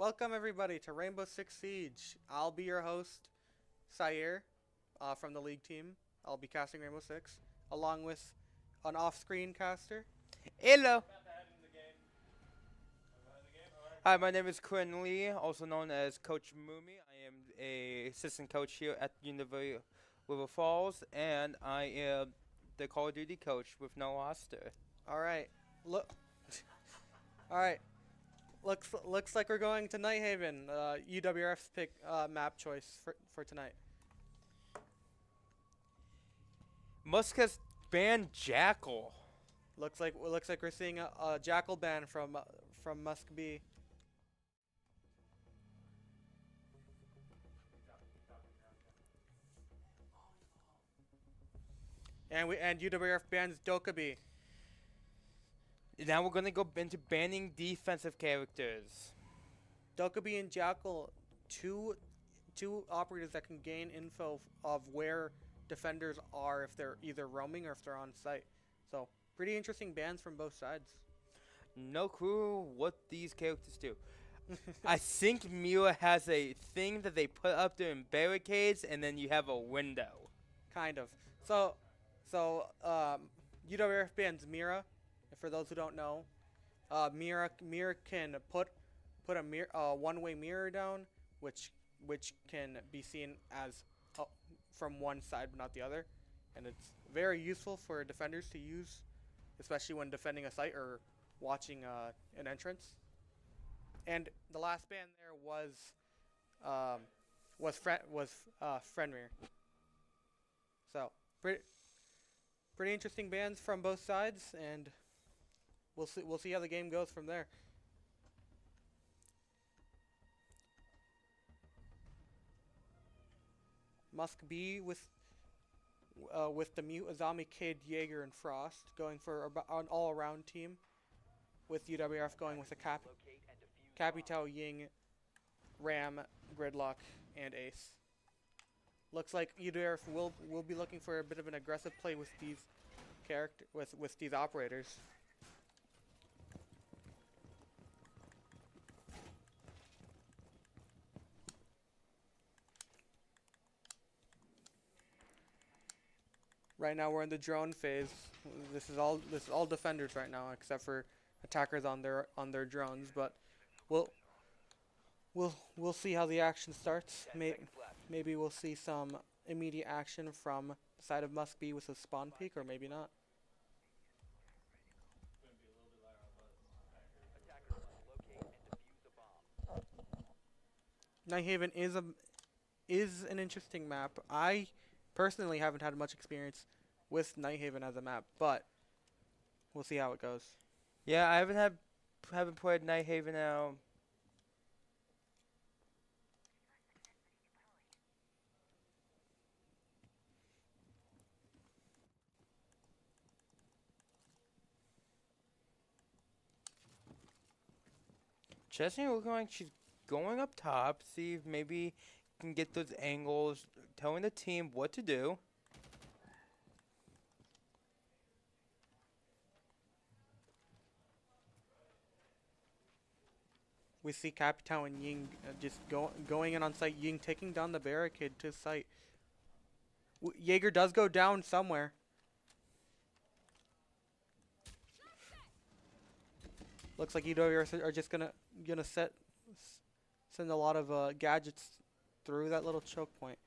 Welcome everybody to Rainbow Six Siege. I'll be your host, Sayer, from the league team. I'll be casting Rainbow Six, along with an off-screen caster. Hello. Hi, my name is Quinn Lee, also known as Coach Mumi. I am a assistant coach here at UWRF Falls, and I am the Call of Duty coach with no roster. All right, look. All right, looks like we're going to Nighthaven. UWRF's pick map choice for tonight. Musk has banned Jackal. Looks like we're seeing a Jackal ban from Musk B. And UWRF bans Dokkaebi. Now we're gonna go into banning defensive characters. Dokkaebi and Jackal, two operators that can gain info of where defenders are if they're either roaming or if they're on site. So pretty interesting bans from both sides. No clue what these characters do. I think Mira has a thing that they put up there in barricades, and then you have a window. Kind of. So UWRF bans Mira. For those who don't know, Mira can put a one-way mirror down, which can be seen as from one side but not the other, and it's very useful for defenders to use, especially when defending a site or watching an entrance. And the last ban there was Frenrir. So pretty interesting bans from both sides, and we'll see how the game goes from there. Musk B with the Mute, Azami, Cade, Jaeger, and Frost going for an all-around team, with UWRF going with a Capitao, Ying, Ram, Gridlock, and Ace. Looks like UWRF will be looking for a bit of an aggressive play with these with these operators. Right now we're in the drone phase. This is all defenders right now, except for attackers on their drones. But we'll see how the action starts. Maybe we'll see some immediate action from the side of Musk B with a spawn peek, or maybe not. Nighthaven is an interesting map. I personally haven't had much experience with Nighthaven as a map, but we'll see how it goes. Yeah, I haven't played Nighthaven now. Chesney looking like she's going up top. See if maybe can get those angles, telling the team what to do. We see Capitao and Ying just going in on site. Ying taking down the barricade to site. Jaeger does go down somewhere. Looks like UWRF are just gonna send a lot of gadgets through that little choke point.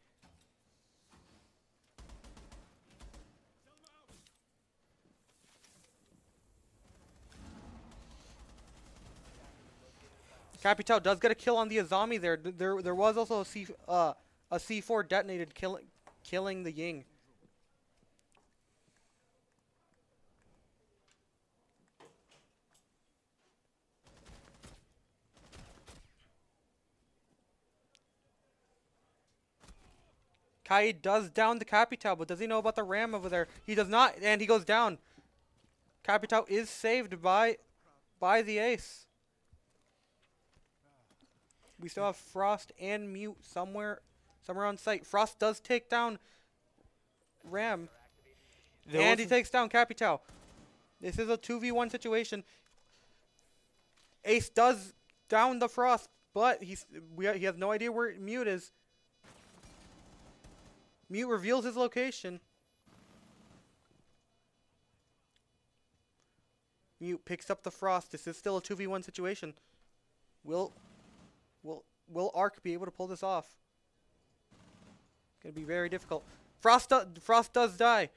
Capitao does get a kill on the Azami there. There was also a C4 detonated, killing the Ying. Kai does down the Capitao, but does he know about the Ram over there? He does not, and he goes down. Capitao is saved by the Ace. We still have Frost and Mute somewhere on site. Frost does take down Ram. And he takes down Capitao. This is a 2v1 situation. Ace does down the Frost, but he has no idea where Mute is. Mute reveals his location. Mute picks up the Frost. This is still a 2v1 situation. Will Ark be able to pull this off? It's gonna be very difficult. Frost does die.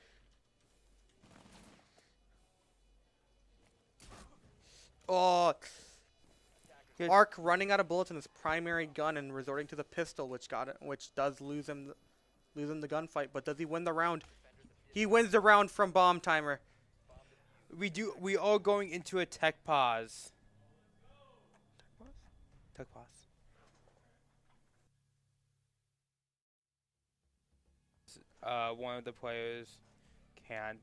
Oh, Good. Ark running out of bullets in his primary gun and resorting to the pistol, which does lose him the gunfight. But does he win the round? He wins the round from Bomb Timer. We are going into a tech pause. Tech pause. One of the players can't.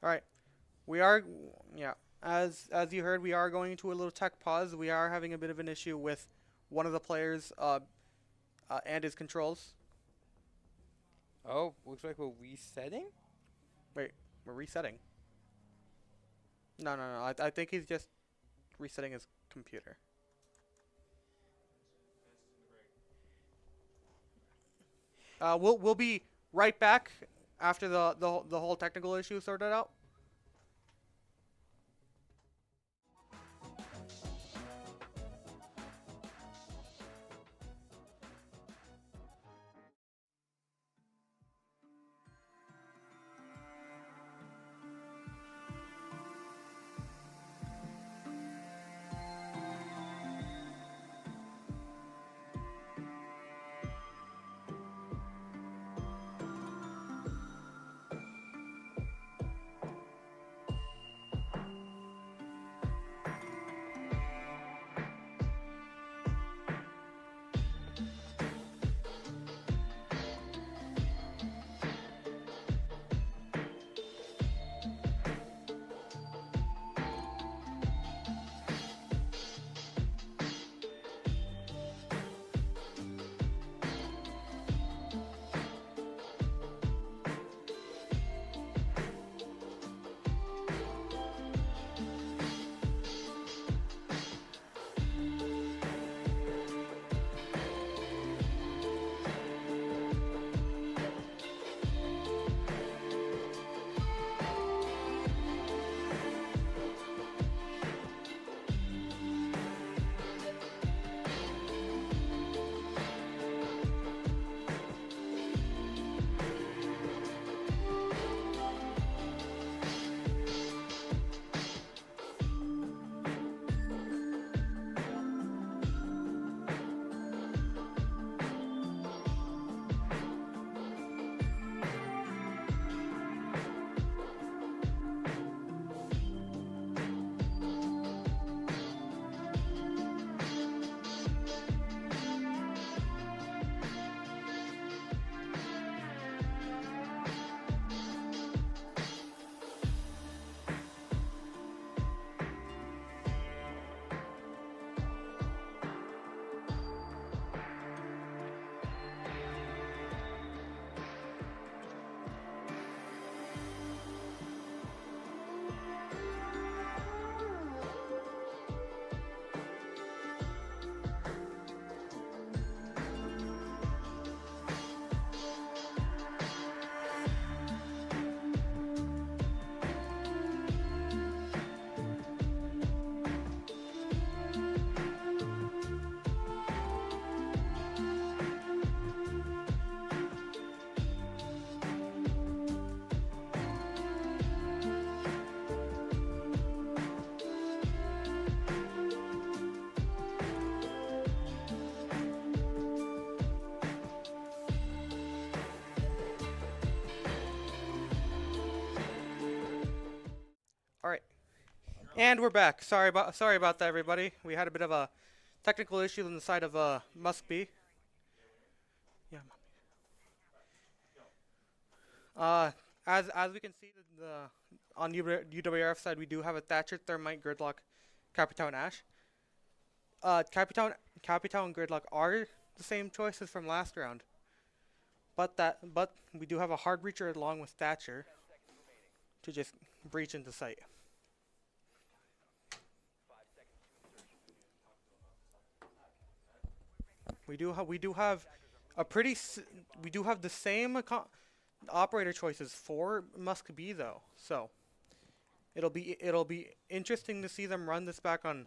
All right, we are, yeah. As you heard, we are going into a little tech pause. We are having a bit of an issue with one of the players and his controls. Oh, looks like we're resetting. Wait, we're resetting. No. I think he's just resetting his computer. We'll be right back after the whole technical issue is sorted out. And we're back. Sorry about that, everybody. We had a bit of a technical issue on the side of Muskby. Yeah. As we can see, on UWRF side, we do have a Thatcher, Thermite, Gridlock, Capital, Ash. Capital and Gridlock are the same choices from last round, but we do have a hard breacher along with Thatcher to just breach into sight. We do have a we do have the same operator choices for Musk B though. So it'll be interesting to see them run this back on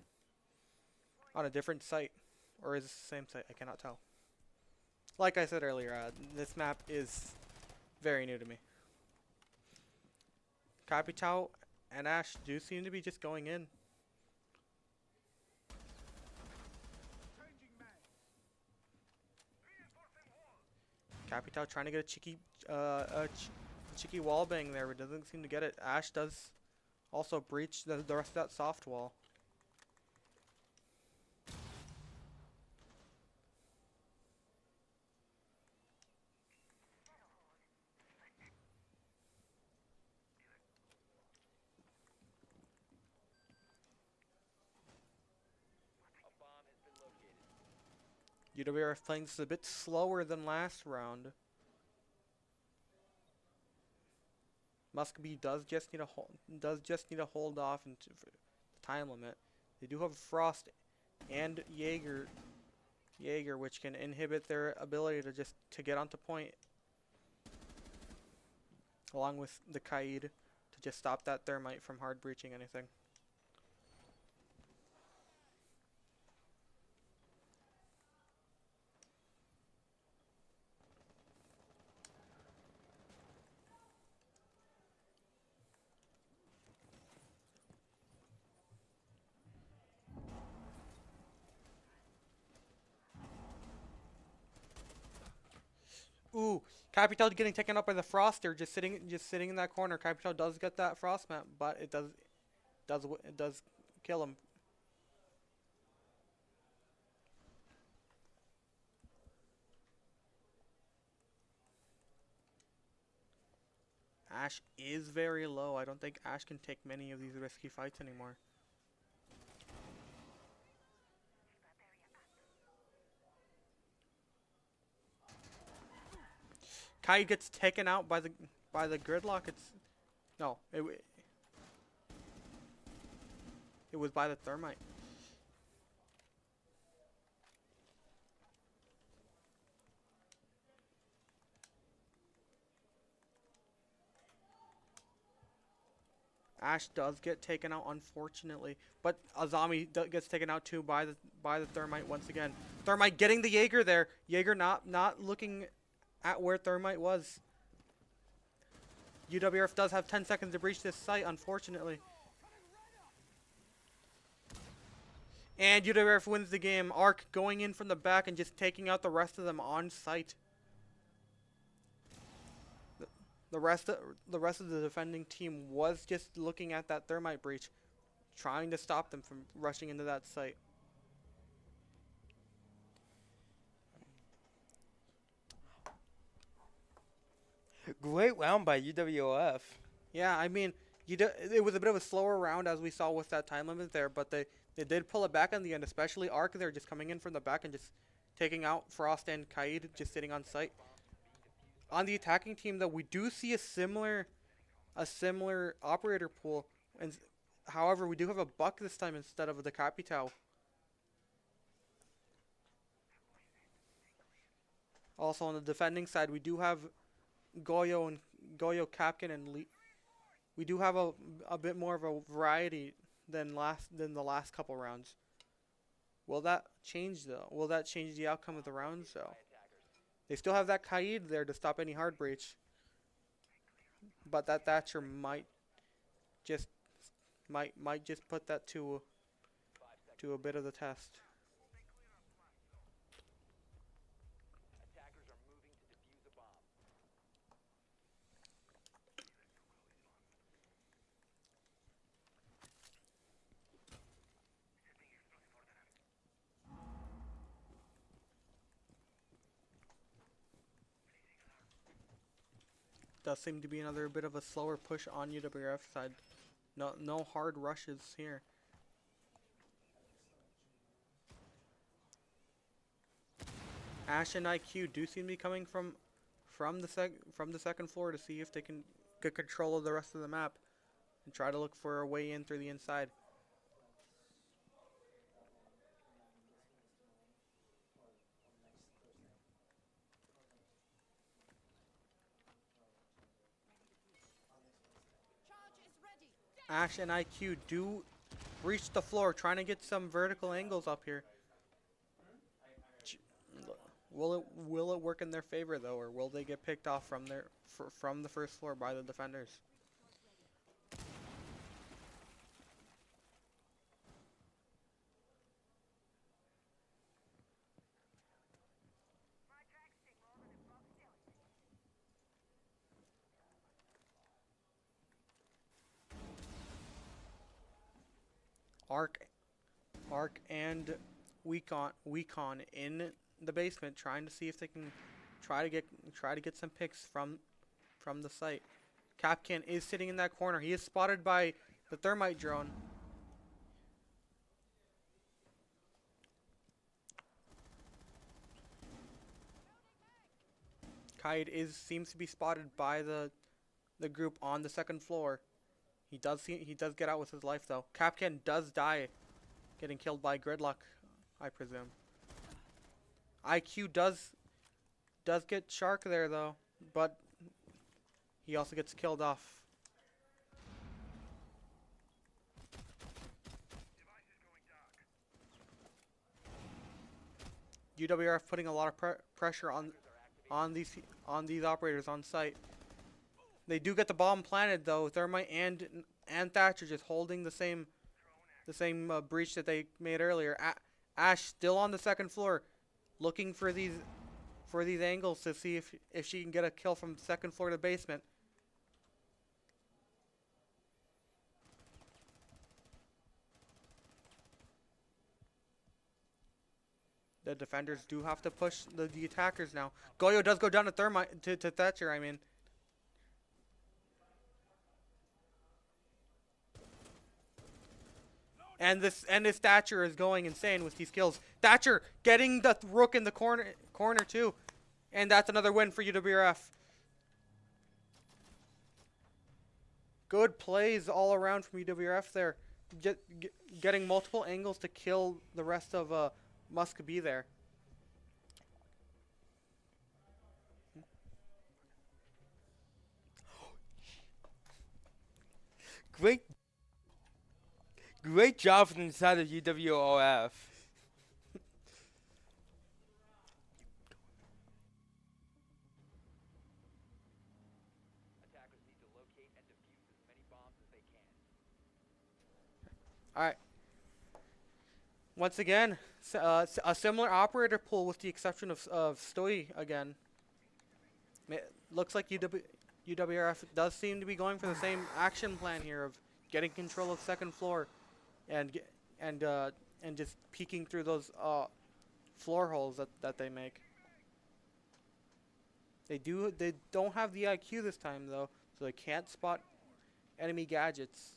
a different site, or is it the same site? I cannot tell. Like I said earlier, this map is very new to me. Capitao and Ash do seem to be just going in. Capitao trying to get a cheeky wall bang there, but doesn't seem to get it. Ash does also breach the rest of that soft wall. UWRF playing this a bit slower than last round. Muskingum does just need to hold off into the time limit. They do have Frost and Jaeger, which can inhibit their ability to get onto point, along with the Kaid to just stop that thermite from hard breaching anything. Ooh, Capital getting taken up by the Froster, just sitting in that corner. Capital does get that Frost map, but it does kill him. Ash is very low. I don't think Ash can take many of these risky fights anymore. Kai gets taken out by the gridlock. It was by the thermite. Ash does get taken out, unfortunately, but Azami gets taken out too by the thermite once again. Thermite getting the Jaeger there. Jaeger not looking at where thermite was. UWRF does have 10 seconds to breach this site, unfortunately. And UWRF wins the game. Arc going in from the back and just taking out the rest of them on site. The rest of the defending team was just looking at that thermite breach, trying to stop them from rushing into that site. Great round by UWRF. Yeah, I mean, it was a bit of a slower round as we saw with that time limit there, but they did pull it back in the end, especially Arc there just coming in from the back and just taking out Frost and Kaid just sitting on site. On the attacking team, though, we do see a similar operator pool, and however, we do have a Buck this time instead of the Capitao. Also on the defending side, we do have Goyo, Capkin, and Lee. We do have a bit more of a variety than the last couple rounds. Will that change though? Will that change the outcome of the rounds though? They still have that Kaid there to stop any hard breach, but that Thatcher might just put that to a bit of the test. Does seem to be another bit of a slower push on UWRF side. No hard rushes here. Ash and IQ do seem to be coming from the second floor to see if they can get control of the rest of the map and try to look for a way in through the inside. Ash and IQ do reach the floor, trying to get some vertical angles up here. Will it work in their favor though, or will they get picked off from from the first floor by the defenders? Arc and Weecon in the basement, trying to see if they can try to get some picks from the site. Capcan is sitting in that corner. He is spotted by the thermite drone. Kaid seems to be spotted by the group on the second floor. He does get out with his life though. Capcan does die, getting killed by Gridlock, I presume. IQ does get Shark there though, but he also gets killed off. UWRF putting a lot of pressure on these operators on site. They do get the bomb planted though. Thermite and Thatcher just holding the same breach that they made earlier. Ash still on the second floor, looking for these angles to see if she can get a kill from second floor to basement. The defenders do have to push the attackers now. Goyo does go down to to Thatcher, I mean. And this Thatcher is going insane with these kills. Thatcher getting the rook in the corner too. And that's another win for UWRF. Good plays all around from UWRF there. Getting multiple angles to kill the rest of Muskingum there. Great job from the side of UWRF. Alright. Once again, a similar operator pool with the exception of Stoy again. Looks like UWRF does seem to be going for the same action plan here of getting control of second floor and just peeking through those floor holes that they make. They don't have the IQ this time though, so they can't spot enemy gadgets.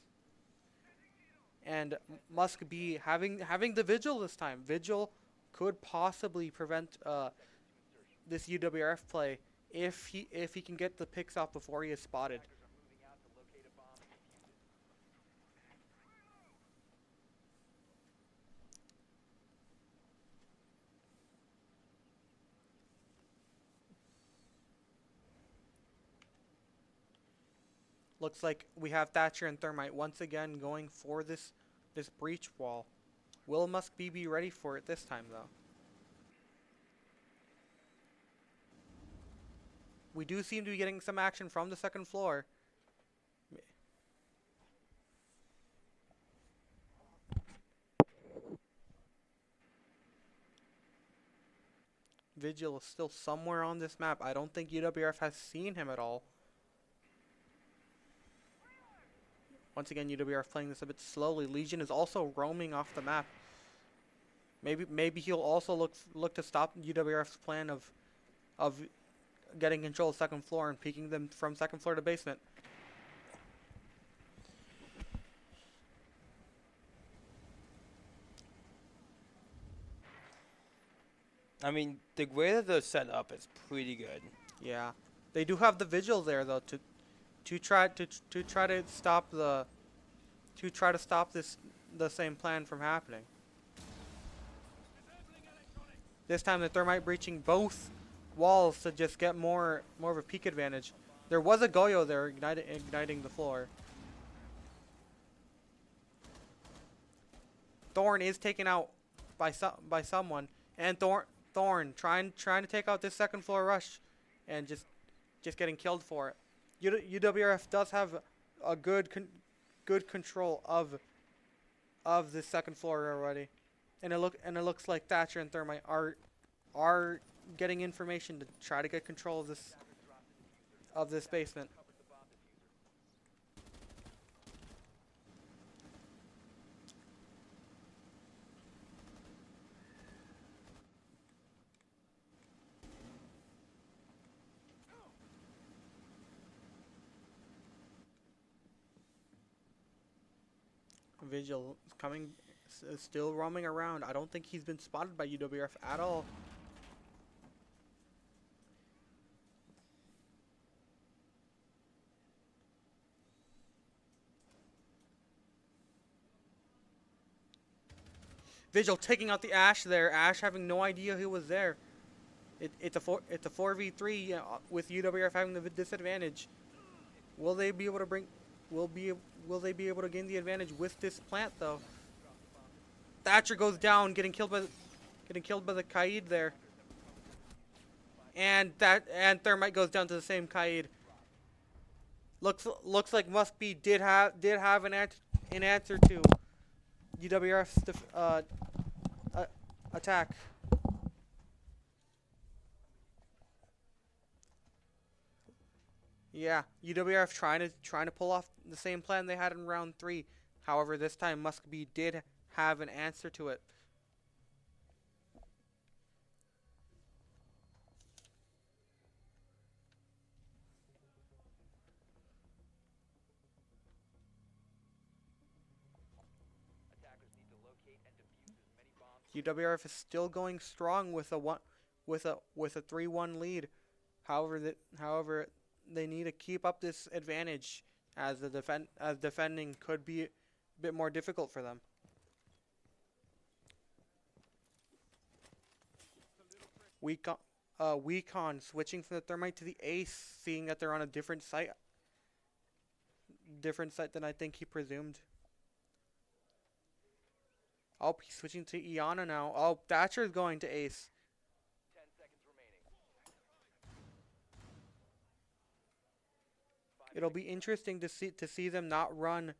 And Muskingum having the Vigil this time. Vigil could possibly prevent this UWRF play if he can get the picks off before he is spotted. Looks like we have Thatcher and Thermite once again going for this breach wall. Will Muskingum be ready for it this time though? We do seem to be getting some action from the second floor. Vigil is still somewhere on this map. I don't think UWRF has seen him at all. Once again, UWRF playing this a bit slowly. Legion is also roaming off the map. Maybe he'll also look to stop UWRF's plan of getting control of second floor and peeking them from second floor to basement. I mean, the way that they're set up is pretty good. Yeah, they do have the Vigil there though to try to stop the same plan from happening. This time the Thermite breaching both walls to just get more of a peak advantage. There was a Goyo there igniting the floor. Thorn is taken out by someone, and Thorn trying to take out this second floor rush, and just getting killed for it. UWRF does have a good control of this second floor already, and it looks like Thatcher and Thermite are getting information to try to get control of this basement. Vigil is still roaming around. I don't think he's been spotted by UWRF at all. Vigil taking out the Ash there. Ash having no idea who was there. It's a 4v3 with UWRF having the disadvantage. Will they be able to bring? Will they be able to gain the advantage with this plant though? Thatcher goes down, getting killed by the Kaid there. And Thermite goes down to the same Kaid. Looks like Muskbe did have an answer to UWRF's attack. Yeah, UWRF trying to pull off the same plan they had in round 3. However, this time Muskbe did have an answer to it. UWRF is still going strong with a 3-1 lead. However, they need to keep up this advantage as defending could be a bit more difficult for them. Weecon switching from the Thermite to the Ace, seeing that they're on a different site than I think he presumed. Oh, he's switching to Iana now. Oh, Thatcher's going to Ace. 10 seconds remaining. It'll be interesting to see them not run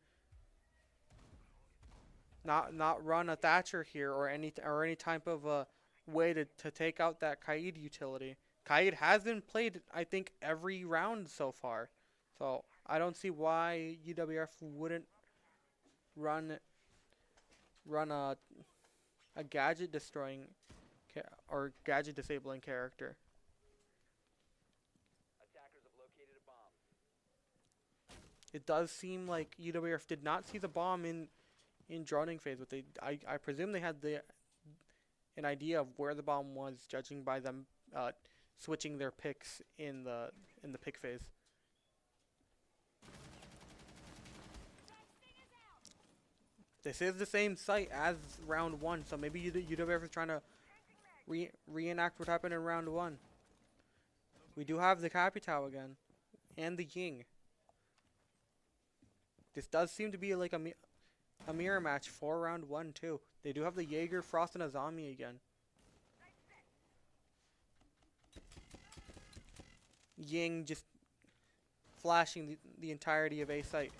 a Thatcher here or any type of a way to take out that Kaid utility. Kaid has been played, I think, every round so far. So I don't see why UWRF wouldn't run a gadget destroying or gadget disabling character. Attackers have located a bomb. It does seem like UWRF did not see the bomb in droning phase, but I presume they had an idea of where the bomb was, judging by them switching their picks in the pick phase. This is the same site as round 1, so maybe UWF is trying to reenact what happened in round 1. We do have the Capitao again, and the Ying. This does seem to be like a mirror match for round 1 too. They do have the Jaeger, Frost, and Azami again. Ying just flashing the entirety of A site.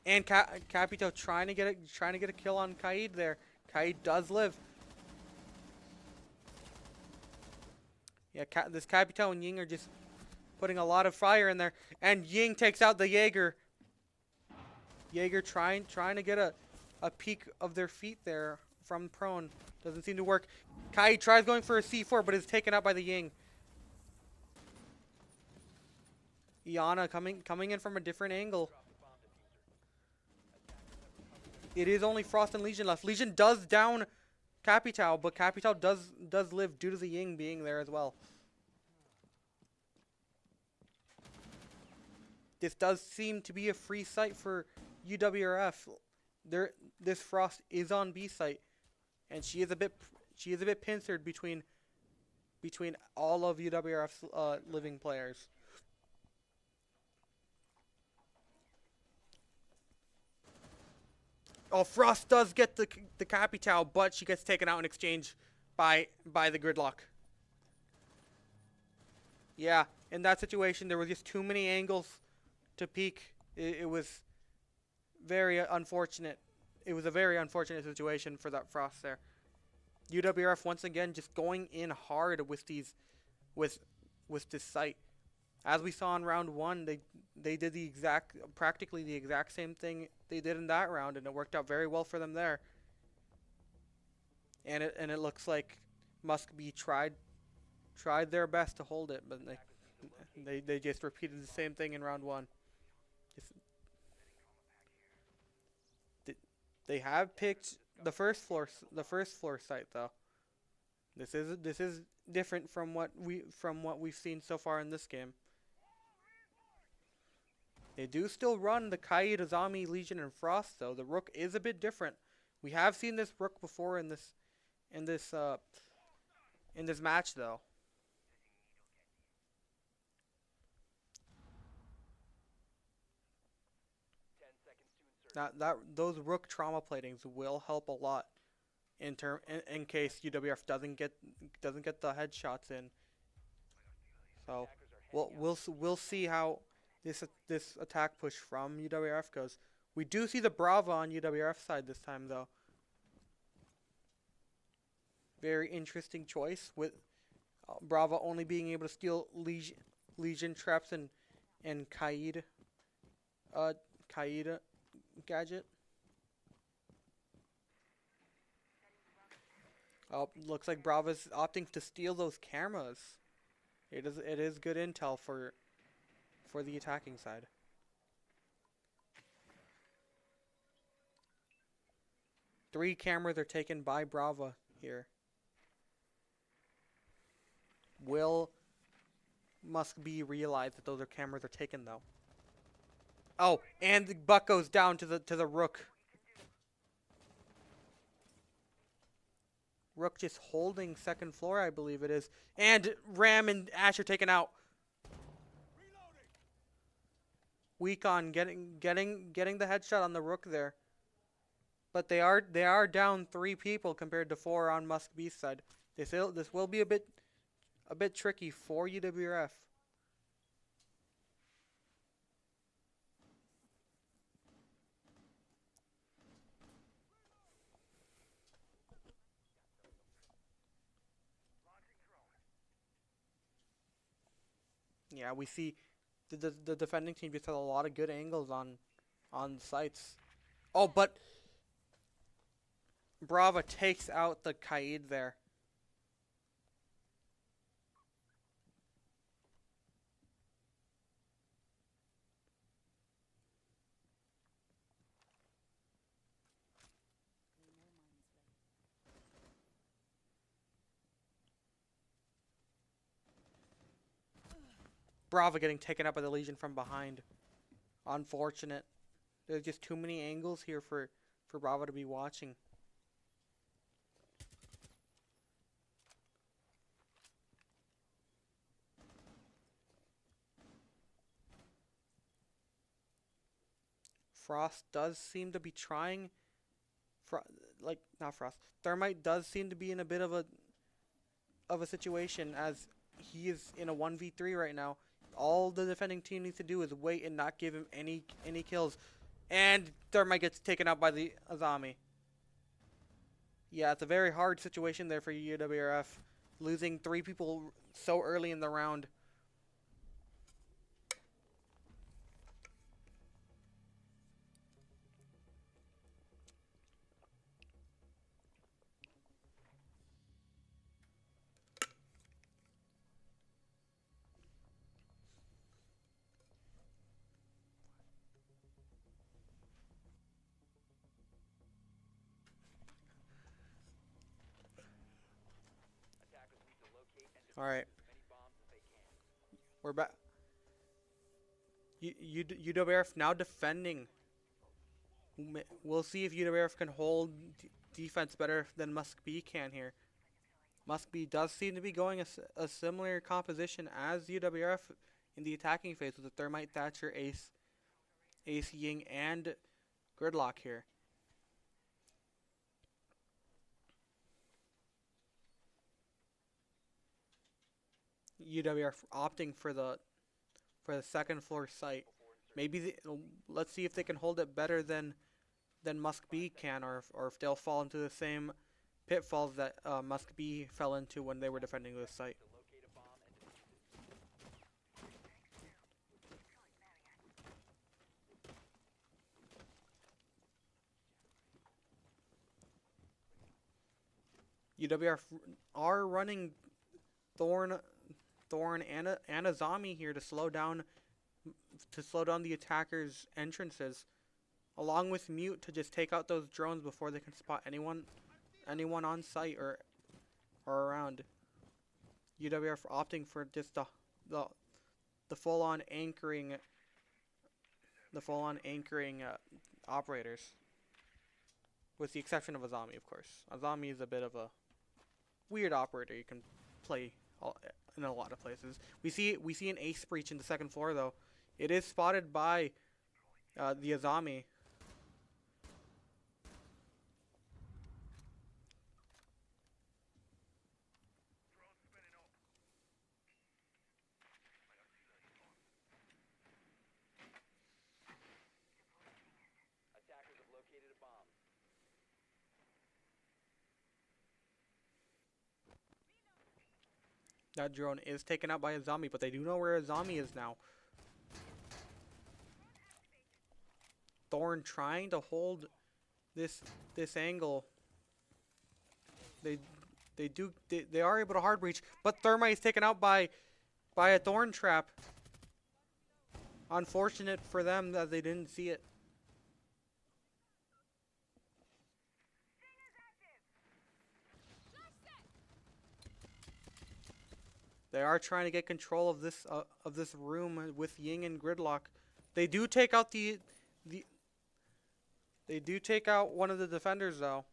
And Capito trying to get a kill on Kaid there. Kaid does live. Yeah, this Capito and Ying are just putting a lot of fire in there, and Ying takes out the Jaeger. Jaeger trying to get a peek of their feet there from prone. Doesn't seem to work. Kaid tries going for a C4, but is taken out by the Ying. Iana coming in from a different angle. It is only Frost and Legion left. Legion does down Capitao, but Capitao does live due to the Ying being there as well. This does seem to be a free site for UWRF. This Frost is on B site, and she is a bit pincered between all of UWRF's living players. Oh, Frost does get the Capital, but she gets taken out in exchange by the Gridlock. Yeah, in that situation, there were just too many angles to peek. It was very unfortunate. It was a very unfortunate situation for that Frost there. UWRF once again just going in hard with these, with this site. As we saw in round one, they did practically the exact same thing they did in that round, and it worked out very well for them there. And it looks like Muskingum tried their best to hold it, but they just repeated the same thing in round one. They have picked the first floor site though. This is different from what we've seen so far in this game. They do still run the Kaid, Azami, Legion, and Frost though. The Rook is a bit different. We have seen this Rook before in this match though. Those Rook trauma platings will help a lot in case UWRF doesn't get the headshots in. So we'll see how this attack push from UWRF goes. We do see the Brava on UWRF side this time though. Very interesting choice with Brava only being able to steal Legion traps and Kaid gadget. Oh, looks like Brava's opting to steal those cameras. It is good intel for the attacking side. Three cameras are taken by Brava here. Will Muskingum realize that those cameras are taken though? Oh, and the buck goes down to the Rook. Rook just holding second floor, I believe it is. And Ram and Ash are taken out. Weak on getting the headshot on the Rook there. But they are down 3 people compared to 4 on Muskingum's side. This will be a bit tricky for UWRF. Yeah, we see the defending team just has a lot of good angles on sites. Oh, but Brava takes out the Kaid there. Brava getting taken up by the Legion from behind. Unfortunate. There's just too many angles here for Brava to be watching. Frost does seem to be trying. Not Frost. Thermite does seem to be in a bit of a situation as he is in a 1v3 right now. All the defending team needs to do is wait and not give him any kills. And Thermite gets taken out by the Azami. Yeah, it's a very hard situation there for UWRF. Losing 3 people so early in the round. All right, we're back. UWRF now defending. We'll see if UWRF can hold defense better than Muskingum can here. Muskingum does seem to be going a similar composition as UWRF in the attacking phase with the Thermite, Thatcher, Ace Ying, and Gridlock here. UWRF opting for the second floor site. Maybe let's see if they can hold it better than Musk B can, or if they'll fall into the same pitfalls that Musk B fell into when they were defending this site. To locate a bomb and UWRF are running Thorn and a zombie here to slow down the attackers' entrances, along with Mute to just take out those drones before they can spot anyone on site or around. UWRF opting for just the full-on anchoring operators, with the exception of a zombie, of course. A zombie is a bit of a weird operator. You can play in a lot of places. We see an ace breach in the second floor though. It is spotted by the Azami. attackers have located a bomb. That drone is taken out by a zombie, but they do know where a zombie is now. Thorn trying to hold this angle. They are able to hard breach, but Thermite is taken out by a Thorn trap. Unfortunate for them that they didn't see it. They are trying to get control of this room with Ying and Gridlock. They do take out they do take out one of the defenders though.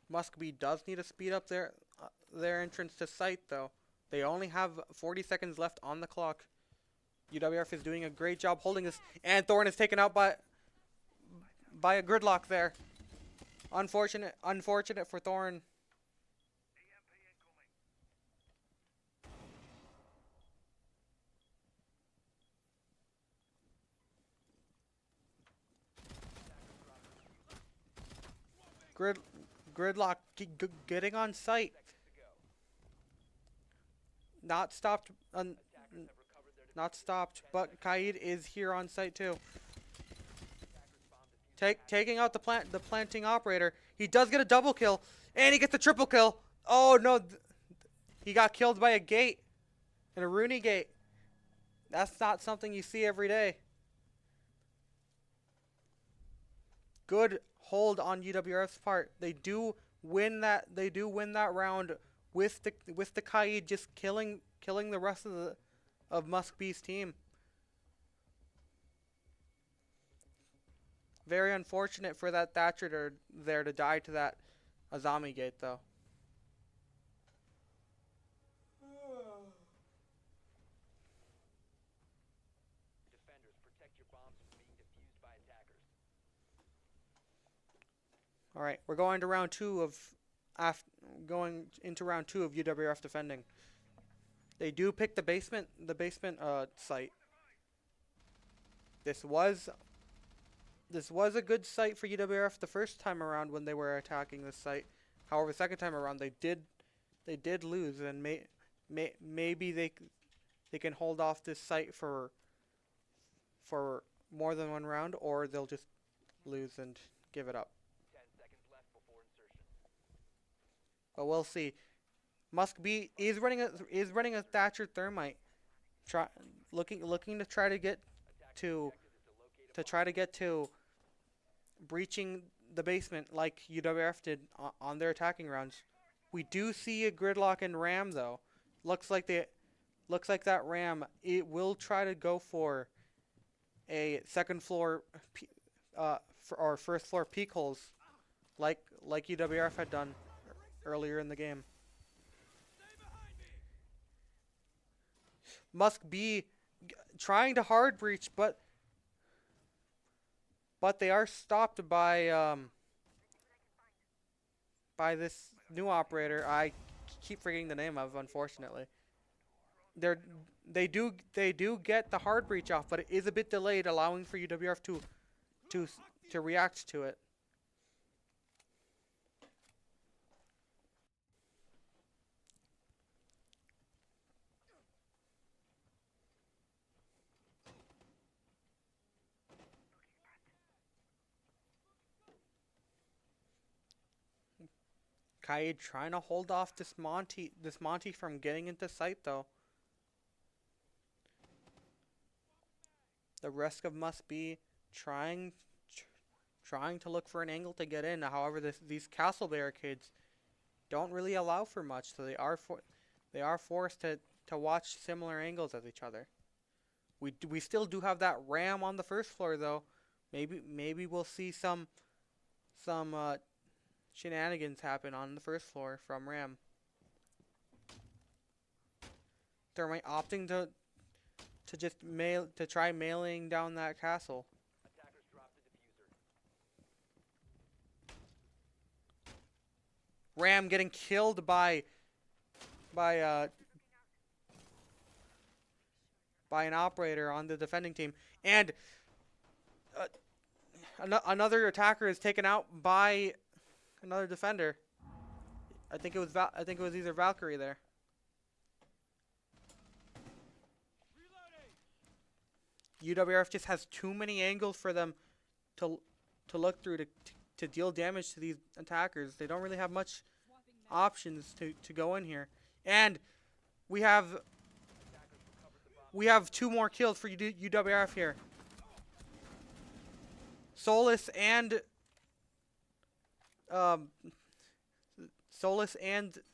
Muskby does need to speed up their entrance to site though. They only have 40 seconds left on the clock. UWRF is doing a great job holding this, and Thorn is taken out by a Gridlock there. Unfortunate for Thorn. Gridlock getting on site. Not stopped. Not stopped, but Kaid is here on site too. Taking out the planting operator. He does get a double kill, and he gets a triple kill. Oh no, he got killed by a gate, and a Rooney gate. That's not something you see every day. Good hold on UWRF's part. They do win that. They do win that round with the Kaid just killing the rest of Musk B's team. Very unfortunate for that Thatcher there to die to that Azami gate though. Defenders, protect your bombs from being defused by attackers. All right, we're going to round two of UWRF defending. They do pick the basement site. This was a good site for UWRF the first time around when they were attacking this site. However, the second time around they did lose, and maybe they can hold off this site for more than one round, or they'll just lose and give it up. 10 seconds left before insertion. But we'll see. Musk B is running a Thatcher Thermite, looking to try to get to breaching the basement like UWRF did on their attacking rounds. We do see a Gridlock and Ram though. Looks like that Ram, it will try to go for a second floor or first floor peek holes like UWRF had done earlier in the game. must be trying to hard breach, but they are stopped by this new operator. I keep forgetting the name of, unfortunately. They're they do get the hard breach off, but it is a bit delayed, allowing for UWRF to react to it. Kaid trying to hold off this Monty from getting into sight, though. The risk of must be trying to look for an angle to get in. However, these castle barricades don't really allow for much, so they are forced to watch similar angles as each other. We still do have that ram on the first floor, though. Maybe we'll see some shenanigans happen on the first floor from ram. Thermite opting to try mailing down that castle. Attackers dropped the diffuser. Ram getting killed by an operator on the defending team, and another attacker is taken out by another defender. I think it was either Valkyrie there. UWRF just has too many angles for them to look through to deal damage to these attackers. They don't really have much options to go in here. And we have 2 more kills for UWRF here. Solus and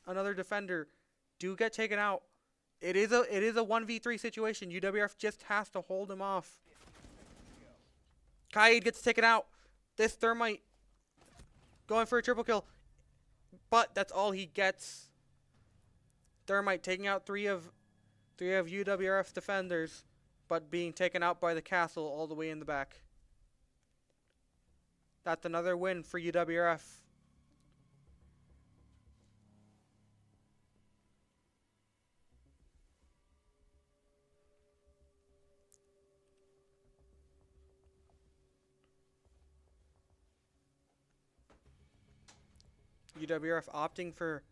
another defender do get taken out. It is a 1v3 situation. UWRF just has to hold him off. Kaid gets taken out. This Thermite going for a triple kill, but that's all he gets. Thermite taking out three of UWRF's defenders, but being taken out by the castle all the way in the back. That's another win for UWRF. UWRF opting for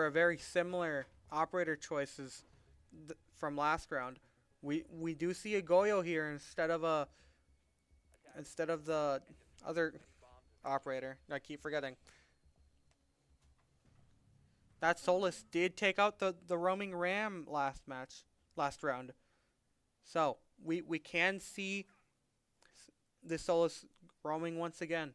a very similar operator choices from last round. We do see a Goyo here instead of the other operator. I keep forgetting. That Solus did take out the roaming ram last round. So we can see the Solus roaming once again.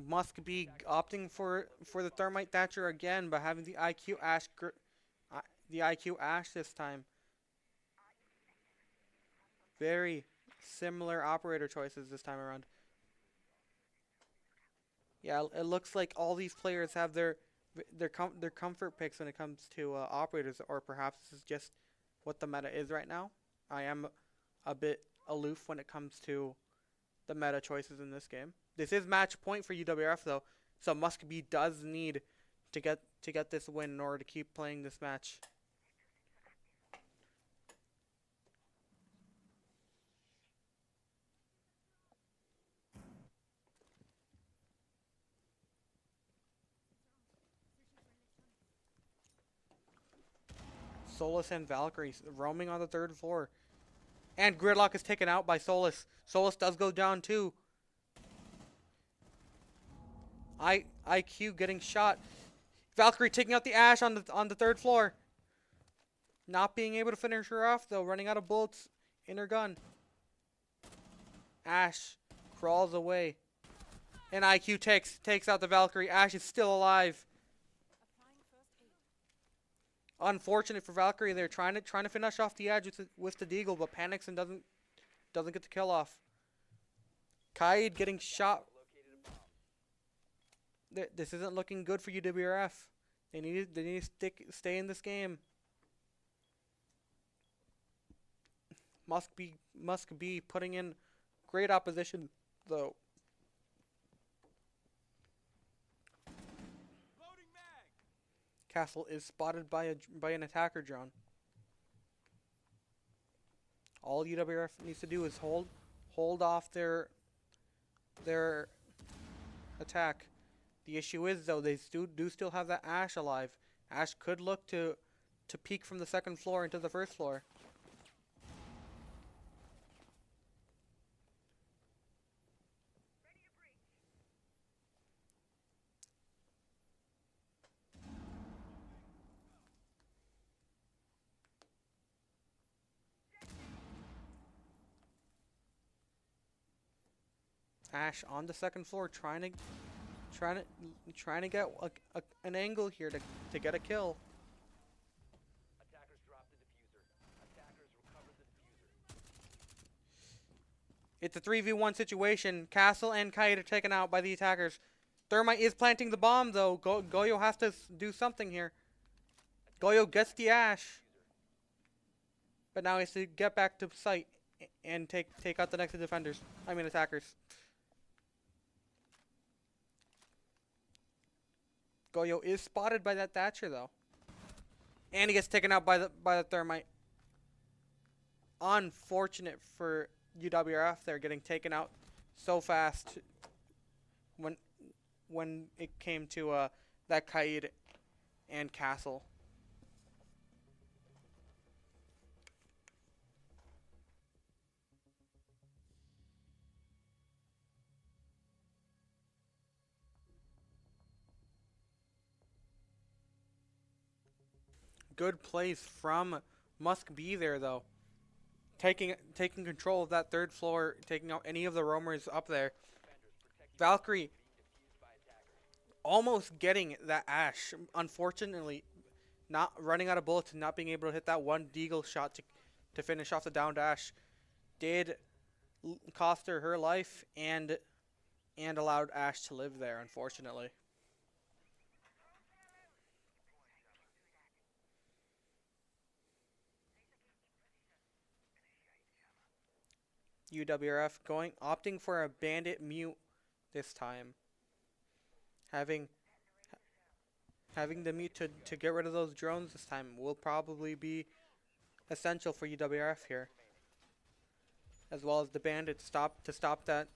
Musk be opting for the Thermite Thatcher again, but having the IQ Ash this time. Very similar operator choices this time around. Yeah, it looks like all these players have their comfort picks when it comes to operators, or perhaps this is just what the meta is right now. I am a bit aloof when it comes to the meta choices in this game. This is match point for UWRF though, so Muskingum does need to get this win in order to keep playing this match. Solus and Valkyrie roaming on the 3rd floor. And Gridlock is taken out by Solus. Solus does go down too. IQ getting shot. Valkyrie taking out the Ash on the 3rd floor. Not being able to finish her off though, running out of bullets in her gun. Ash crawls away. And IQ takes out the Valkyrie. Ash is still alive. Unfortunate for Valkyrie, they're trying to finish off the edge with the Deagle, but panics and doesn't get the kill off. Kaid getting shot. This isn't looking good for UWRF. They need to stay in this game. Must be putting in great opposition though. Castle is spotted by an attacker drone. All UWRF needs to do is hold off their attack. The issue is though they do still have that Ash alive. Ash could look to peek from the second floor into the first floor. Ash on the second floor trying to get an angle here to get a kill. Attackers dropped the diffuser. Attackers recovered the diffuser. It's a 3v1 situation. Castle and Kite are taken out by the attackers. Thermite is planting the bomb though. Goyo has to do something here. Goyo gets the Ash, but now he has to get back to site and take out the next defenders. I mean attackers. Goyo is spotted by that Thatcher though, and he gets taken out by the Thermite. Unfortunate for UWRF, they're getting taken out so fast when it came to that Kaid and Castle. Good plays from Musk B there though. Taking control of that third floor, taking out any of the roamers up there. Valkyrie almost getting that Ash. Unfortunately, not running out of bullets and not being able to hit that one Deagle shot to finish off the downed Ash did cost her life and allowed Ash to live there, unfortunately. UWRF opting for a bandit mute this time. Having the mute to get rid of those drones this time will probably be essential for UWRF here. As well as the bandit to stop that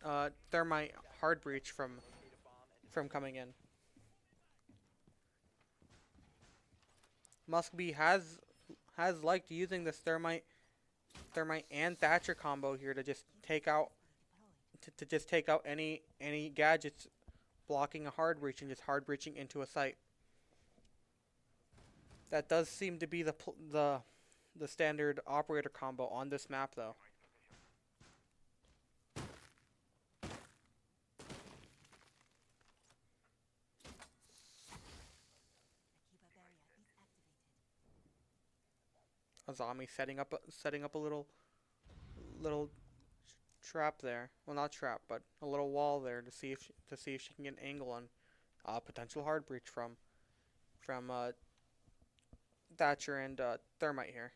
Thermite hard breach from coming in. Muskby has liked using this Thermite and Thatcher combo here to just take out any gadgets blocking a hard breach and just hard breaching into a site. That does seem to be the standard operator combo on this map though. Azami setting up a little trap there. Well, not trap, but a little wall there to see if she can get an angle on potential hard breach from Thatcher and Thermite here.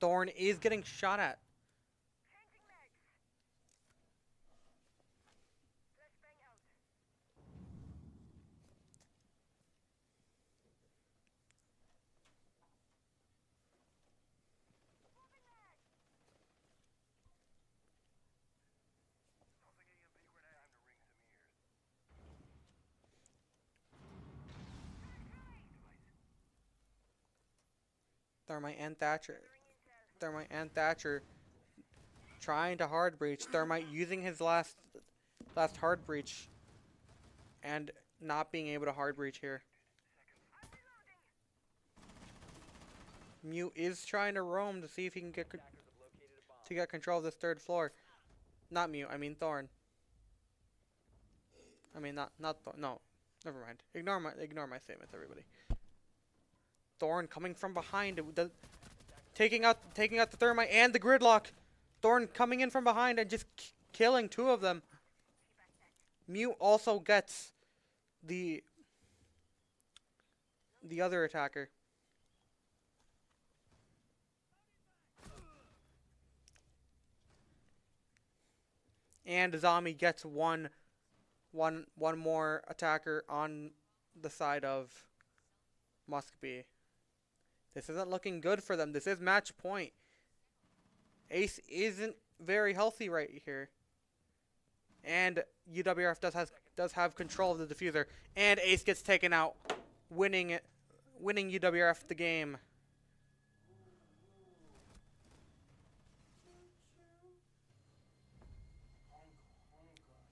Thorn is getting shot at. Thermite and Thatcher trying to hard breach. Thermite using his last hard breach and not being able to hard breach here. Mew is trying to roam to see if he can get control of this third floor. Not Mew, I mean Thorn. I mean not Thorn. No, never mind. Ignore my statements, everybody. Thorn coming from behind, taking out the Thermite and the Gridlock. Thorn coming in from behind and just killing two of them. Mew also gets the other attacker. And Zombie gets one more attacker on the side of Muskby. This isn't looking good for them. This is match point. Ace isn't very healthy right here. And UWRF does have control of the diffuser. And Ace gets taken out, winning UWRF the game.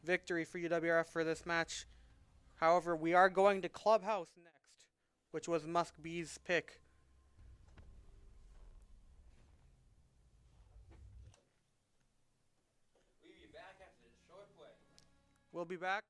Victory for UWRF for this match. However, we are going to Clubhouse next, which was Muskby's pick. We'll be back after this short break. We'll be back.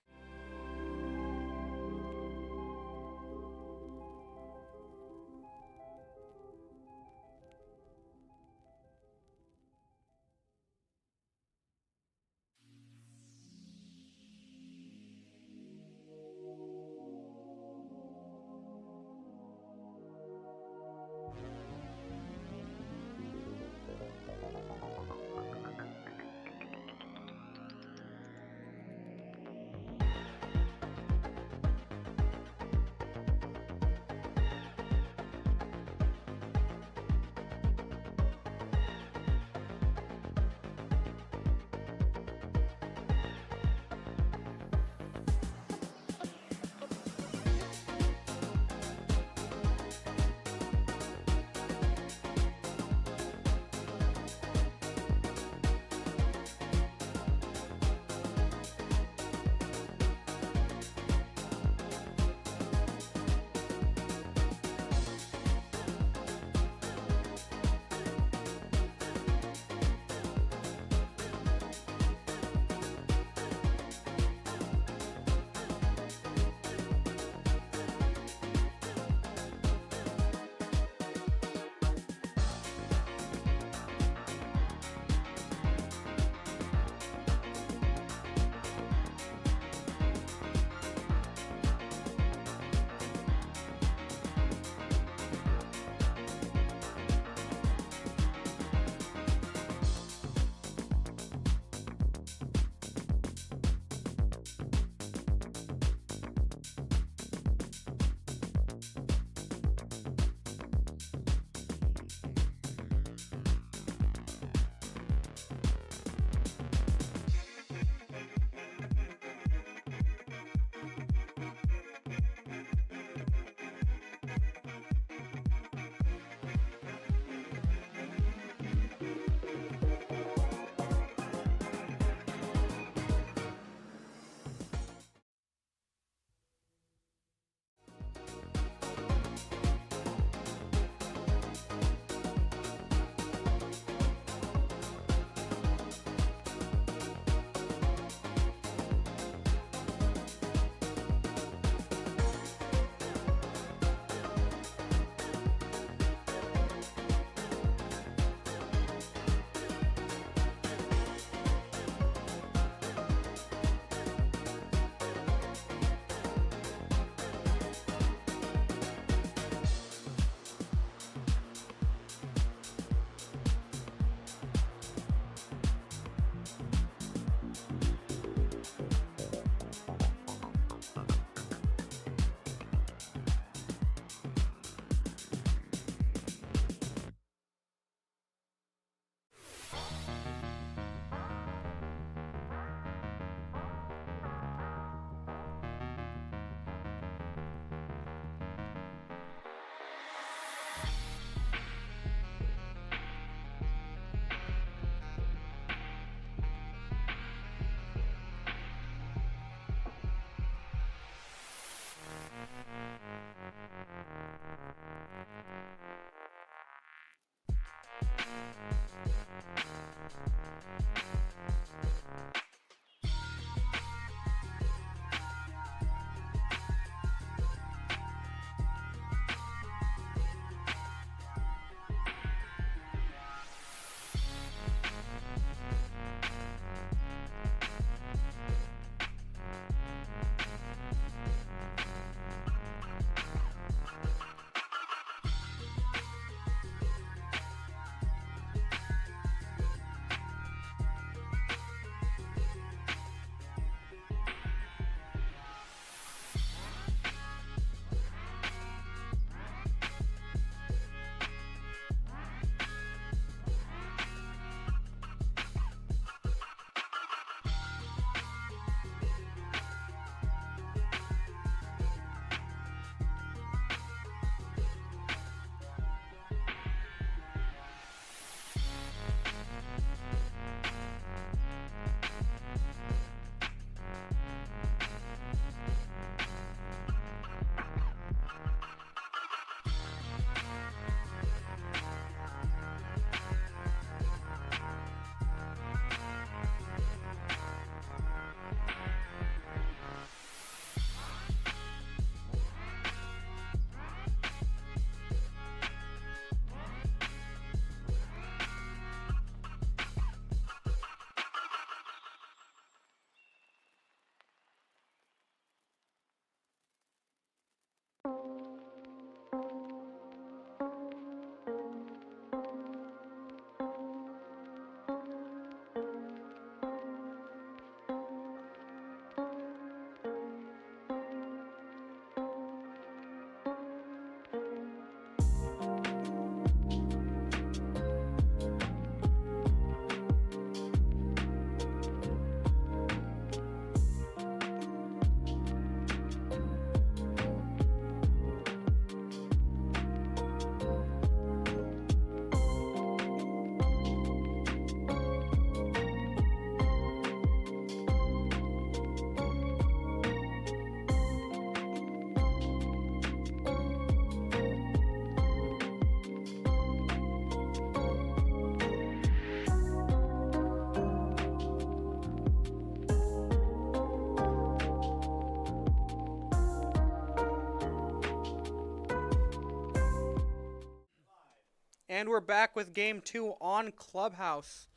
And we're back with game 2 on Clubhouse.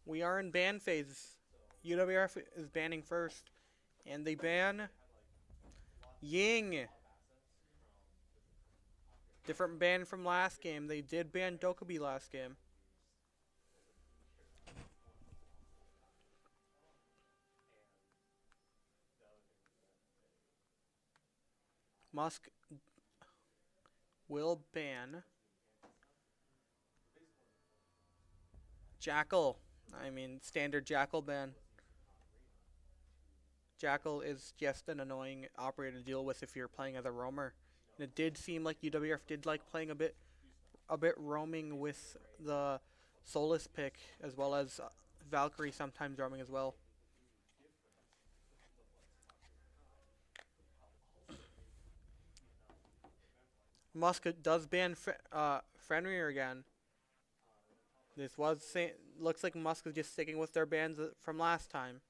We are in ban phase. UWRF is banning first. And they ban Ying. Different ban from last game. They did ban Dokubi last game. Musk will ban Jackal. I mean, standard Jackal ban. Jackal is just an annoying operator to deal with if you're playing as a roamer. And it did seem like UWRF did like playing a bit roaming with the Solus pick, as well as Valkyrie sometimes roaming as well. Musk does ban Fenrir again. This looks like Musk is just sticking with their bans from last time.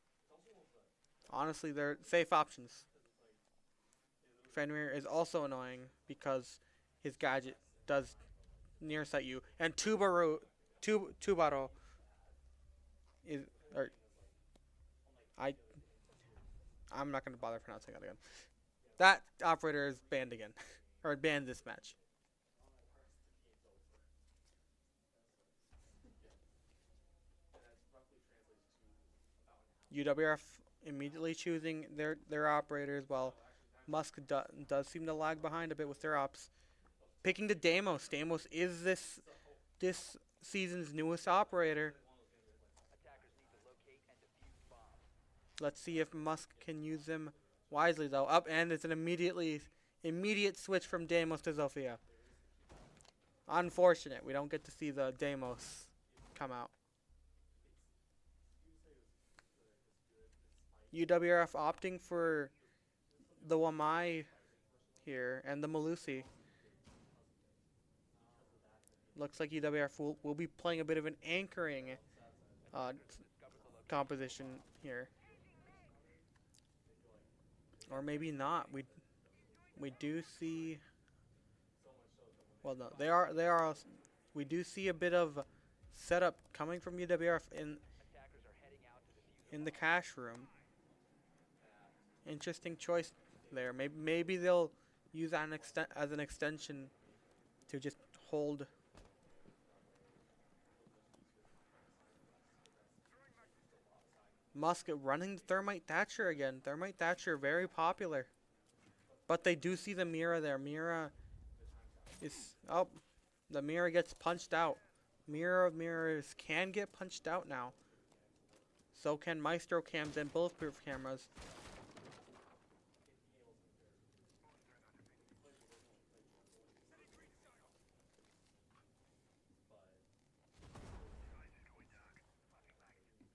Honestly, they're safe options. Fenrir is also annoying because his gadget does nearsight you, and Tubaro is I'm not gonna bother pronouncing that again. That operator is banned again, or banned this match. UWRF immediately choosing their operators, while Musk does seem to lag behind a bit with their ops. Picking the Deimos. Deimos is this season's newest operator. Let's see if Musk can use them wisely, though. Up, and it's an immediate switch from Deimos to Zofia. Unfortunate. We don't get to see the Deimos come out. UWRF opting for the Wamai here and the Malusi. Looks like UWRF will be playing a bit of an anchoring composition here. Or maybe not. We do see, well, no, they are we do see a bit of setup coming from UWRF in the cash room. Interesting choice there. Maybe they'll use that as an extension to just hold. Musk running the Thermite Thatcher again. Thermite Thatcher, very popular. But they do see the Mira there. Mira is... Oh, the Mira gets punched out. Mirror of Mirrors can get punched out now. So can Maestro cams and Bulletproof cameras.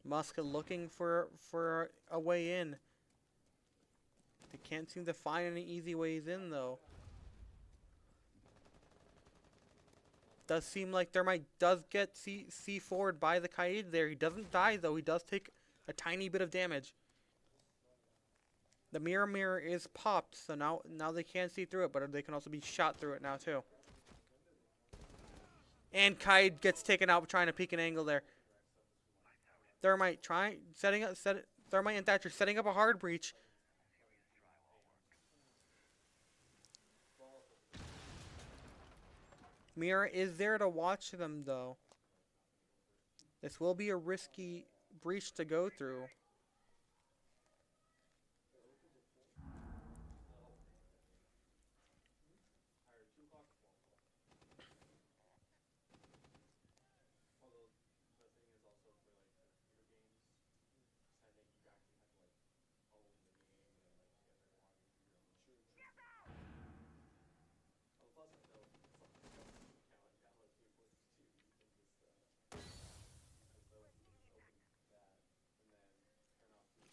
Musk looking for a way in. They can't seem to find any easy ways in, though. Does seem like Thermite does get C4'd by the Kaid there. He doesn't die, though. He does take a tiny bit of damage. The mirror is popped, so now they can't see through it, but they can also be shot through it now, too. And Kaid gets taken out trying to peek an angle there. Thermite Thermite and Thatcher setting up a hard breach. Mira is there to watch them, though. This will be a risky breach to go through.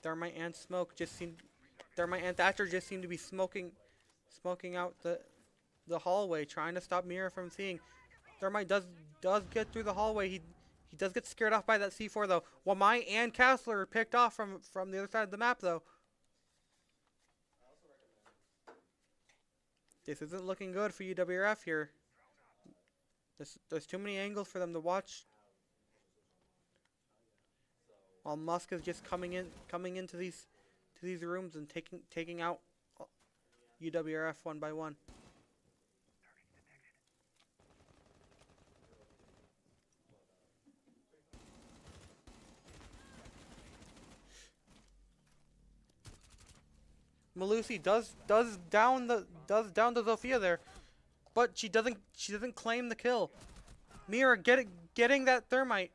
Thermite and Smoke just seem, Thermite and Thatcher just seem to be smoking out the hallway, trying to stop Mira from seeing. Thermite does get through the hallway. He does get scared off by that C4 though. Wamai and Castler are picked off from the other side of the map though. This isn't looking good for UWRF here. There's too many angles for them to watch. While Musk is just coming into these rooms and taking out UWRF one by one. Malusi does down the Zofia there, but she doesn't claim the kill. Mira getting that Thermite.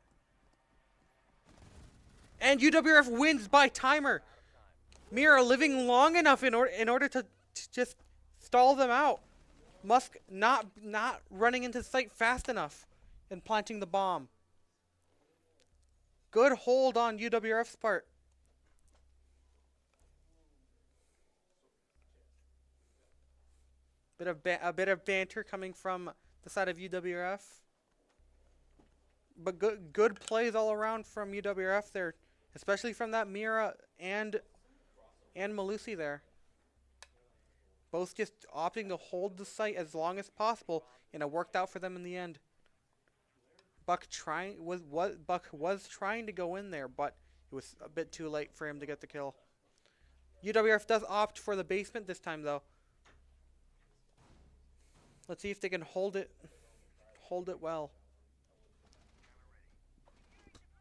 And UWRF wins by timer. Mira living long enough in order to just stall them out. Musk not running into sight fast enough and planting the bomb. Good hold on UWRF's part. A bit of banter coming from the side of UWRF. But good plays all around from UWRF there. Especially from that Mira and Malusi there. Both just opting to hold the site as long as possible, and it worked out for them in the end. Buck was trying to go in there, but it was a bit too late for him to get the kill. UWRF does opt for the basement this time though. Let's see if they can hold it well.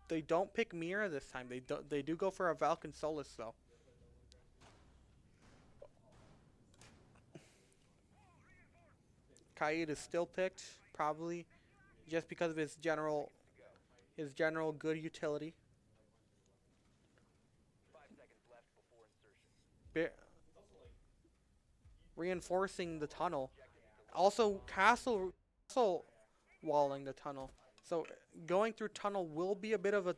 They don't pick Mira this time. They do go for a Valk and Solus though. Kaid is still picked, probably just because of his general good utility. 5 seconds left before insertion. Reinforcing the tunnel. Also, Castle walling the tunnel. So going through tunnel will be a bit of a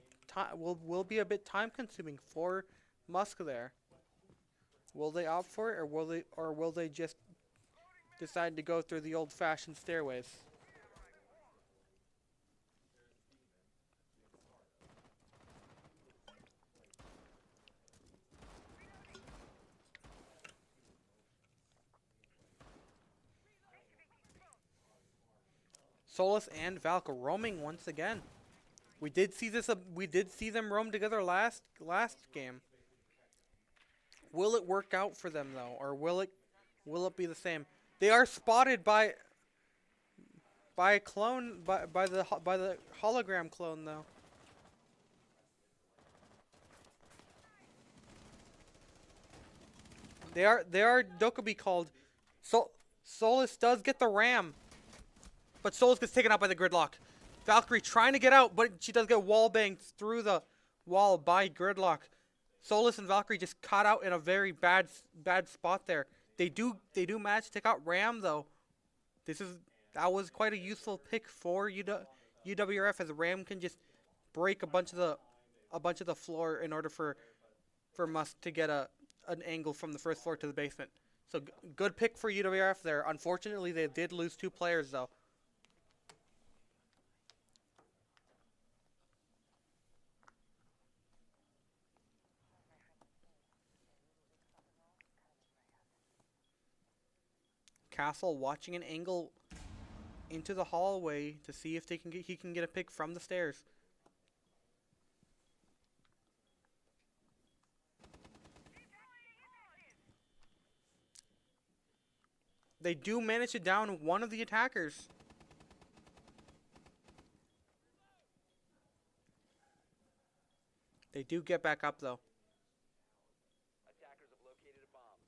will be a bit time consuming for Musk there. Will they opt for it, or will they just decide to go through the old-fashioned stairways? Solus and Valk roaming once again. We did see this. We did see them roam together last game. Will it work out for them though, or will it be the same? They are spotted by a clone, by the hologram clone though. They are Dokubi called. Solus does get the ram. But Solus gets taken out by the gridlock. Valkyrie trying to get out, but she does get wall banged through the wall by gridlock. Solus and Valkyrie just caught out in a very bad spot there. They do manage to take out Ram though. That was quite a useful pick for UWRF, as Ram can just break a bunch of the floor in order for Musk to get an angle from the first floor to the basement. So good pick for UWRF there. Unfortunately, they did lose 2 players though. Castle watching an angle into the hallway to see if he can get a pick from the stairs. They do manage to down one of the attackers. They do get back up though. Attackers have located a bomb.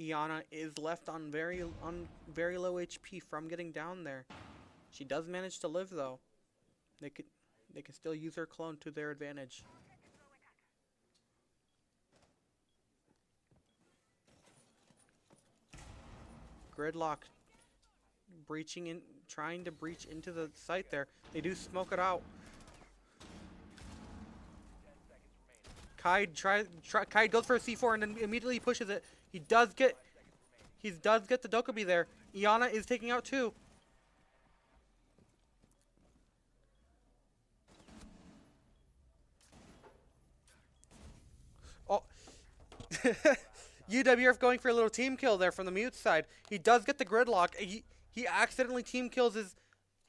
Iana is left on very low HP from getting down there. She does manage to live though. They can still use her clone to their advantage. Gridlock breaching in, trying to breach into the site there. They do smoke it out. Kai goes for a C4 and then immediately pushes it. He does get the Dokkaebi there. Iana is taking out 2. Oh. UWRF going for a little team kill there from the mute side. He does get the gridlock. He accidentally team kills his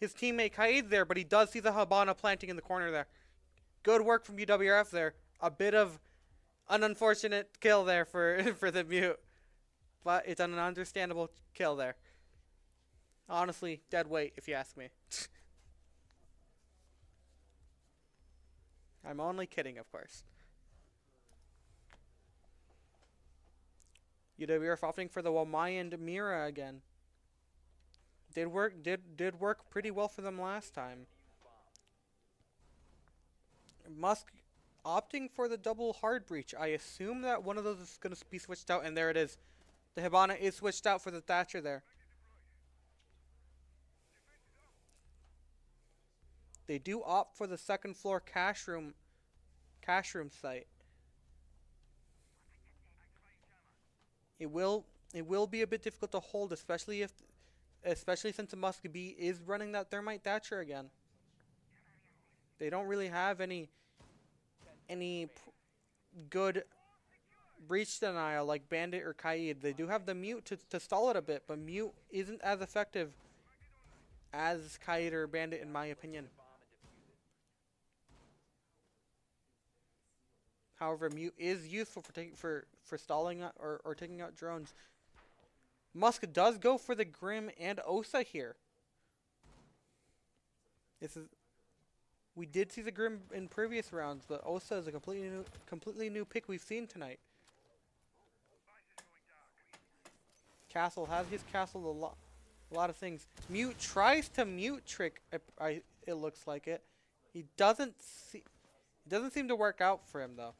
teammate Kaid there, but he does see the Habana planting in the corner there. Good work from UWRF there. A bit of an unfortunate kill there for the mute, but it's an understandable kill there. Honestly, dead weight if you ask me. I'm only kidding, of course. UWRF opting for the Wamai and Mira again. Did work pretty well for them last time. Musk opting for the double hard breach. I assume that one of those is going to be switched out, and there it is. The Hibana is switched out for the Thatcher there. They do opt for the second floor cash room site. It will be a bit difficult to hold, especially since the Musk B is running that thermite Thatcher again. They don't really have any good breach denial like Bandit or Kaid. They do have the mute to stall it a bit, but mute isn't as effective as Kaid or Bandit in my opinion. However, mute is useful for stalling or taking out drones. Musk does go for the Grim and Osa here. We did see the Grim in previous rounds, but Osa is a completely new pick we've seen tonight. Castle has his castle a lot of things. Mute tries to mute trick. It looks like it. It doesn't seem to work out for him though.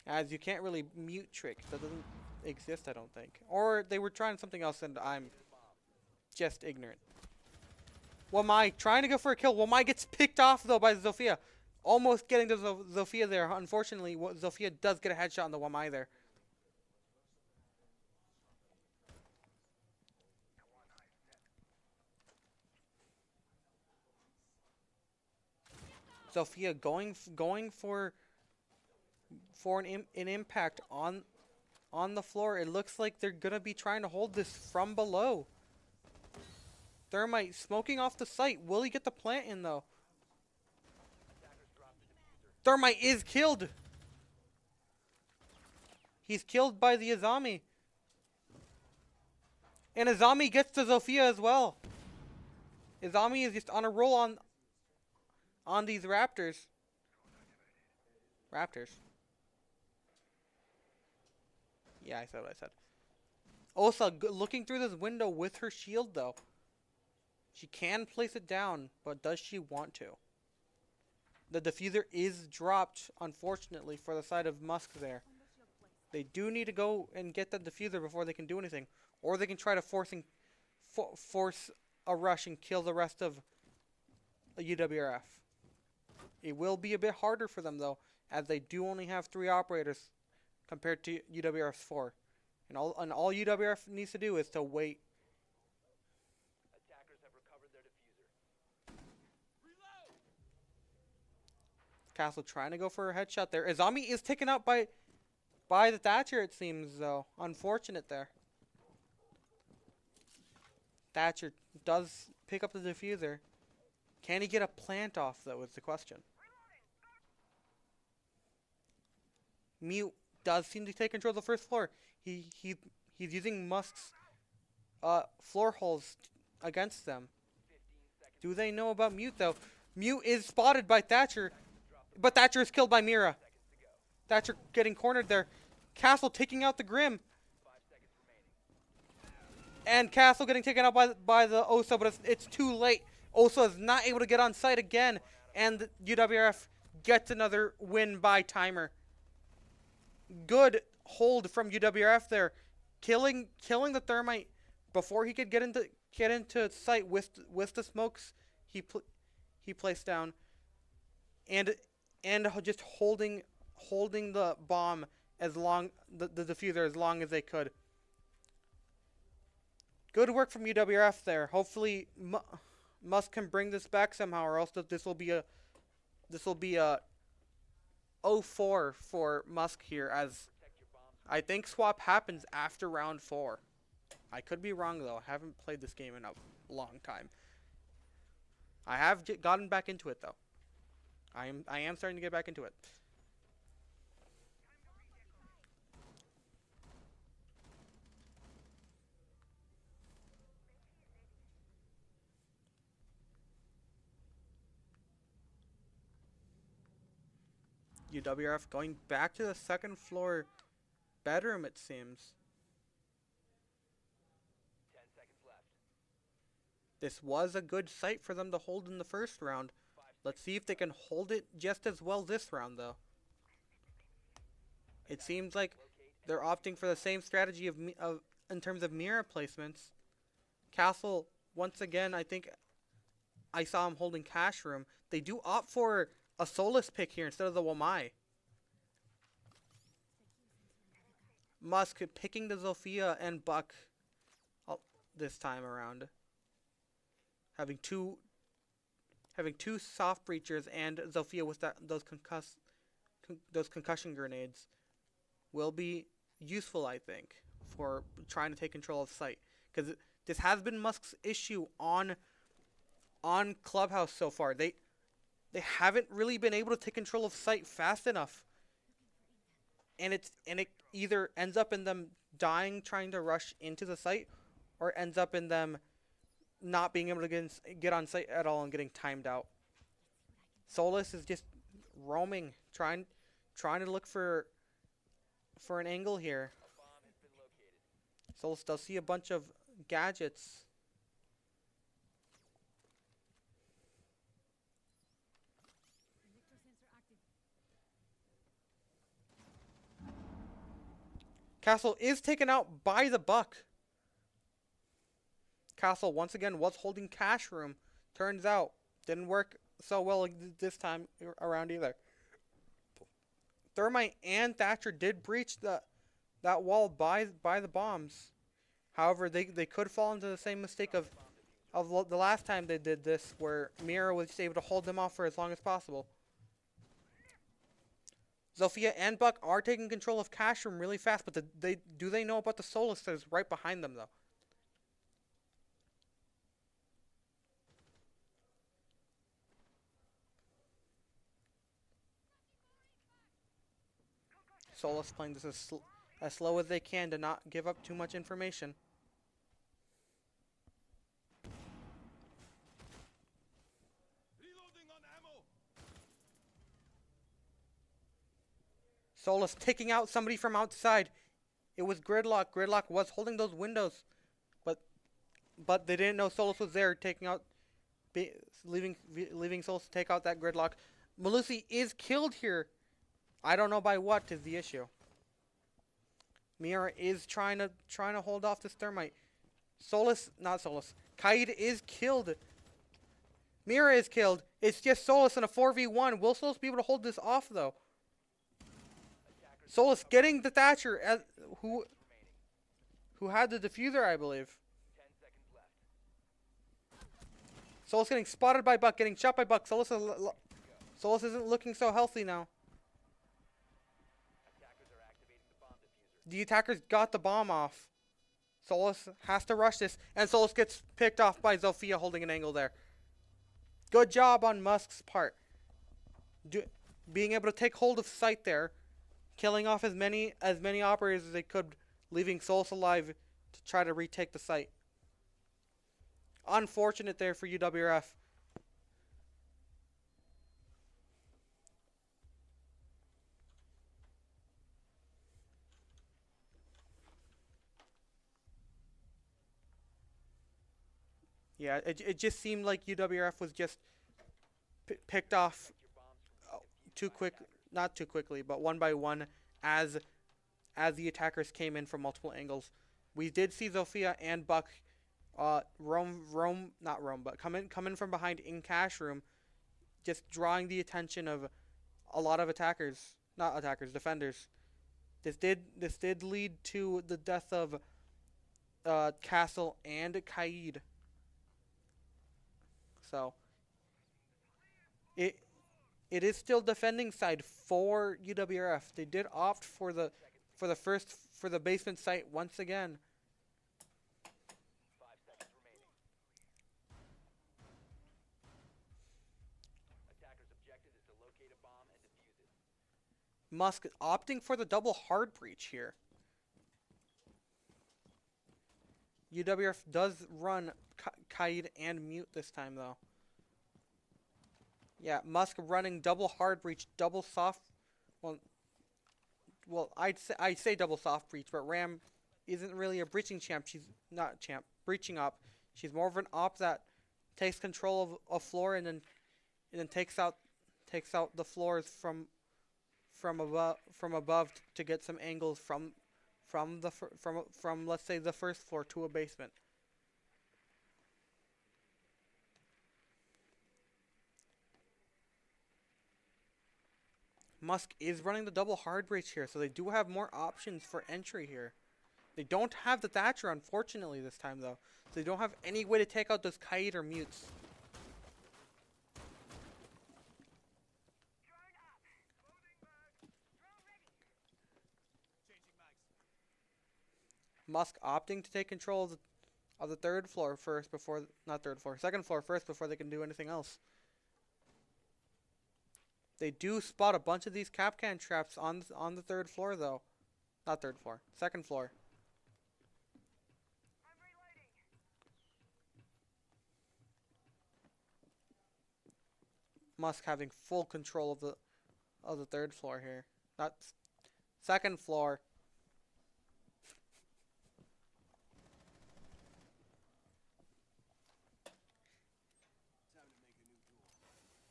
As you can't really mute trick. That doesn't exist, I don't think. Or they were trying something else and I'm just ignorant. Wamai trying to go for a kill. Wamai gets picked off though by Zofia. Almost getting to Zofia there. Unfortunately, Zofia does get a headshot on the Wamai there. Zofia going for an impact on the floor. It looks like they're gonna be trying to hold this from below. Thermite smoking off the site. Will he get the plant in though? Thermite is killed. He's killed by the Azami. And Azami gets to Zofia as well. Azami is just on a roll on these Raptors. Yeah, I said what I said. Osa looking through this window with her shield though. She can place it down, but does she want to? The diffuser is dropped, unfortunately, for the side of Musk there. They do need to go and get the diffuser before they can do anything. Or they can try to force a rush and kill the rest of UWRF. It will be a bit harder for them, though, as they do only have 3 operators compared to UWRF's 4. And all UWRF needs to do is to wait. Attackers have recovered their diffuser. Castle trying to go for a headshot there. Azami is taken out by the Thatcher, it seems, though. Unfortunate there. Thatcher does pick up the diffuser. Can he get a plant off, though, is the question. Mute does seem to take control of the first floor. He's using Musk's floor holes against them. Do they know about Mute, though? Mute is spotted by Thatcher, but Thatcher is killed by Mira. Thatcher getting cornered there. Castle taking out the Grim. And Castle getting taken out by the Osa, but it's too late. Osa is not able to get on site again, and UWRF gets another win by timer. Good hold from UWRF there, killing the Thermite before he could get into sight with the smokes he placed down, and just holding the bomb as long the diffuser as long as they could. Good work from UWRF there. Hopefully Musk can bring this back somehow, or else this will be a 0-4 for Musk here, as I think swap happens after round 4. I could be wrong though. I haven't played this game in a long time. I have gotten back into it though. I am starting to get back into it. UWRF going back to the second floor bedroom, it seems. 10 seconds left. This was a good site for them to hold in the first round. Let's see if they can hold it just as well this round, though. It seems like they're opting for the same strategy in terms of mirror placements. Castle, once again, I think I saw him holding Cash Room. They do opt for a Solus pick here instead of the Wamai. Musk picking the Zofia and Buck this time around. Having two soft breachers and Zofia with those concussion grenades will be useful, I think, for trying to take control of site, because this has been Musk's issue on Clubhouse so far. They haven't really been able to take control of site fast enough, and it either ends up in them dying trying to rush into the site, or ends up in them not being able to get on site at all and getting timed out. Solus is just roaming, trying to look for an angle here. Solus does see a bunch of gadgets. Castle is taken out by the Buck. Castle once again was holding Cash Room. Turns out didn't work so well this time around either. Thermite and Thatcher did breach that wall by the bombs. However, they could fall into the same mistake of the last time they did this, where Mira was able to hold them off for as long as possible. Zofia and Buck are taking control of Cash Room really fast, but do they know about the Solus that is right behind them, though? Solus playing this as slow as they can to not give up too much information. Solus taking out somebody from outside. It was Gridlock. Gridlock was holding those windows, but they didn't know Solus was there, leaving Solus to take out that Gridlock. Malusi is killed here. I don't know by what is the issue. Mira is trying to hold off this Thermite. Kaid is killed. Mira is killed. It's just Solus in a 4v1. Will Solus be able to hold this off, though? Solus getting the Thatcher, who had the diffuser, I believe. 10 seconds left. Solus getting spotted by Buck, getting shot by Buck. Solus isn't looking so healthy now. Attackers are activating the bomb diffuser. The attackers got the bomb off. Solus has to rush this, and Solus gets picked off by Zofia holding an angle there. Good job on Musk's part. Being able to take hold of sight there, killing off as many operators as they could, leaving Solus alive to try to retake the site. Unfortunate there for UWRF. Yeah, it just seemed like UWRF was just picked off too quick, not too quickly, but one by one as the attackers came in from multiple angles. We did see Zofia and Buck not roam, but come in from behind in cash room, just drawing the attention of a lot of defenders. This did lead to the death of Castle and Kaid. So it is still defending side for UWRF. They did opt for the basement site once again. 5 seconds remaining. Attacker's objective is to locate a bomb and defuse it. Musk opting for the double hard breach here. UWRF does run Kaid and Mute this time though. Yeah, Musk running double hard breach, double soft. Well, I'd say double soft breach, but Ram isn't really a breaching champ. She's not champ breaching op. She's more of an op that takes control of floor and then takes out the floors from above to get some angles from let's say the first floor to a basement. Musk is running the double hard breach here, so they do have more options for entry here. They don't have the Thatcher, unfortunately, this time, though. So they don't have any way to take out those Kaid or Mutes. Musk opting to take control of the third floor first before, not third floor, second floor first before they can do anything else. They do spot a bunch of these Kapkan traps on the third floor though. Not third floor, second floor. Musk having full control of the third floor here. Not second floor.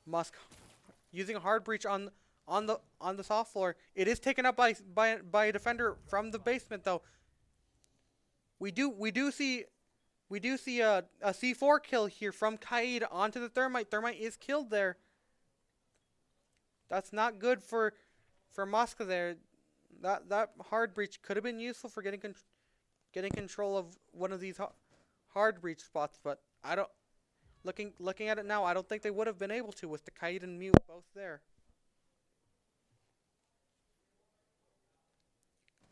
Musk using a hard breach on the soft floor. It is taken up by a defender from the basement though. We do see a C4 kill here from Kaid onto the Thermite. Thermite is killed there. That's not good for Musk there. That hard breach could have been useful for getting control of one of these hard breach spots, but I don't. Looking at it now, I don't think they would have been able to with the Kaid and Mute both there.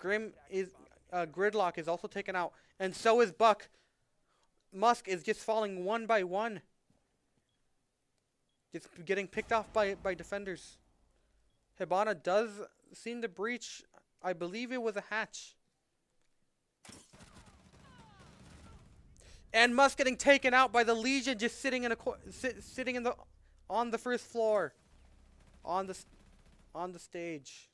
Gridlock is also taken out, and so is Buck. Musk is just falling one by one, just getting picked off by defenders. Hibana does seem to breach. I believe it was a hatch. And Musk getting taken out by the Legion, just sitting on the first floor, on the stage.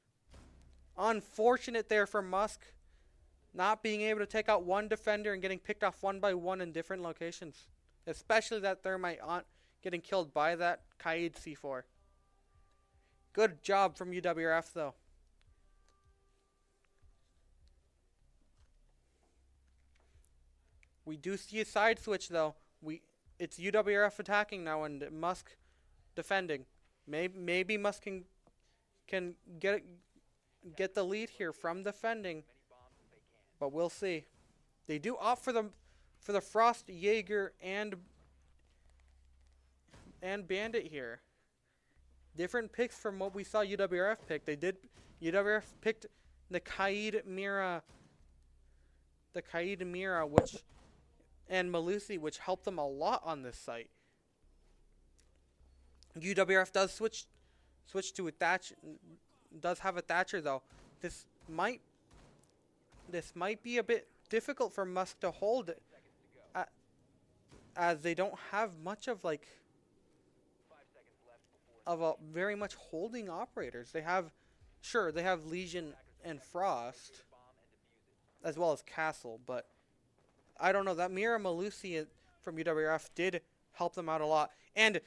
Unfortunate there for Musk, not being able to take out one defender and getting picked off one by one in different locations, especially that Thermite getting killed by that Kaid C4. Good job from UWRF though. We do see a side switch though. It's UWRF attacking now and Musk defending. Maybe Musk can get the lead here from defending, but we'll see. They do opt for the Frost Jaeger and Bandit here. Different picks from what we saw UWRF pick. UWRF picked the Kaid Mira the Kaid Mira, and Malusi, which helped them a lot on this site. UWRF does switch to a Thatcher. Does have a Thatcher though. This might be a bit difficult for Musk to hold, as they don't have much of very much holding operators. They have Legion and Frost, as well as Castle, but I don't know, that Mira Malusi from UWRF did help them out a lot. And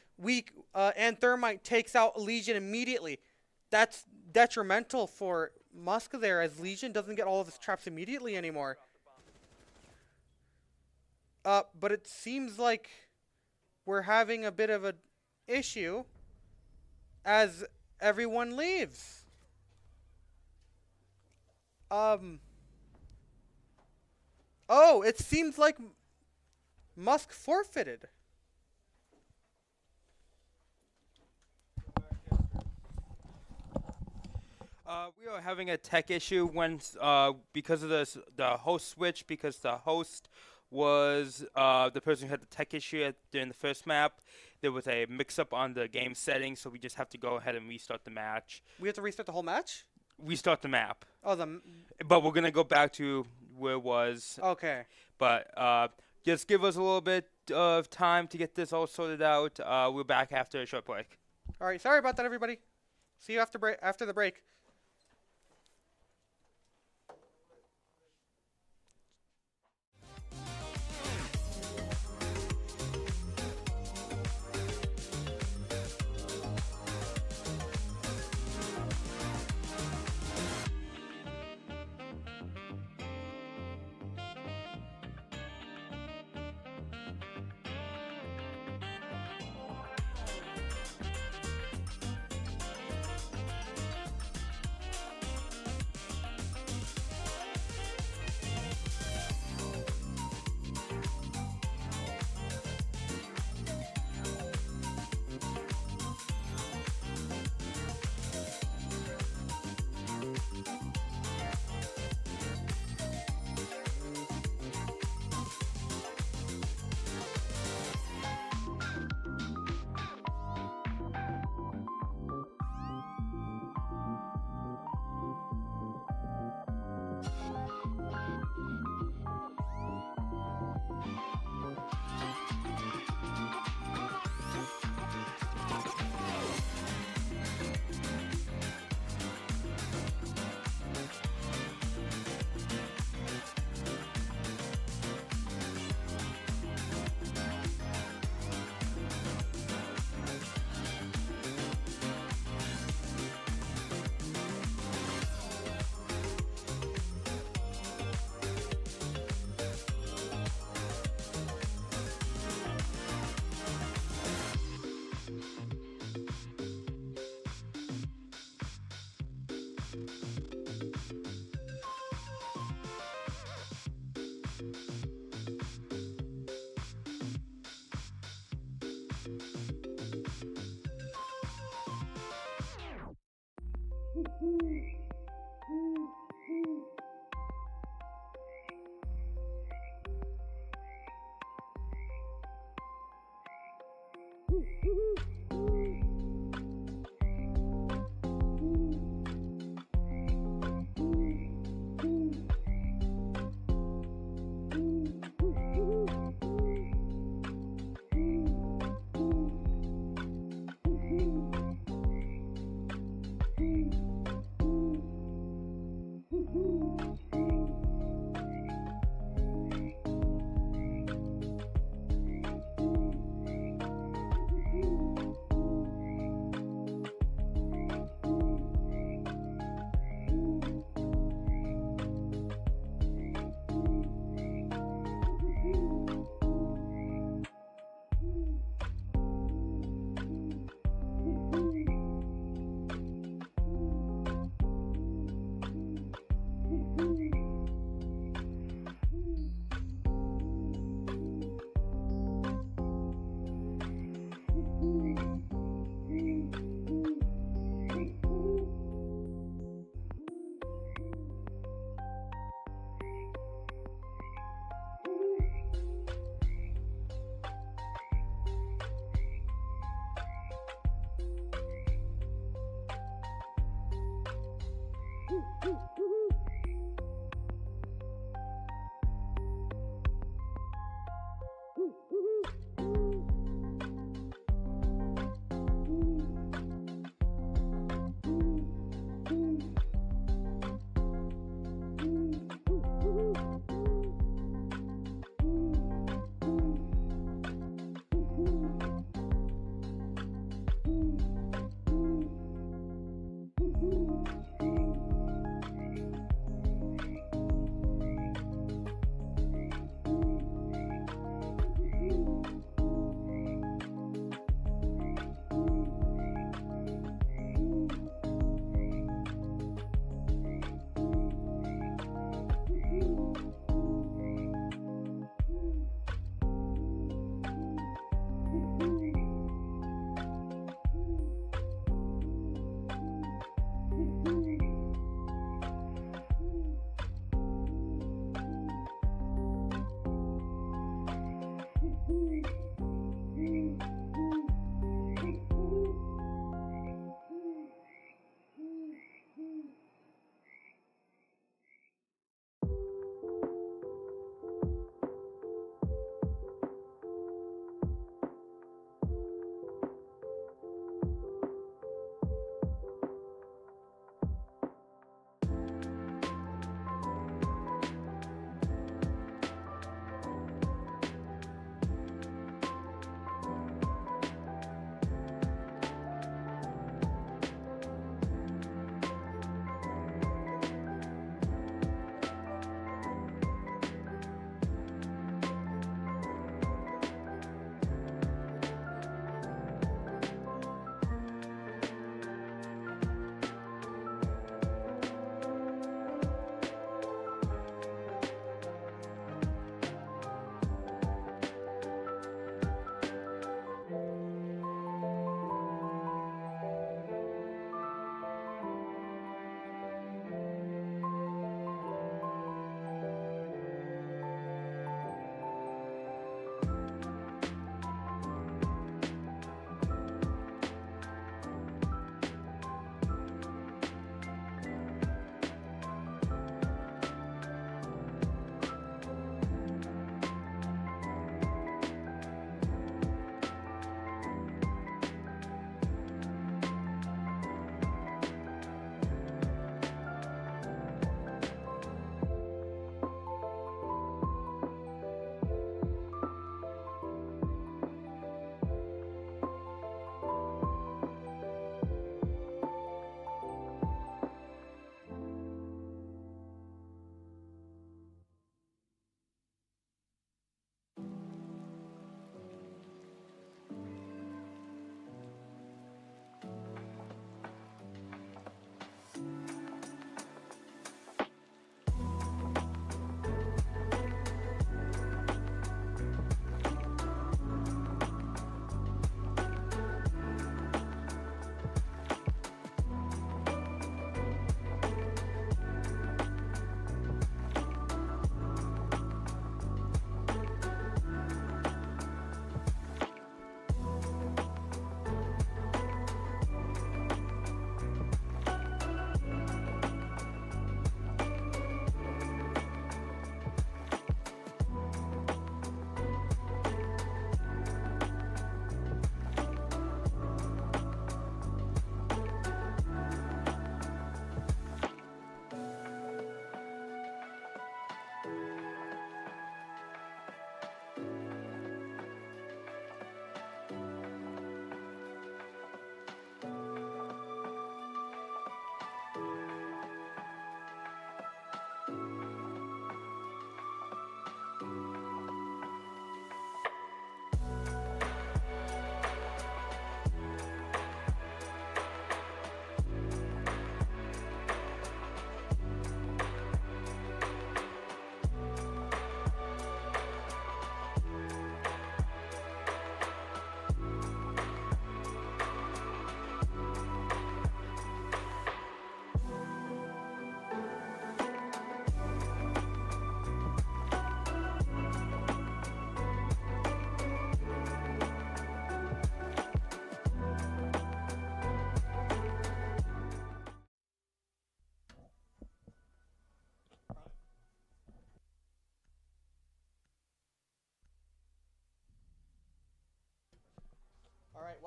and Thermite takes out Legion immediately. That's detrimental for Musk there, as Legion doesn't get all of his traps immediately anymore. But it seems like we're having a bit of an issue as everyone leaves. Oh, it seems like Musk forfeited. We are having a tech issue because of the host switch, because the host was the person who had the tech issue during the first map. There was a mix-up on the game settings, so we just have to go ahead and restart the match. We have to restart the whole match? Restart the map. Oh, but we're going to go back to where it was. Okay. But just give us a little bit of time to get this all sorted out. We're back after a short break. All right. Sorry about that, everybody. See you after the break.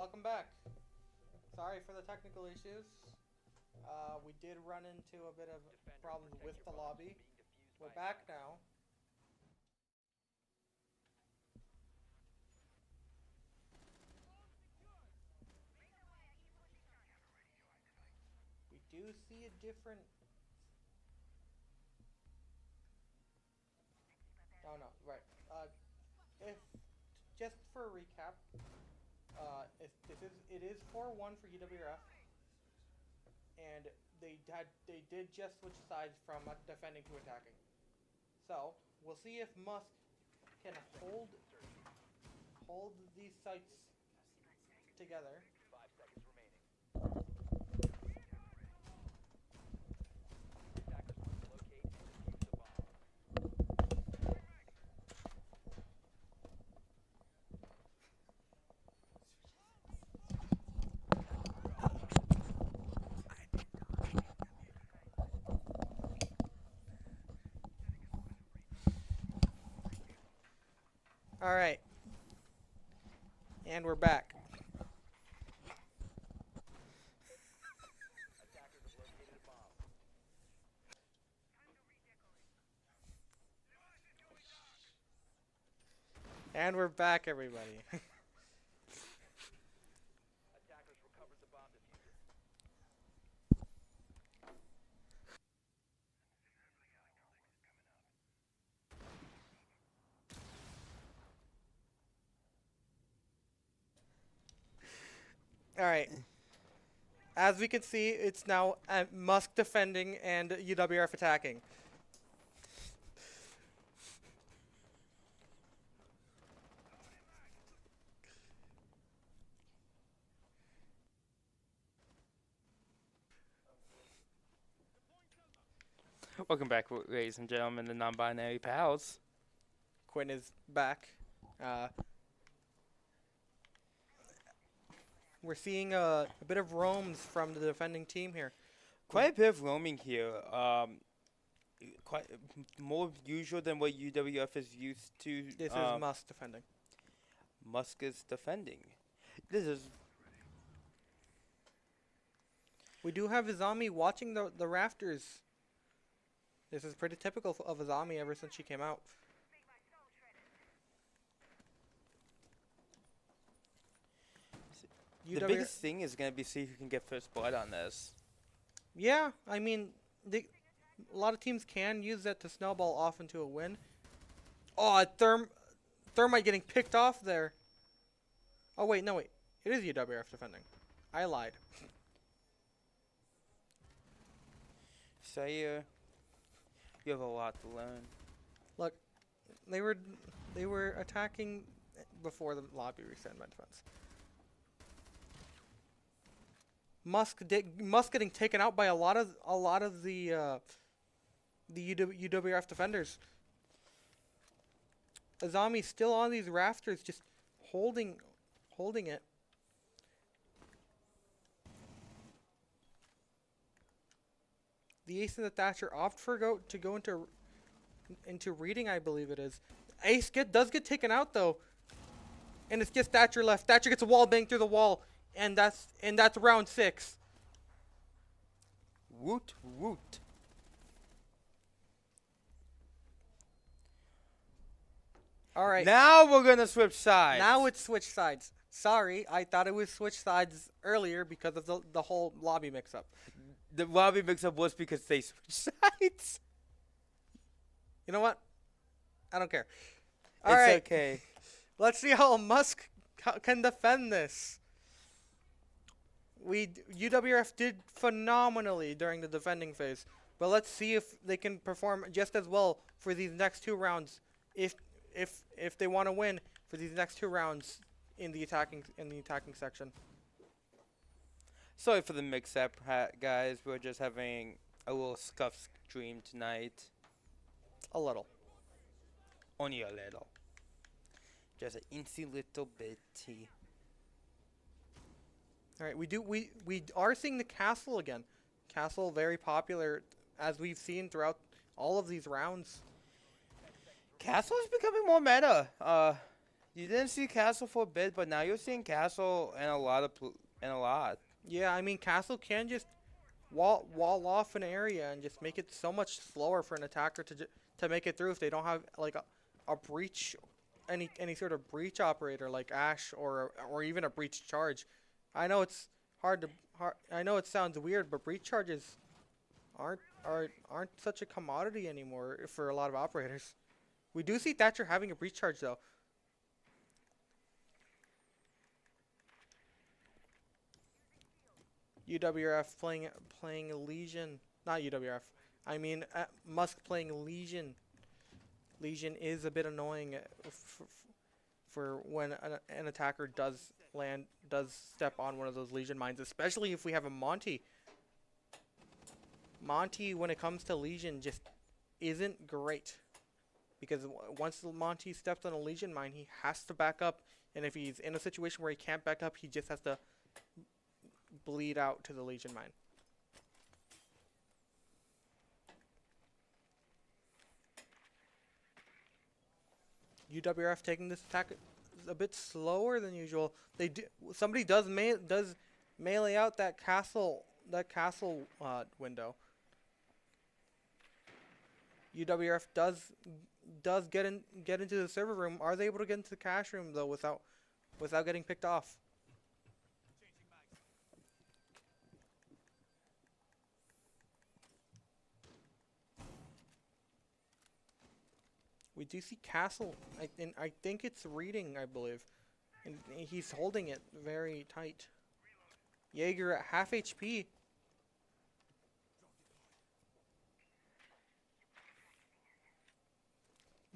welcome back. Sorry for the technical issues. We did run into a bit of problems with the lobby. We're back now. We do see a different... Oh no, right. If just for a recap, it is 4-1 for UWRF, and they did just switch sides from defending to attacking. So we'll see if Musk can hold these sites together. 5 seconds remaining. Attackers must locate and defuse the bomb. All right, and we're back. Attackers have located a bomb. And we're back, everybody. Attackers recovered the bomb diffuser. All right. As we can see, it's now Musk defending and UWRF attacking. Welcome back, ladies and gentlemen, the non-binary pals. Quinn is back. We're seeing a bit of roams from the defending team here. Quite a bit of roaming here. Quite more usual than what UWF is used to. This is Musk defending. Musk is defending. This is. We do have Izami watching the rafters. This is pretty typical of Izami ever since she came out. The biggest thing is going to be see who can get first blood on this. Yeah, I mean, a lot of teams can use that to snowball off into a win. Oh, Thermite getting picked off there. Oh, wait, no, wait. It is UWRF defending. I lied. So you have a lot to learn. Look, they were attacking before the lobby reset my defense. Musk getting taken out by a lot of the UWRF defenders. Azami's still on these rafters, just holding it. The Ace and the Thatcher opt for to go into reading, I believe it is. Ace does get taken out though, and it's just Thatcher left. Thatcher gets a wall bang through the wall, and that's round 6. Woot woot. All right. Now we're gonna switch sides. Now it's switch sides. Sorry, I thought it was switch sides earlier because of the whole lobby mix-up. The lobby mix-up was because they switched sides. You know what? I don't care. It's okay. Let's see how Musk can defend this. UWRF did phenomenally during the defending phase, but let's see if they can perform just as well for these next 2 rounds. If they want to win for these next 2 rounds in the attacking section. Sorry for the mix-up, guys. We're just having a little scuff stream tonight. A little. Only a little. Just an incy little bitty. All right, we are seeing the castle again. Castle very popular, as we've seen throughout all of these rounds. Castle is becoming more meta. You didn't see Castle for a bit, but now you're seeing Castle and a lot of Yeah, I mean Castle can just wall off an area and just make it so much slower for an attacker to make it through if they don't have like a breach, any sort of breach operator like Ash or even a breach charge. I know it's I know it sounds weird, but breach charges aren't such a commodity anymore for a lot of operators. We do see Thatcher having a breach charge though. UWRF playing Legion, not UWRF. I mean Musk playing Legion. Legion is a bit annoying for when an attacker does step on one of those Legion mines, especially if we have a Monty. Monty, when it comes to Legion, just isn't great because once the Monty steps on a Legion mine, he has to back up, and if he's in a situation where he can't back up, he just has to bleed out to the Legion mine. UWRF taking this attack a bit slower than usual. Somebody does melee out that castle window. UWRF does get into the server room. Are they able to get into the cache room though without getting picked off? We do see Castle. I think it's reading, I believe. And he's holding it very tight. Jaeger at half HP.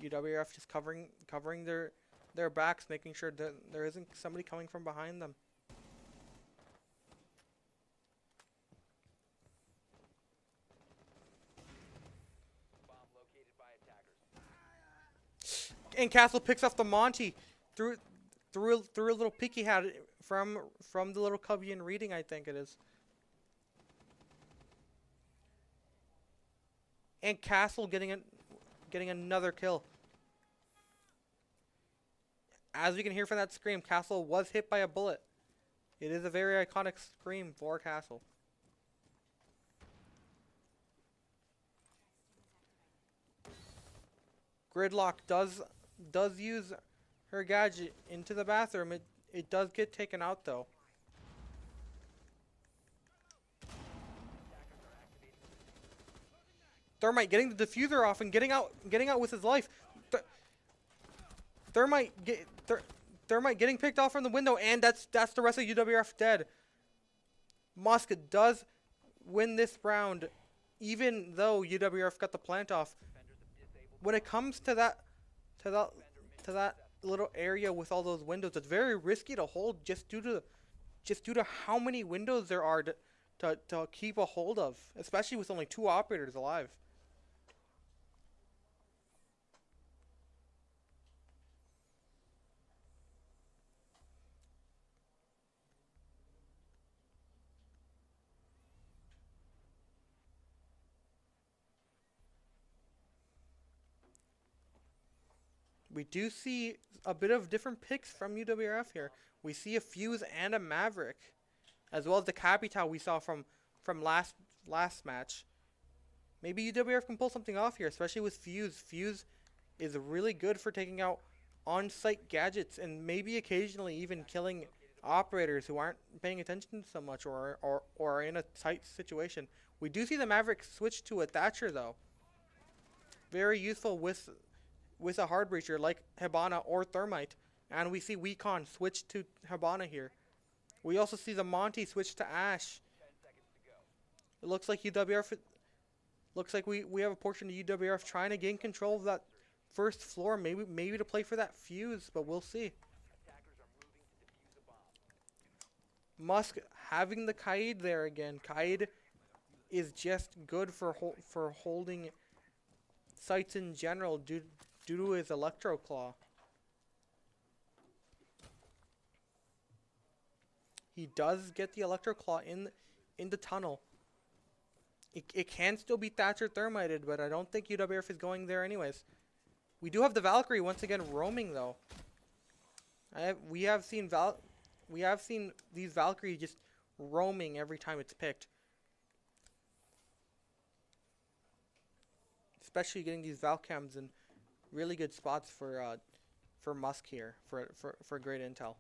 UWRF just covering their backs, making sure that there isn't somebody coming from behind them. And Castle picks off the Monty through a little peek he had from the little Cubbian reading, I think it is. And Castle getting another kill. As we can hear from that scream, Castle was hit by a bullet. It is a very iconic scream for Castle. Gridlock does use her gadget into the bathroom. It does get taken out though. Thermite getting the diffuser off and getting out with his life. Thermite getting picked off from the window, and that's the rest of UWRF dead. Musk does win this round, even though UWRF got the plant off. When it comes to that little area with all those windows, it's very risky to hold just due to how many windows there are to keep a hold of, especially with only 2 operators alive. We do see a bit of different picks from UWRF here. We see a Fuse and a Maverick, as well as the Capital we saw from last match. Maybe UWRF can pull something off here, especially with Fuse. Fuse is really good for taking out on-site gadgets and maybe occasionally even killing operators who aren't paying attention so much or are in a tight situation. We do see the Maverick switch to a Thatcher though. Very useful with a hard breacher like Hibana or Thermite, and we see Wecon switch to Hibana here. We also see the Monty switch to Ash. It looks like UWRF. Looks like we have a portion of UWRF trying to gain control of that first floor, maybe to play for that Fuse, but we'll see. Musk having the Kaid there again. Kaid is just good for holding sites in general due to his Electro Claw. He does get the Electro Claw in the tunnel. It can still be Thatcher Thermited, but I don't think UWRF is going there anyways. We do have the Valkyrie once again roaming though. We have seen these Valkyries just roaming every time it's picked. Especially getting these Valcams in really good spots for Musk here for great intel.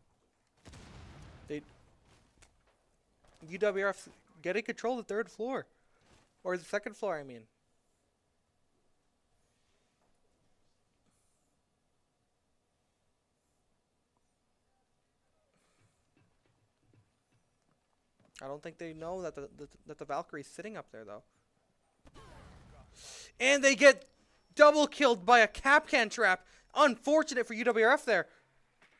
UWRF getting control of the 3rd floor, or the 2nd floor, I mean. I don't think they know that the Valkyrie's sitting up there though. And they get double killed by a Kapkan trap. Unfortunate for UWRF there.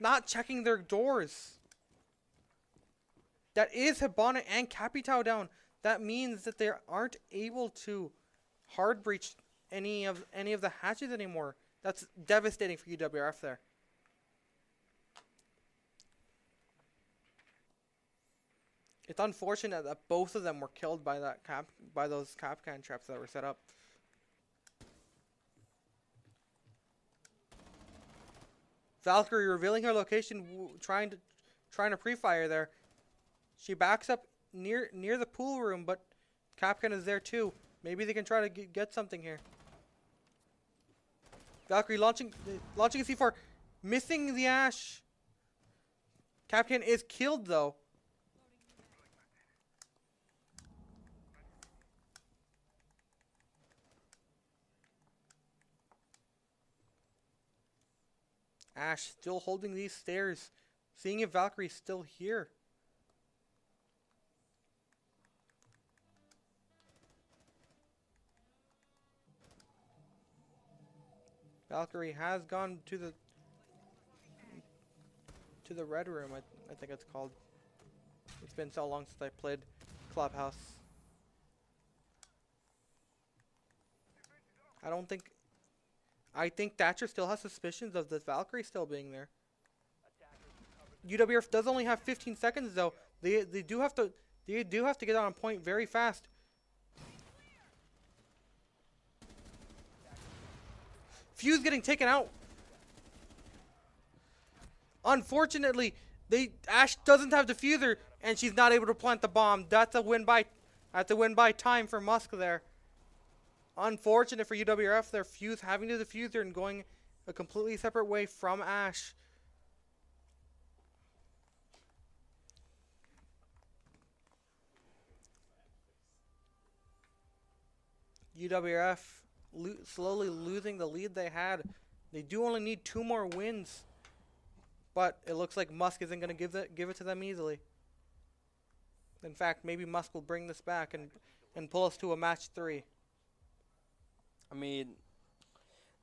Not checking their doors. That is Hibana and Capitao down. That means that they aren't able to hard breach any of the hatches anymore. That's devastating for UWRF there. It's unfortunate that both of them were killed by those Kapkan traps that were set up. Valkyrie revealing her location, trying to pre-fire there. She backs up near the pool room, but Kapkan is there too. Maybe they can try to get something here. Valkyrie launching a C4, missing the Ash. Kapkan is killed though. Ash still holding these stairs, seeing if Valkyrie's still here. Valkyrie has gone to the red room, I think it's called. It's been so long since I played Clubhouse. I think Thatcher still has suspicions of the Valkyrie still being there. UWRF does only have 15 seconds though. They do have to get on a point very fast. Fuse getting taken out. Unfortunately, Ash doesn't have diffuser and she's not able to plant the bomb. That's a win by time for Musk there. Unfortunate for UWRF, their Fuse having to diffuser and going a completely separate way from Ash. UWRF slowly losing the lead they had. They do only need 2 more wins, but it looks like Musk isn't going to give it to them easily. In fact, maybe Musk will bring this back and pull us to a match 3. I mean,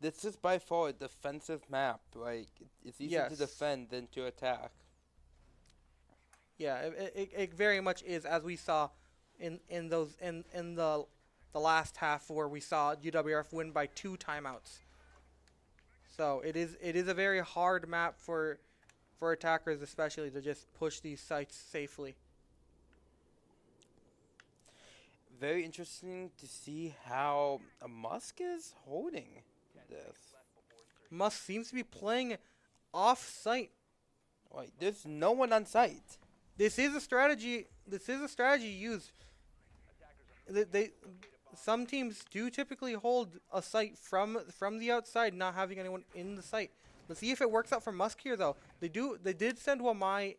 this is by far a defensive map. Like, it's easier to defend than to attack. Yeah, it very much is, as we saw in the last half where we saw UWRF win by 2 timeouts. So it is a very hard map for attackers, especially, to just push these sites safely. Very interesting to see how Musk is holding this. Musk seems to be playing off-site. Like, there's no one on site. This is a strategy. This is a strategy used. Some teams do typically hold a site from the outside, not having anyone in the site. Let's see if it works out for Musk here, though. They did send Wamai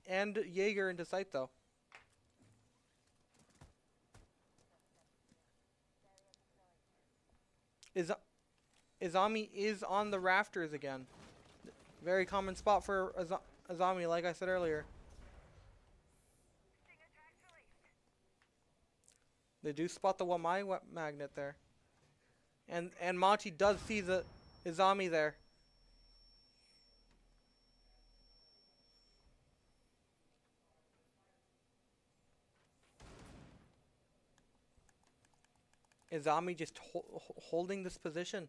and Jaeger into site, though. Izami is on the rafters again. Very common spot for Izami, like I said earlier. They do spot the Wamai magnet there. And Monty does see the Izami there. Izami just holding this position.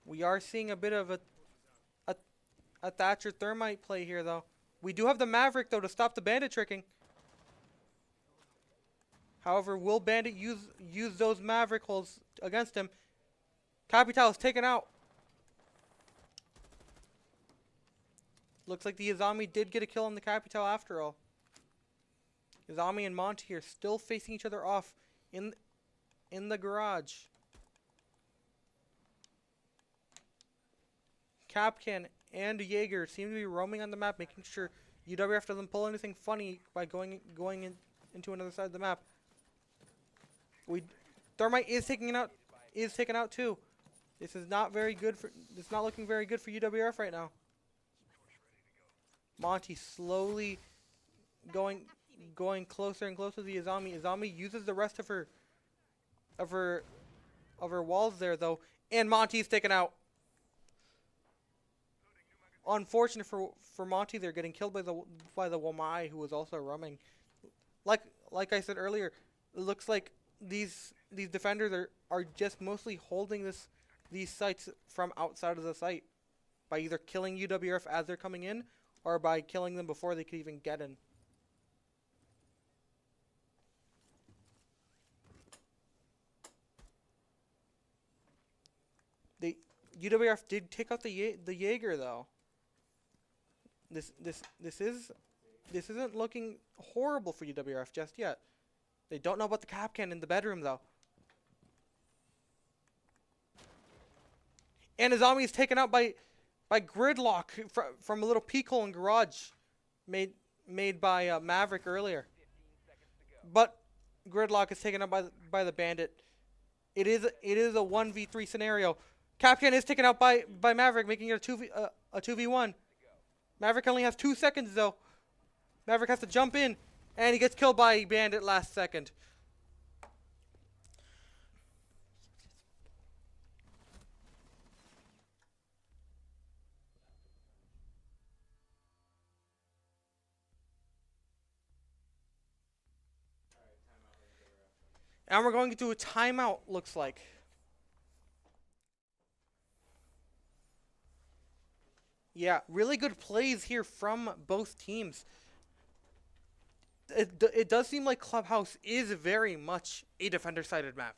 We are seeing a bit of a Thatcher Thermite play here, though. We do have the Maverick, though, to stop the Bandit tricking. However, will Bandit use those Maverick holes against him? Capital is taken out. Looks like the Izami did get a kill on the Capital after all. Izami and Monty are still facing each other off in the garage. Capcan and Jaeger seem to be roaming on the map, making sure UWRF doesn't pull anything funny by going into another side of the map. Thermite is taken out too. This is not very good for. It's not looking very good for UWRF right now. Monty slowly going closer and closer to the Izami. Izami uses the rest of her walls there though, and Monty's taken out. Unfortunate for Monty, they're getting killed by the Wamai, who was also roaming. Like I said earlier, it looks like these defenders are just mostly holding these sites from outside of the site by either killing UWRF as they're coming in or by killing them before they could even get in. The UWRF did take out the Jaeger though. This isn't looking horrible for UWRF just yet. They don't know about the Capcan in the bedroom though. And Izami is taken out by Gridlock from a little peek hole in garage made by Maverick earlier. But Gridlock is taken out by the Bandit. It is a 1v3 scenario. Capcan is taken out by Maverick, making it a 2v1. Maverick only has 2 seconds though. Maverick has to jump in, and he gets killed by Bandit last second. And we're going to do a timeout, looks like. Yeah, really good plays here from both teams. It does seem like Clubhouse is very much a defender-sided map.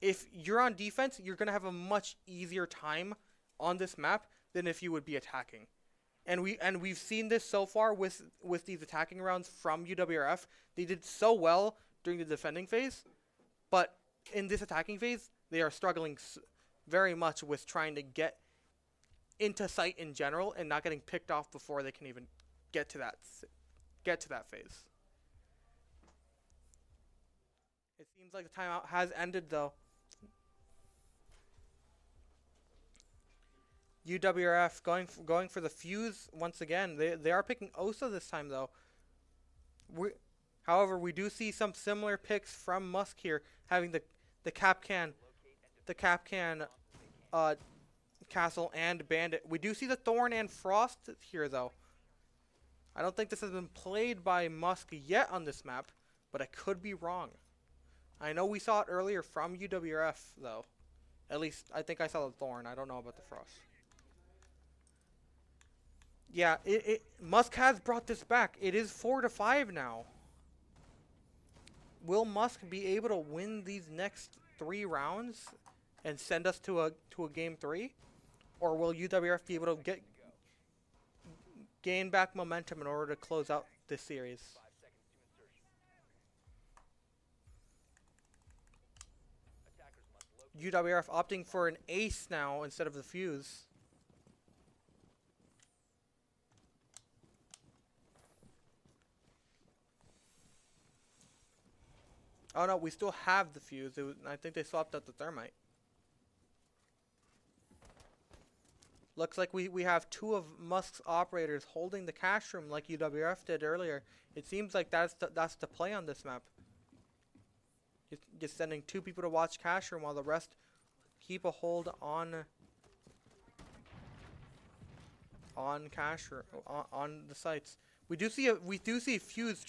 If you're on defense, you're going to have a much easier time on this map than if you would be attacking. And we've seen this so far with these attacking rounds from UWRF. They did so well during the defending phase, but in this attacking phase, they are struggling very much with trying to get into sight in general and not getting picked off before they can even get to that phase. It seems like the timeout has ended though. UWRF going for the fuse once again. They are picking Osa this time though. However, we do see some similar picks from Musk here, having the Capcan Castle and Bandit. We do see the Thorn and Frost here though. I don't think this has been played by Musk yet on this map, but I could be wrong. I know we saw it earlier from UWRF though. At least I think I saw the Thorn. I don't know about the Frost. Yeah, Musk has brought this back. It is 4-5 now. Will Musk be able to win these next 3 rounds and send us to a game 3? Or will UWRF be able to gain back momentum in order to close out this series? UWRF opting for an ace now instead of the fuse. Oh no, we still have the fuse. I think they swapped out the thermite. Looks like we have 2 of Musk's operators holding the cash room like UWRF did earlier. It seems like that's the play on this map. Just sending 2 people to watch cash room while the rest keep a hold on cash room, on the sites. We do see fuse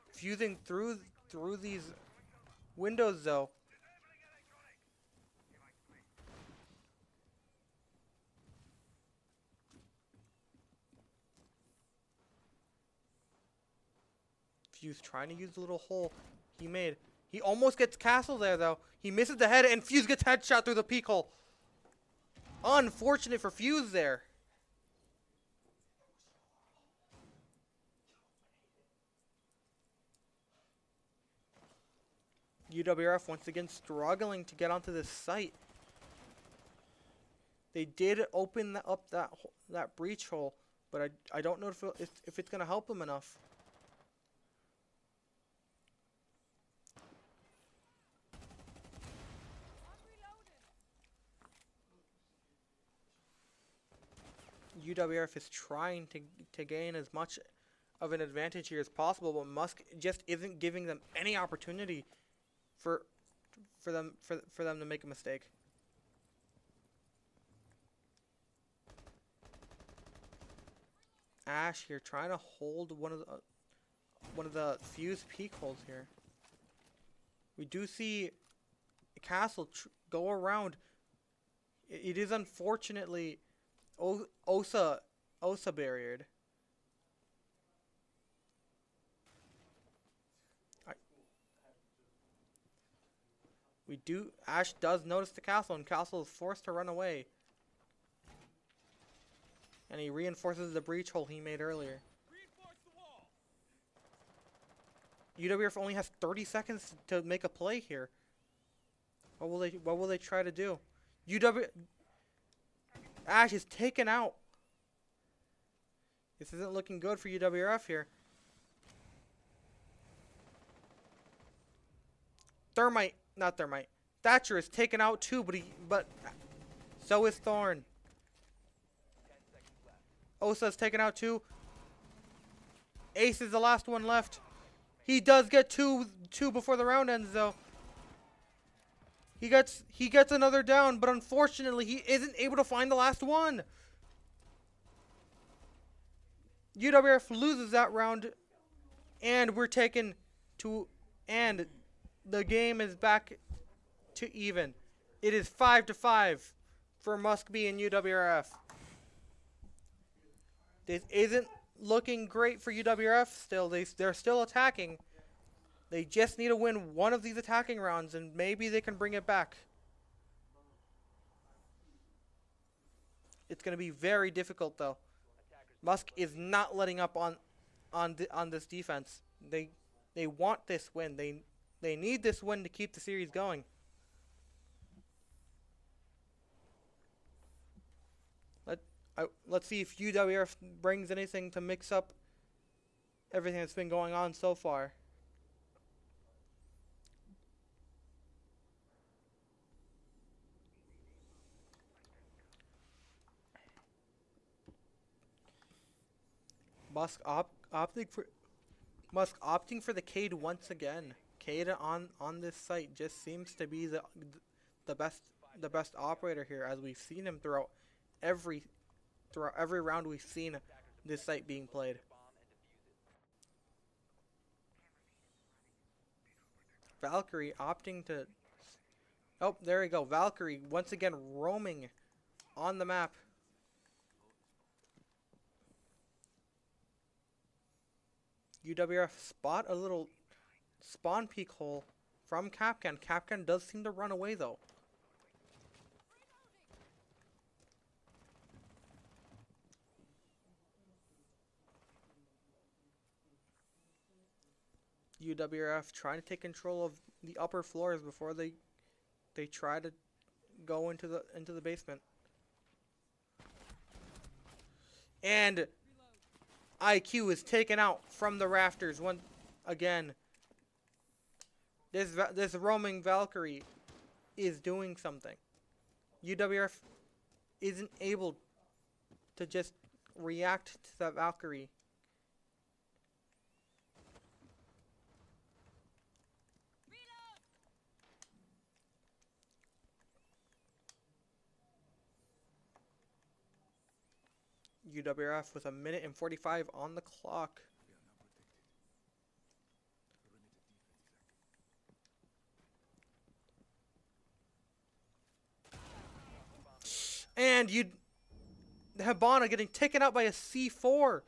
fusing through these windows though. Fuse trying to use the little hole he made. He almost gets castle there though. He misses the head and Fuse gets headshot through the peak hole. Unfortunate for Fuse there. UWRF once again struggling to get onto this site. They did open up that breach hole, but I don't know if it's gonna help them enough. UWRF is trying to gain as much of an advantage here as possible, but Musk just isn't giving them any opportunity for them to make a mistake. Ash here trying to hold one of the fuse peak holes here. We do see Castle go around. It is unfortunately Osa barriered. Ash does notice the castle, and Castle is forced to run away. And he reinforces the breach hole he made earlier. UWRF only has 30 seconds to make a play here. What will they try to do? Ash is taken out. This isn't looking good for UWRF here. Thatcher is taken out too, but so is Thorn. 10 seconds left. Osa is taken out too. Ace is the last one left. He does get two before the round ends though. He gets another down, but unfortunately he isn't able to find the last one. UWRF loses that round, and we're taken to, and the game is back to even. It is 5-5 for Muskby and UWRF. This isn't looking great for UWRF still. They're still attacking. They just need to win one of these attacking rounds, and maybe they can bring it back. It's going to be very difficult, though. Musk is not letting up on this defense. They want this win. They need this win to keep the series going. Let's see if UWRF brings anything to mix up everything that's been going on so far. Musk opting for the Cade once again. Cade on this site just seems to be the best operator here, as we've seen him throughout every round we've seen this site being played. Valkyrie opting to... Oh, there we go. Valkyrie once again roaming on the map. UWRF spot a little spawn peek hole from Kapkan. Kapkan does seem to run away though. UWRF trying to take control of the upper floors before they try to go into the basement. And IQ is taken out from the rafters once again. This roaming Valkyrie is doing something. UWRF isn't able to just react to that Valkyrie. UWRF with 1:45 on the clock. And Habana getting taken out by a C4.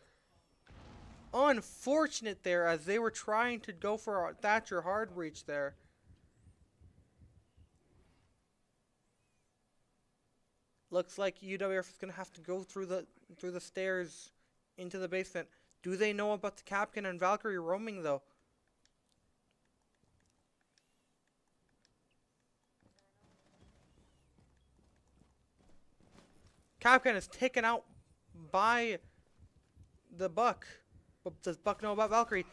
Unfortunate there, as they were trying to go for a Thatcher hard breach there. Looks like UWRF is going to have to go through the stairs into the basement. Do they know about the Kapkan and Valkyrie roaming though? Kapkan is taken out by the Buck. But does Buck know about Valkyrie?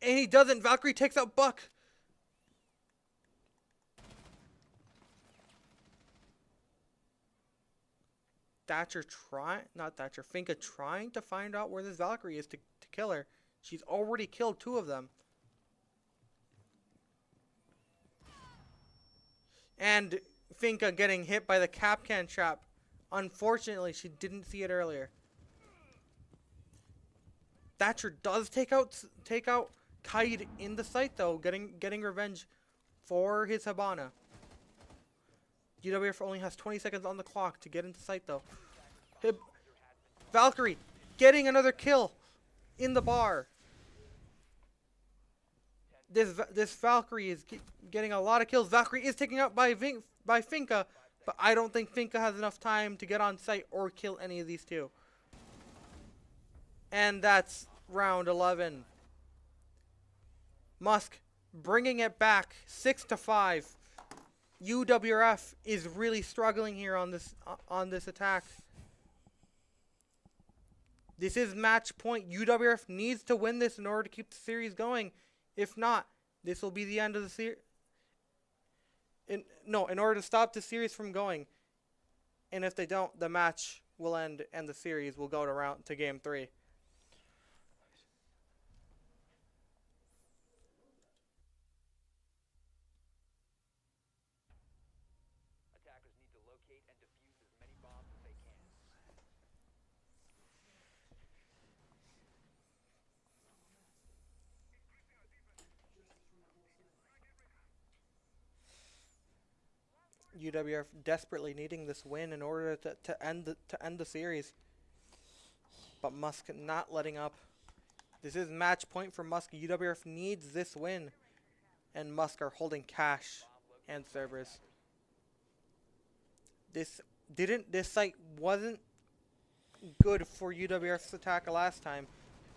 And he doesn't. Valkyrie takes out Buck. Finka trying to find out where this Valkyrie is to kill her. She's already killed 2 of them. And Finka getting hit by the Kapkan trap. Unfortunately, she didn't see it earlier. Thatcher does take out Kaid in the site though, getting revenge for his Hibana. UWRF only has 20 seconds on the clock to get into sight though. Valkyrie getting another kill in the bar. This Valkyrie is getting a lot of kills. Valkyrie is taken out by Finka, but I don't think Finka has enough time to get on site or kill any of these 2. And that's round 11. Musk bringing it back 6-5. UWRF is really struggling here on this attack. This is match point. UWRF needs to win this in order to keep the series going. If not, this will be the end of the series. In order to stop the series from going. And if they don't, the match will end and the series will go to game 3. Attackers need to locate and defuse as many bombs as they can. UWRF desperately needing this win in order to end the series. But Musk not letting up. This is match point for Musk. UWRF needs this win. And Musk are holding cash and servers. This site wasn't good for UWRF's attack last time.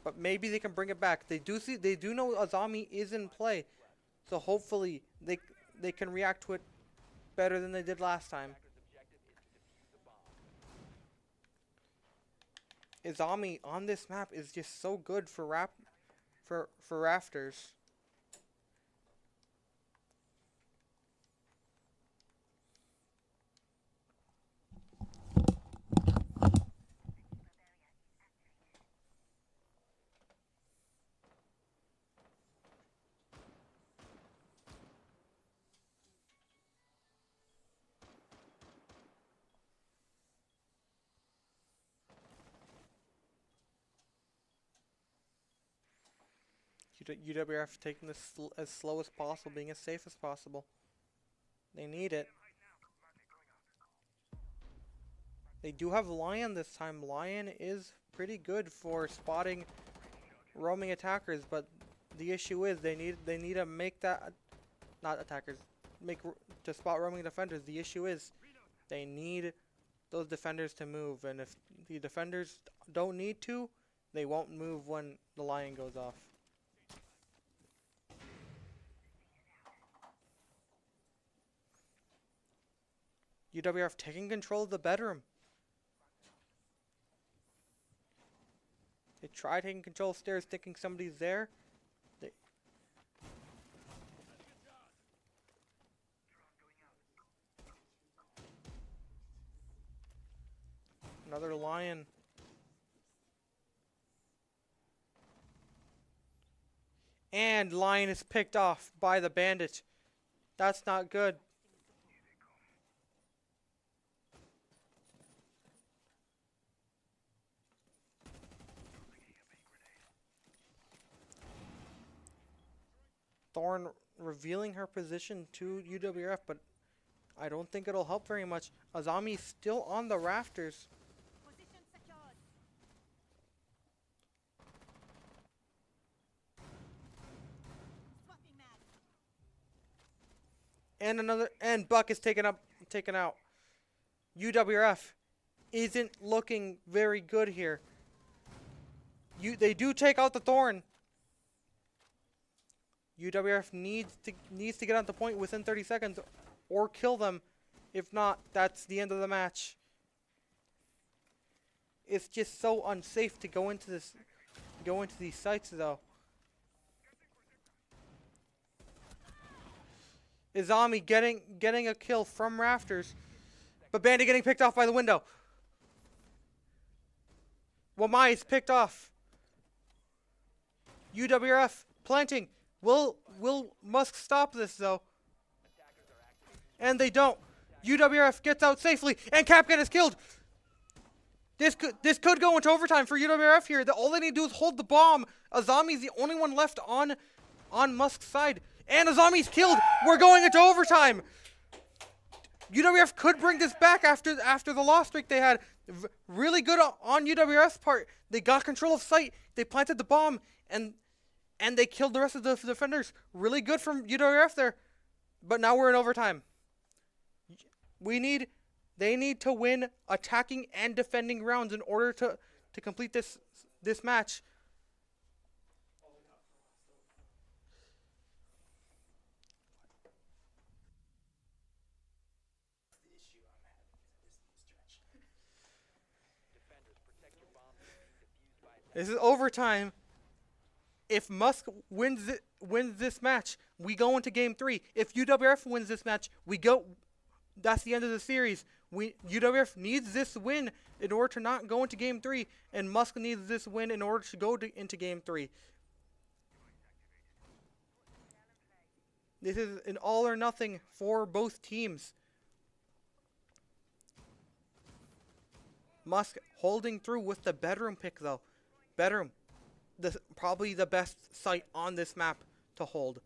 But maybe they can bring it back. They do know Azami is in play. So hopefully they can react to it better than they did last time. Izami on this map is just so good for rafters. UWRF taking this as slow as possible, being as safe as possible. They need it. They do have Lion this time. Lion is pretty good for spotting roaming attackers, but the issue is they need to make that to spot roaming defenders. The issue is they need those defenders to move, and if the defenders don't need to, they won't move when the Lion goes off. UWRF taking control of the bedroom. They try taking control of stairs, thinking somebody's there. Another Lion. And Lion is picked off by the bandit. That's not good. Thorn revealing her position to UWRF, but I don't think it'll help very much. Azami's still on the rafters. Position secured. Swapping mag. And Buck is taken out. UWRF isn't looking very good here. They do take out the Thorn. UWRF needs to get on the point within 30 seconds or kill them. If not, that's the end of the match. it's just so unsafe to go into these sites though. Izami getting a kill from rafters, but Bandit getting picked off by the window. Wamai is picked off. UWRF planting. Will Musk stop this though? And they don't. UWRF gets out safely, and Capcan is killed. This could go into overtime for UWRF here. All they need to do is hold the bomb. Azami's the only one left on Musk's side, and Azami's killed. We're going into overtime. UWRF could bring this back after the loss streak they had. Really good on UWRF's part. They got control of site. They planted the bomb, and they killed the rest of the defenders. Really good from UWRF there. But now we're in overtime. They need to win attacking and defending rounds in order to complete this match. This is overtime. If Musk wins this match, we go into game 3. If UWRF wins this match, we go. That's the end of the series. UWRF needs this win in order to not go into game 3, and Musk needs this win in order to go into game 3. This is an all or nothing for both teams. Musk holding through with the bedroom pick though. Bedroom, probably the best site on this map to hold.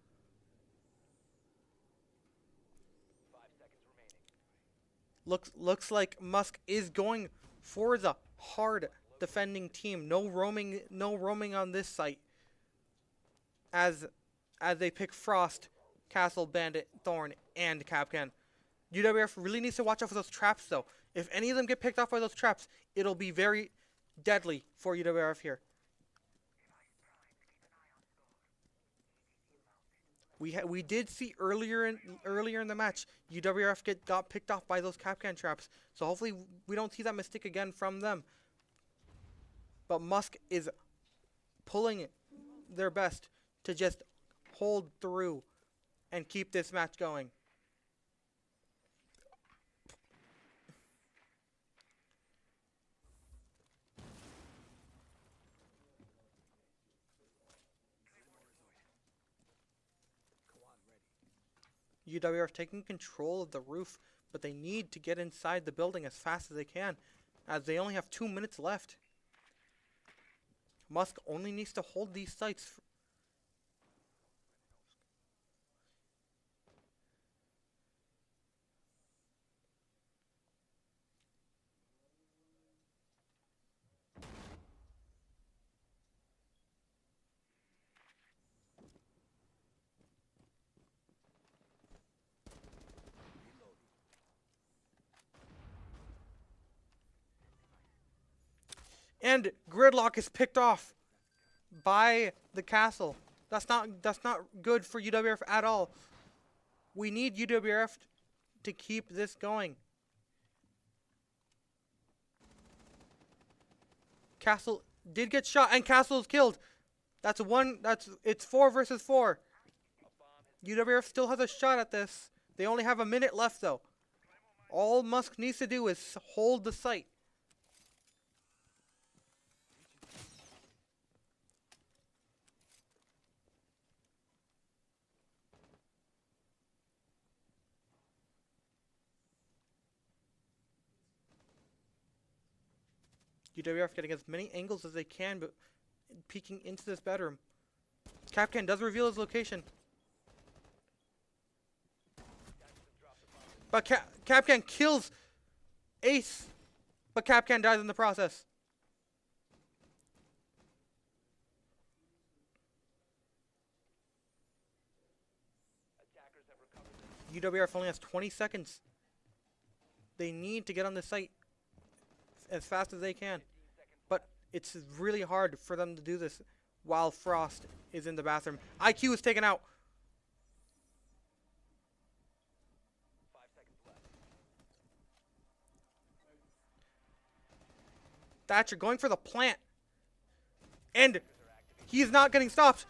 5 seconds remaining. Looks like Musk is going for the hard defending team. No roaming on this site. As they pick Frost, Castle, Bandit, Thorn, and Capcan. UWRF really needs to watch out for those traps though. If any of them get picked off by those traps, it'll be very deadly for UWRF here. We did see earlier in the match UWRF got picked off by those Capcan traps, so hopefully we don't see that mistake again from them. But Musk is pulling their best to just hold through and keep this match going. UWRF taking control of the roof, but they need to get inside the building as fast as they can, as they only have 2 minutes left. Musk only needs to hold these sites. And Gridlock is picked off by the castle. That's not good for UWRF at all. We need UWRF to keep this going. Castle did get shot, and Castle is killed. It's 4 versus 4. UWRF still has a shot at this. They only have a minute left though. All Musk needs to do is hold the site. UWRF getting as many angles as they can, but peeking into this bedroom. Capcan does reveal his location. But Capcan kills Ace, but Capcan dies in the process. UWRF only has 20 seconds. They need to get on the site as fast as they can, but it's really hard for them to do this while Frost is in the bathroom. IQ is taken out. 5 seconds left. Thatcher going for the plant. And he's not getting stopped.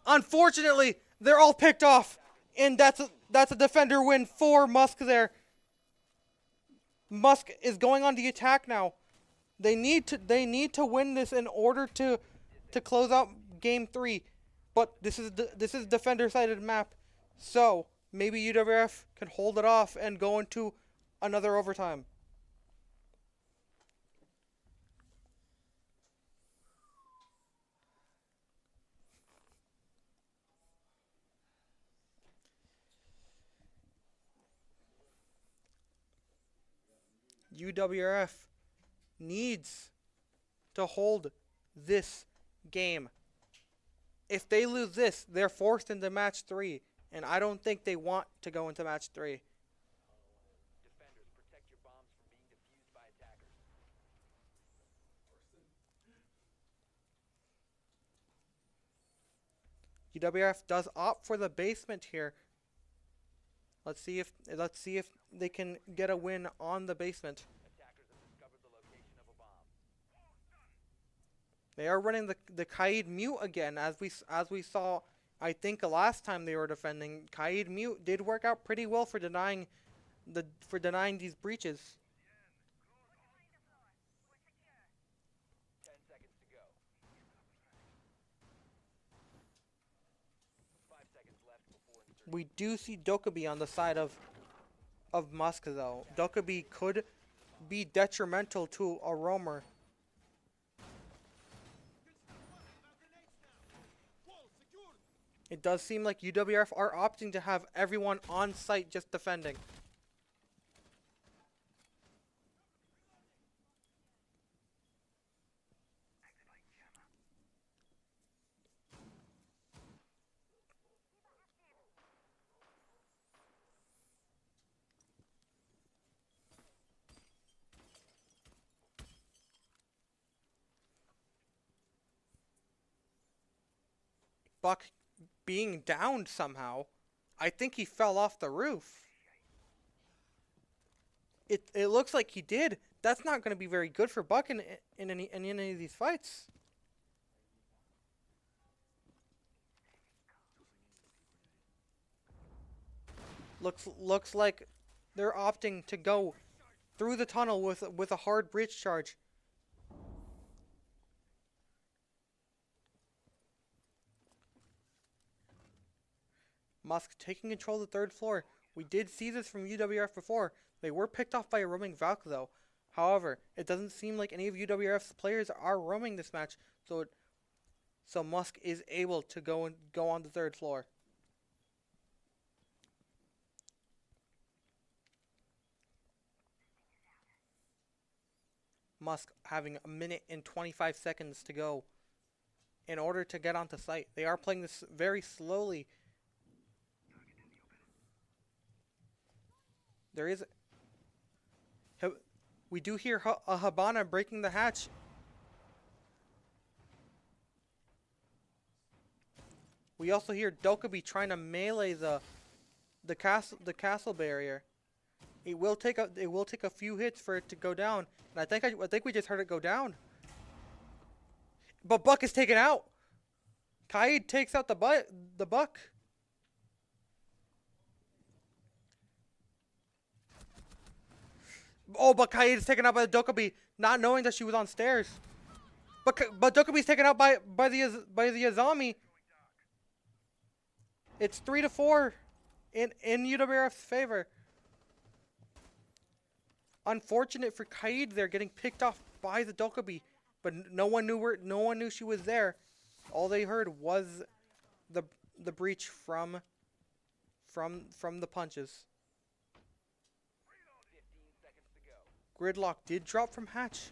Unfortunately, they're all picked off. And that's a defender win for Musk there. Musk is going on the attack now. They need to win this in order to close out game 3. But this is defender-sided map. So maybe UWRF can hold it off and go into another overtime. UWRF needs to hold this game. If they lose this, they're forced into match 3, and I don't think they want to go into match 3. Defenders, protect your bombs from being defused by attackers. UWRF does opt for the basement here. Let's see if they can get a win on the basement. Attackers have discovered the location of a bomb. They are running the Kaid mute again, as we saw. I think the last time they were defending, Kaid mute did work out pretty well for denying these breaches. 10 seconds to go. 5 seconds left before insertion. We do see Dokkaebi on the side of Musk though. Dokkaebi could be detrimental to a roamer. It does seem like UWRF are opting to have everyone on site just defending. Buck being downed somehow. I think he fell off the roof. It looks like he did. That's not going to be very good for Buck in any of these fights. Looks like they're opting to go through the tunnel with a hard breach charge. Musk taking control of the 3rd floor. We did see this from UWRF before. They were picked off by a roaming Valk though. However, it doesn't seem like any of UWRF's players are roaming this match, so Musk is able to go on the 3rd floor. Musk having a minute and 25 seconds to go in order to get onto site. They are playing this very slowly. We do hear a Habana breaking the hatch. We also hear Dokkaebi trying to melee the castle barrier. It will take a few hits for it to go down, and I think we just heard it go down. But Buck is taken out. Kaid takes out the Buck. Oh, but Kaid is taken out by the Dokkaebi, not knowing that she was on stairs. But Dokkaebi is taken out by the Azami. It's 3-4 in UWRF's favor. Unfortunate for Kaid, they're getting picked off by the Dokkaebi, but no one knew she was there. All they heard was the breach from the punches. 15 seconds to go. Gridlock did drop from hatch.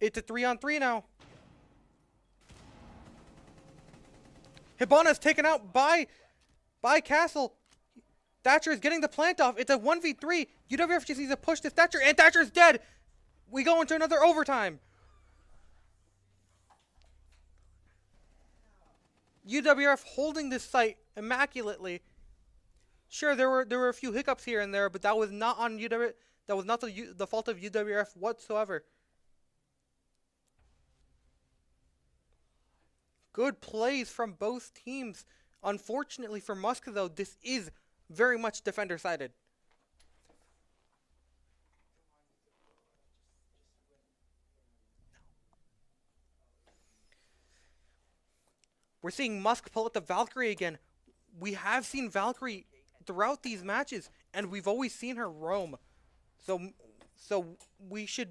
It's a 3-on-3 now. Hibana's taken out by Castle. Thatcher is getting the plant off. It's a 1v3. UWF just needs to push this Thatcher, and Thatcher's dead. We go into another overtime. UWF holding this site immaculately. Sure, there were a few hiccups here and there, but that was not on UWF. That was not the fault of UWF whatsoever. good plays from both teams. Unfortunately for Musk, though, this is very much defender-sided. We're seeing Musk pull out the Valkyrie again. We have seen Valkyrie throughout these matches, and we've always seen her roam. So we should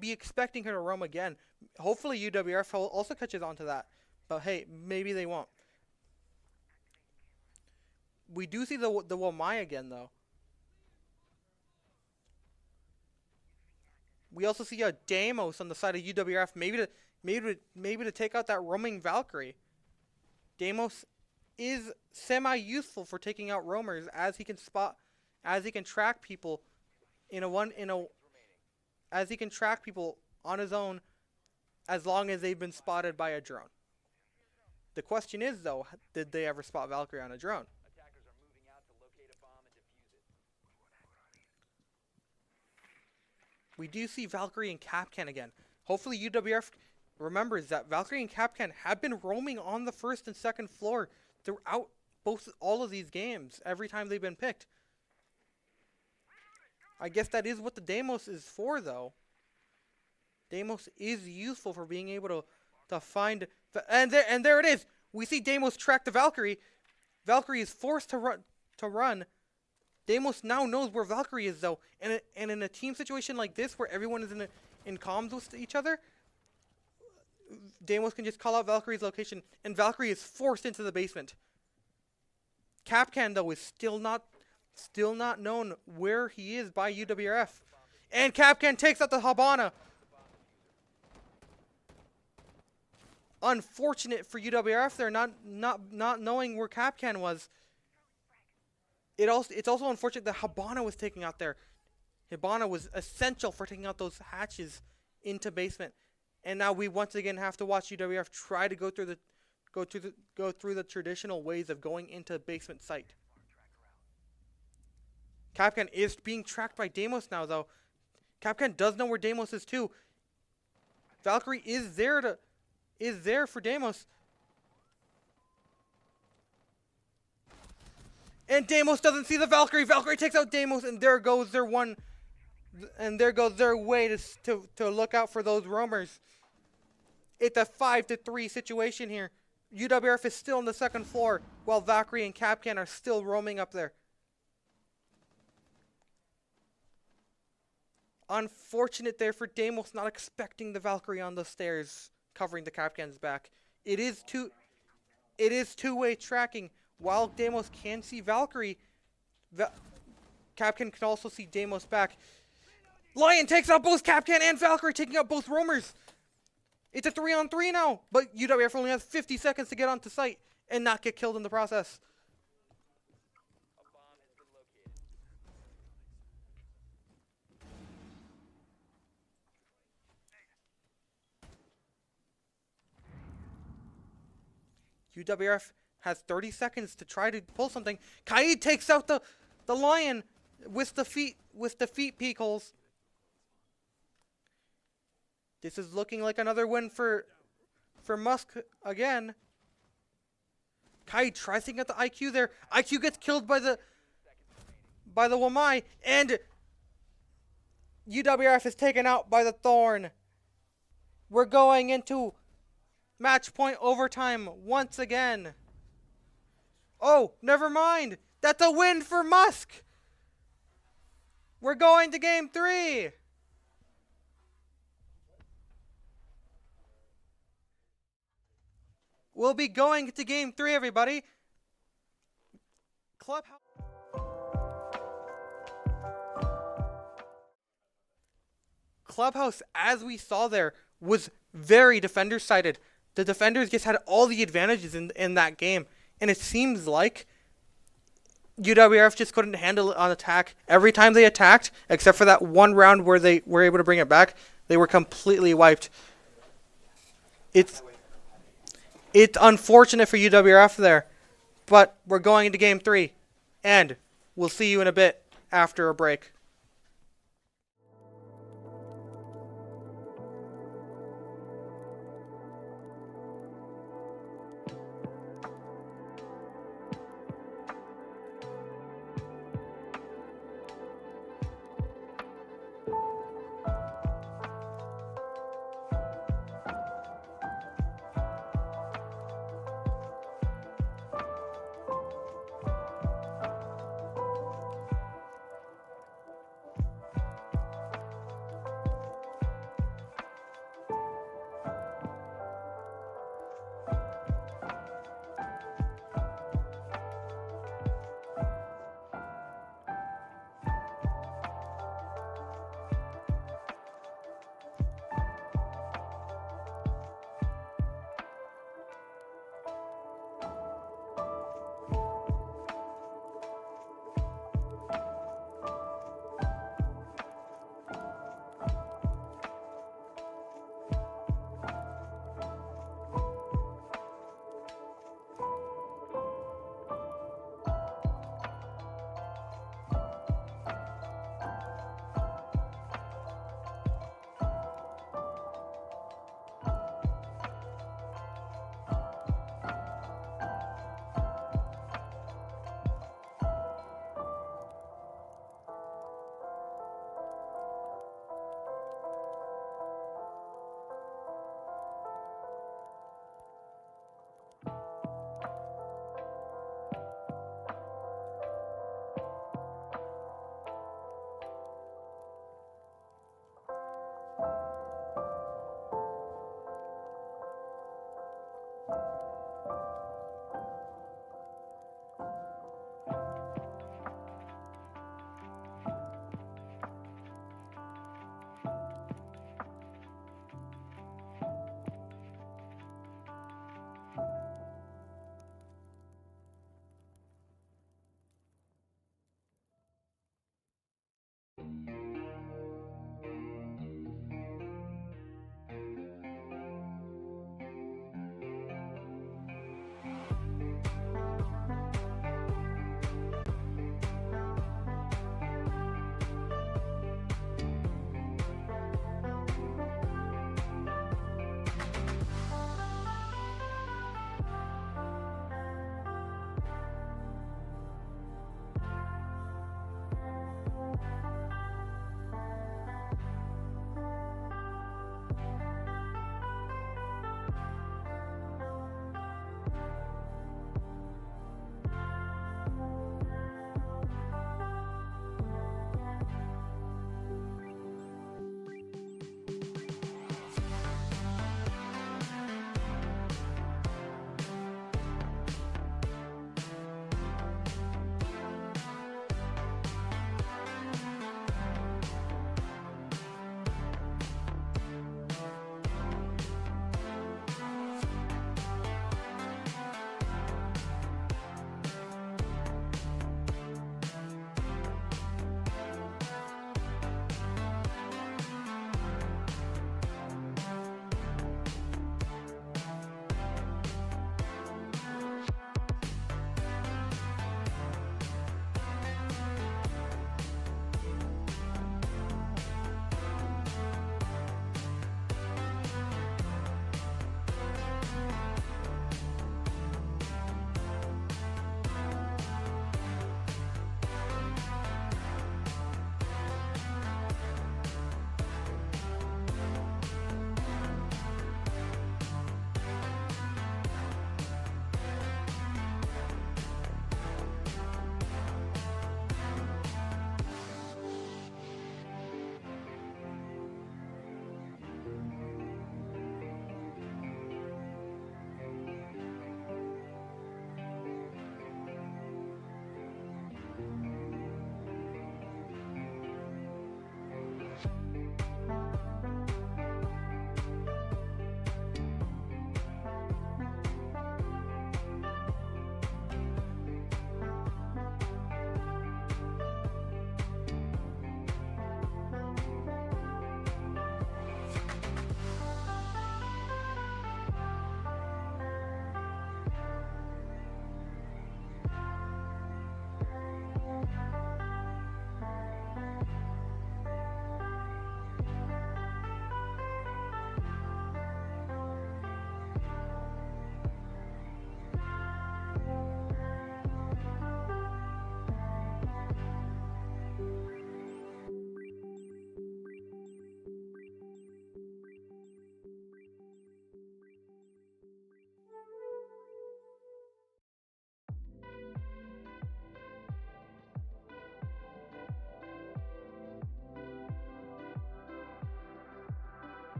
be expecting her to roam again. Hopefully UWRF also catches on to that. But hey, maybe they won't. We do see the Wamai again, though. We also see a Deimos on the side of UWRF, maybe to take out that roaming Valkyrie. Deimos is semi-useful for taking out roamers, as he can track people as he can track people on his own, as long as they've been spotted by a drone. The question is, though, did they ever spot Valkyrie on a drone? Attackers are moving out to locate a bomb and defuse it. We do see Valkyrie and Capcan again. Hopefully UWRF remembers that Valkyrie and Capcan have been roaming on the first and second floor throughout all of these games, every time they've been picked. I guess that is what the Deimos is for, though. Deimos is useful for being able to find... And there it is! We see Deimos track the Valkyrie. Valkyrie is forced to run. Deimos now knows where Valkyrie is, though. And in a team situation like this, where everyone is in comms with each other, Deimos can just call out Valkyrie's location, and Valkyrie is forced into the basement. Capcan, though, is still not known where he is by UWRF. And Capcan takes out the Habana. Unfortunate for UWRF, they're not knowing where Capcan was. It's also unfortunate that Habana was taken out there. Habana was essential for taking out those hatches into basement. And now we once again have to watch UWRF try to go through the traditional ways of going into basement site. Capcan is being tracked by Deimos now, though. Capcan does know where Deimos is too. Valkyrie is there for Deimos. And Deimos doesn't see the Valkyrie. Valkyrie takes out Deimos, and there goes their way to look out for those roamers. It's a 5-3 situation here. UWRF is still on the second floor, while Valkyrie and Capcan are still roaming up there. Unfortunate there for Deimos, not expecting the Valkyrie on the stairs, covering the Capcan's back. It is two-way tracking. While Deimos can see Valkyrie, Capcan can also see Deimos back. Lion takes out both Capcan and Valkyrie, taking out both roamers. It's a 3-on-3 now, but UWF only has 50 seconds to get onto site and not get killed in the process. A bomb has been located. UWF has 30 seconds to try to pull something. Kaid takes out the Lion with the feet peek holes. This is looking like another win for Musk again. Kaid tries to get the IQ there. IQ gets killed by the Wamai, and UWRF is taken out by the Thorn. We're going into match point overtime once again. Oh, never mind. That's a win for Musk. We're going to game 3. We'll be going to game 3, everybody. Clubhouse, as we saw there, was very defender-sided. The defenders just had all the advantages in that game. And it seems like UWRF just couldn't handle it on attack. Every time they attacked, except for that one round where they were able to bring it back, they were completely wiped. It's unfortunate for UWRF there, but we're going into game 3, and we'll see you in a bit after a break.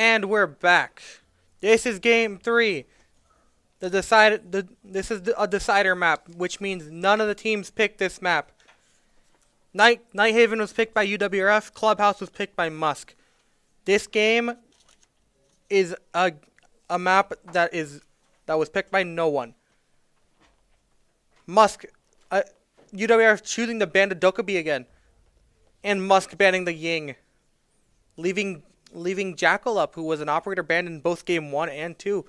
And we're back. This is game 3. This is a decider map, which means none of the teams picked this map. Nighthaven was picked by UWRF. Clubhouse was picked by Musk. This game is a map that was picked by no one. Musk, UWRF choosing to ban the Dokkaebi again, and Musk banning the Ying, leaving Jackal up, who was an operator banned in both game 1 and 2.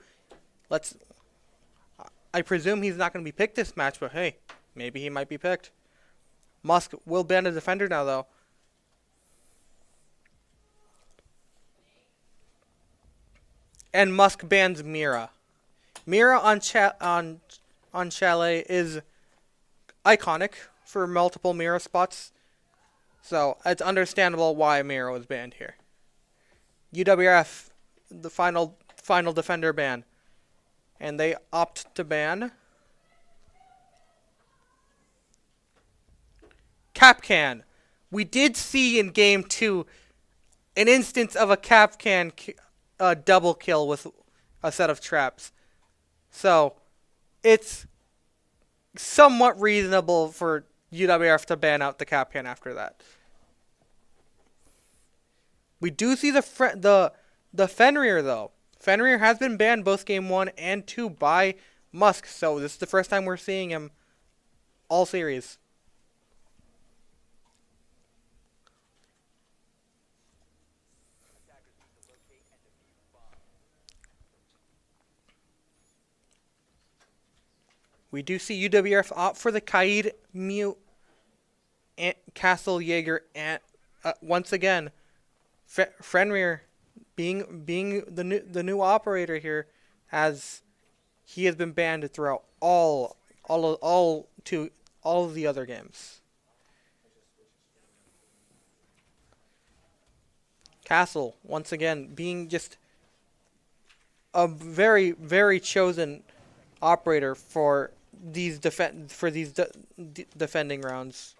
I presume he's not going to be picked this match, but hey, maybe he might be picked. Musk will ban a defender now, though. And Musk bans Mira. Mira on Chalet is iconic for multiple Mira spots, so it's understandable why Mira was banned here. UWRF, the final defender ban, and they opt to ban Capcan. We did see in game 2 an instance of a Capcan double kill with a set of traps, so it's somewhat reasonable for UWRF to ban out the Capcan after that. We do see the Fenrir, though. Fenrir has been banned both game 1 and 2 by Musk, so this is the first time we're seeing him all series. We do see UWRF opt for the Kaid, Mute, and Castle, Jaeger, and once again, Fenrir being the new operator here, as he has been banned throughout all of the other games. Castle once again being just a very, very chosen operator for these defending rounds.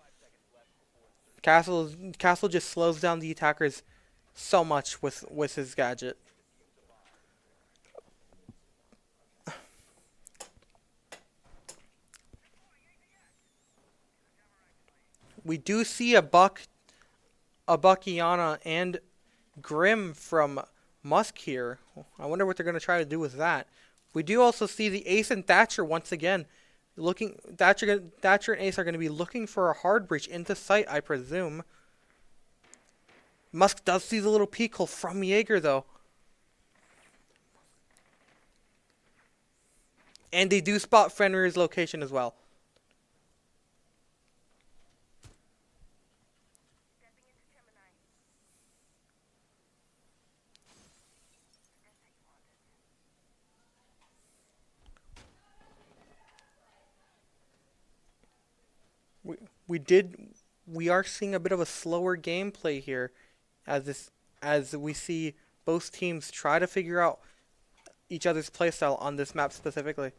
Castle just slows down the attackers so much with his gadget. We do see a Buck Iana and Grim from Musk here. I wonder what they're going to try to do with that. We do also see the Ace and Thatcher once again Thatcher and Ace are going to be looking for a hard breach into sight, I presume. Musk does see the little peek hole from Jaeger, though. And they do spot Fenrir's location as well. We are seeing a bit of a slower gameplay here, as we see both teams try to figure out each other's playstyle on this map specifically.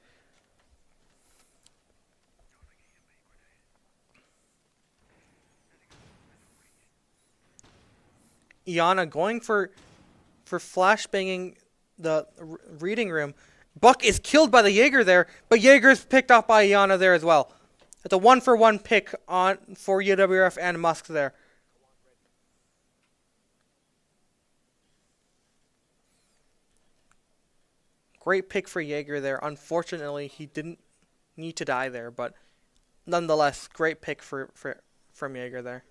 Iana going for flashbanging the reading room. Buck is killed by the Jaeger there, but Jaeger's picked off by Iana there as well. It's a 1-for-1 pick for UWRF and Musk there. Great pick for Jaeger there. Unfortunately, he didn't need to die there, but nonetheless, great pick from Jaeger there.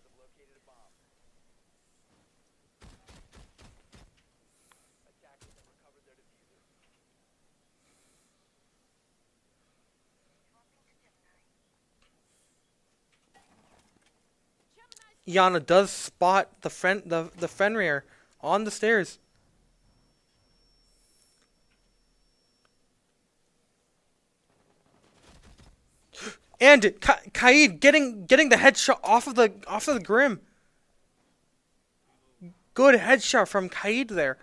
Iana does spot the Fenrir on the stairs. And Kaid getting the headshot off of the Grim. Good headshot from Kaid there.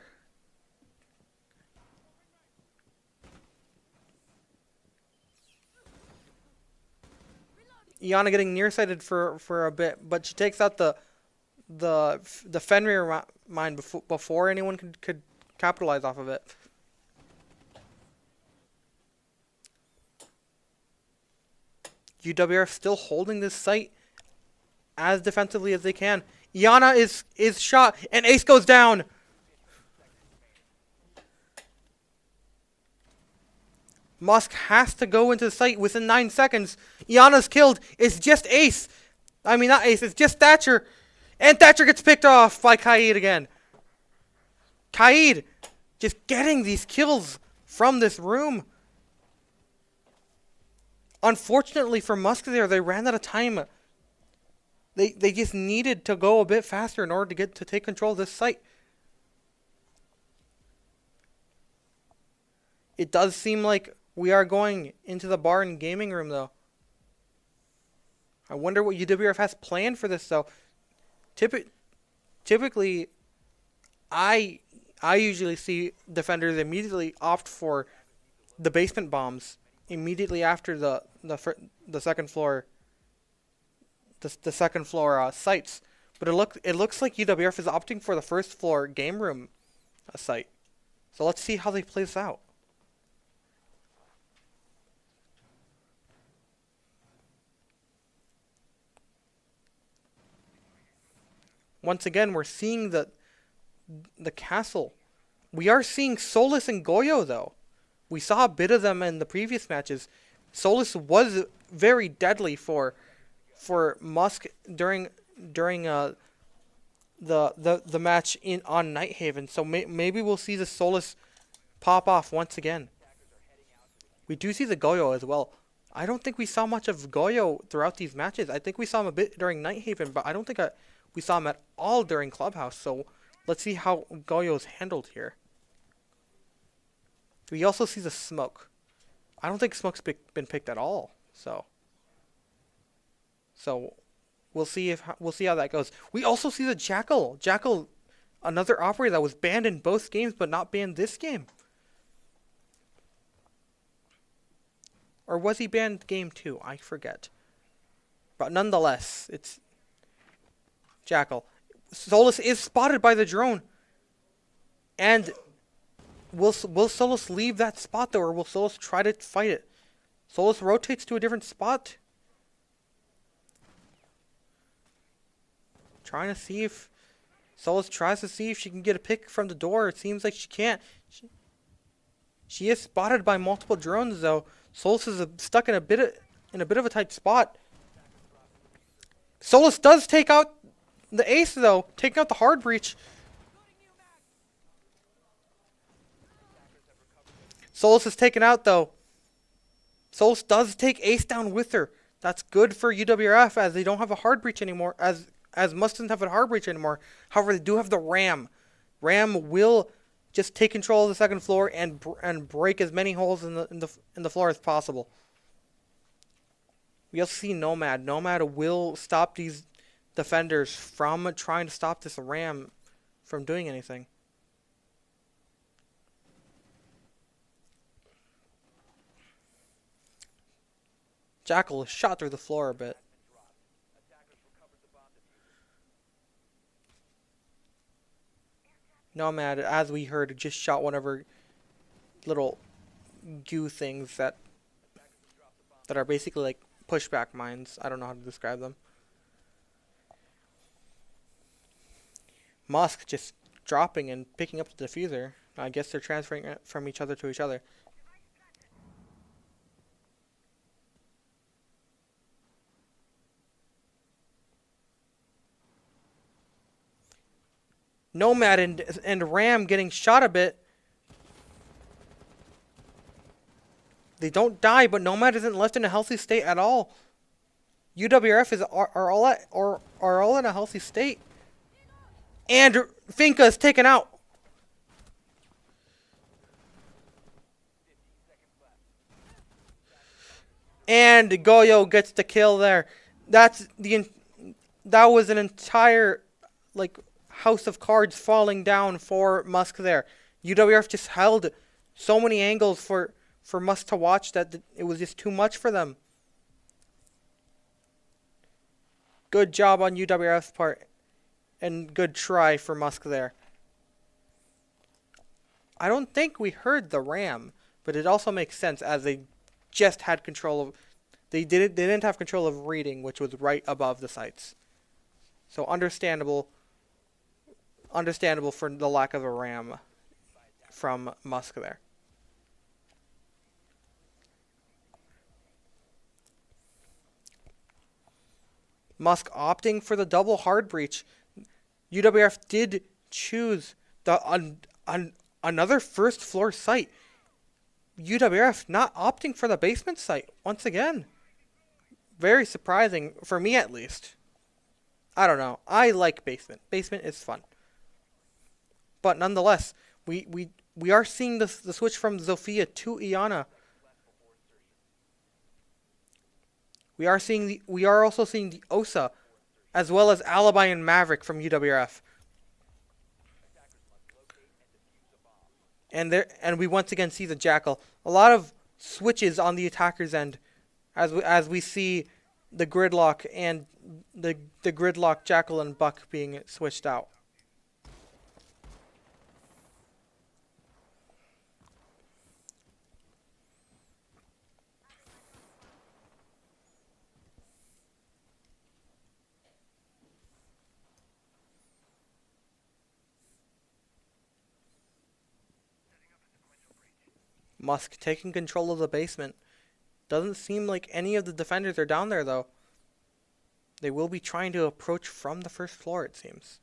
Iana getting nearsighted for a bit, but she takes out the Fenrir mine before anyone could capitalize off of it. UWRF still holding this site as defensively as they can. Iana is shot, and Ace goes down. Musk has to go into the site within 9 seconds. Iana's killed. It's just Ace. I mean, not Ace. It's just Thatcher. And Thatcher gets picked off by Kaid again. Kaid just getting these kills from this room. Unfortunately for Musk there, they ran out of time. They just needed to go a bit faster in order to take control of this site. It does seem like we are going into the bar and gaming room, though. I wonder what UWRF has planned for this, though. Typically, I usually see defenders immediately opt for the basement bombs immediately after the second floor sites. But it looks like UWRF is opting for the first floor game room site. So let's see how they play this out. Once again, we're seeing the castle. We are seeing Solus and Goyo, though. We saw a bit of them in the previous matches. Solus was very deadly for Musk during the match on Nighthaven. So maybe we'll see the Solus pop off once again. We do see the Goyo as well. I don't think we saw much of Goyo throughout these matches. I think we saw him a bit during Nighthaven, but I don't think we saw him at all during Clubhouse. So let's see how Goyo is handled here. We also see the smoke. I don't think smoke's been picked at all. So we'll see how that goes. We also see the Jackal. Jackal, another operator that was banned in both games, but not banned this game. Or was he banned game 2? I forget. But nonetheless, it's Jackal. Solus is spotted by the drone. And will Solus leave that spot, though, or will Solus try to fight it? Solus rotates to a different spot. Trying to see if Solus tries to see if she can get a pick from the door. It seems like she can't. She is spotted by multiple drones, though. Solus is stuck in a bit of a tight spot. Solus does take out the ace, though, taking out the hard breach. Solus is taken out, though. Solus does take ace down with her. That's good for UWRF, as they don't have a hard breach anymore, as Musk doesn't have a hard breach anymore. However, they do have the Ram. Ram will just take control of the second floor and break as many holes in the floor as possible. We also see Nomad. Nomad will stop these defenders from trying to stop this Ram from doing anything. Jackal is shot through the floor a bit. Nomad, as we heard, just shot one of her little goo things that are basically like pushback mines. I don't know how to describe them. Musk just dropping and picking up the diffuser. I guess they're transferring it from each other to each other. Nomad and Ram getting shot a bit. They don't die, but Nomad isn't left in a healthy state at all. UWRF are all in a healthy state. And Finka is taken out. And Goyo gets the kill there. That was an entire house of cards falling down for Musk there. UWRF just held so many angles for Musk to watch that it was just too much for them. Good job on UWRF's part. And good try for Musk there. I don't think we heard the ram, but it also makes sense as they just had control of. They didn't have control of reading, which was right above the sights. So understandable for the lack of a ram from Musk there. Musk opting for the double hard breach. UWRF did choose the another first floor site. UWRF not opting for the basement site once again. Very surprising for me, at least. I don't know. I like basement. Basement is fun. But nonetheless, we are seeing the switch from Zofia to Iana. We are also seeing the Osa, as well as Alibi and Maverick from UWRF. And we once again see the Jackal. A lot of switches on the attacker's end, as we see the Gridlock and the Gridlock Jackal and Buck being switched out. Musk taking control of the basement. Doesn't seem like any of the defenders are down there, though. They will be trying to approach from the first floor, it seems.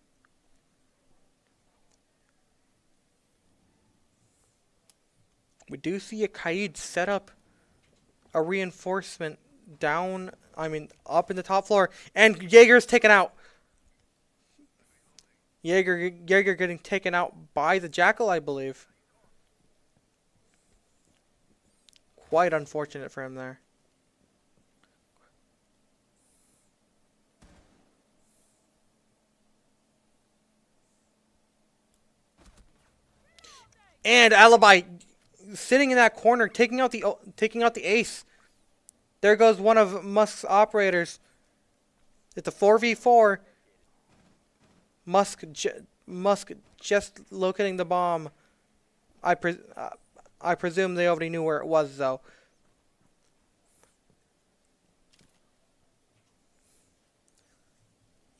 We do see a Kaid set up a reinforcement up in the top floor. And Jaeger's taken out. Jaeger getting taken out by the Jackal, I believe. Quite unfortunate for him there. And Alibi sitting in that corner, taking out the ace. There goes one of Musk's operators. It's a 4v4. Musk just locating the bomb. I presume they already knew where it was, though.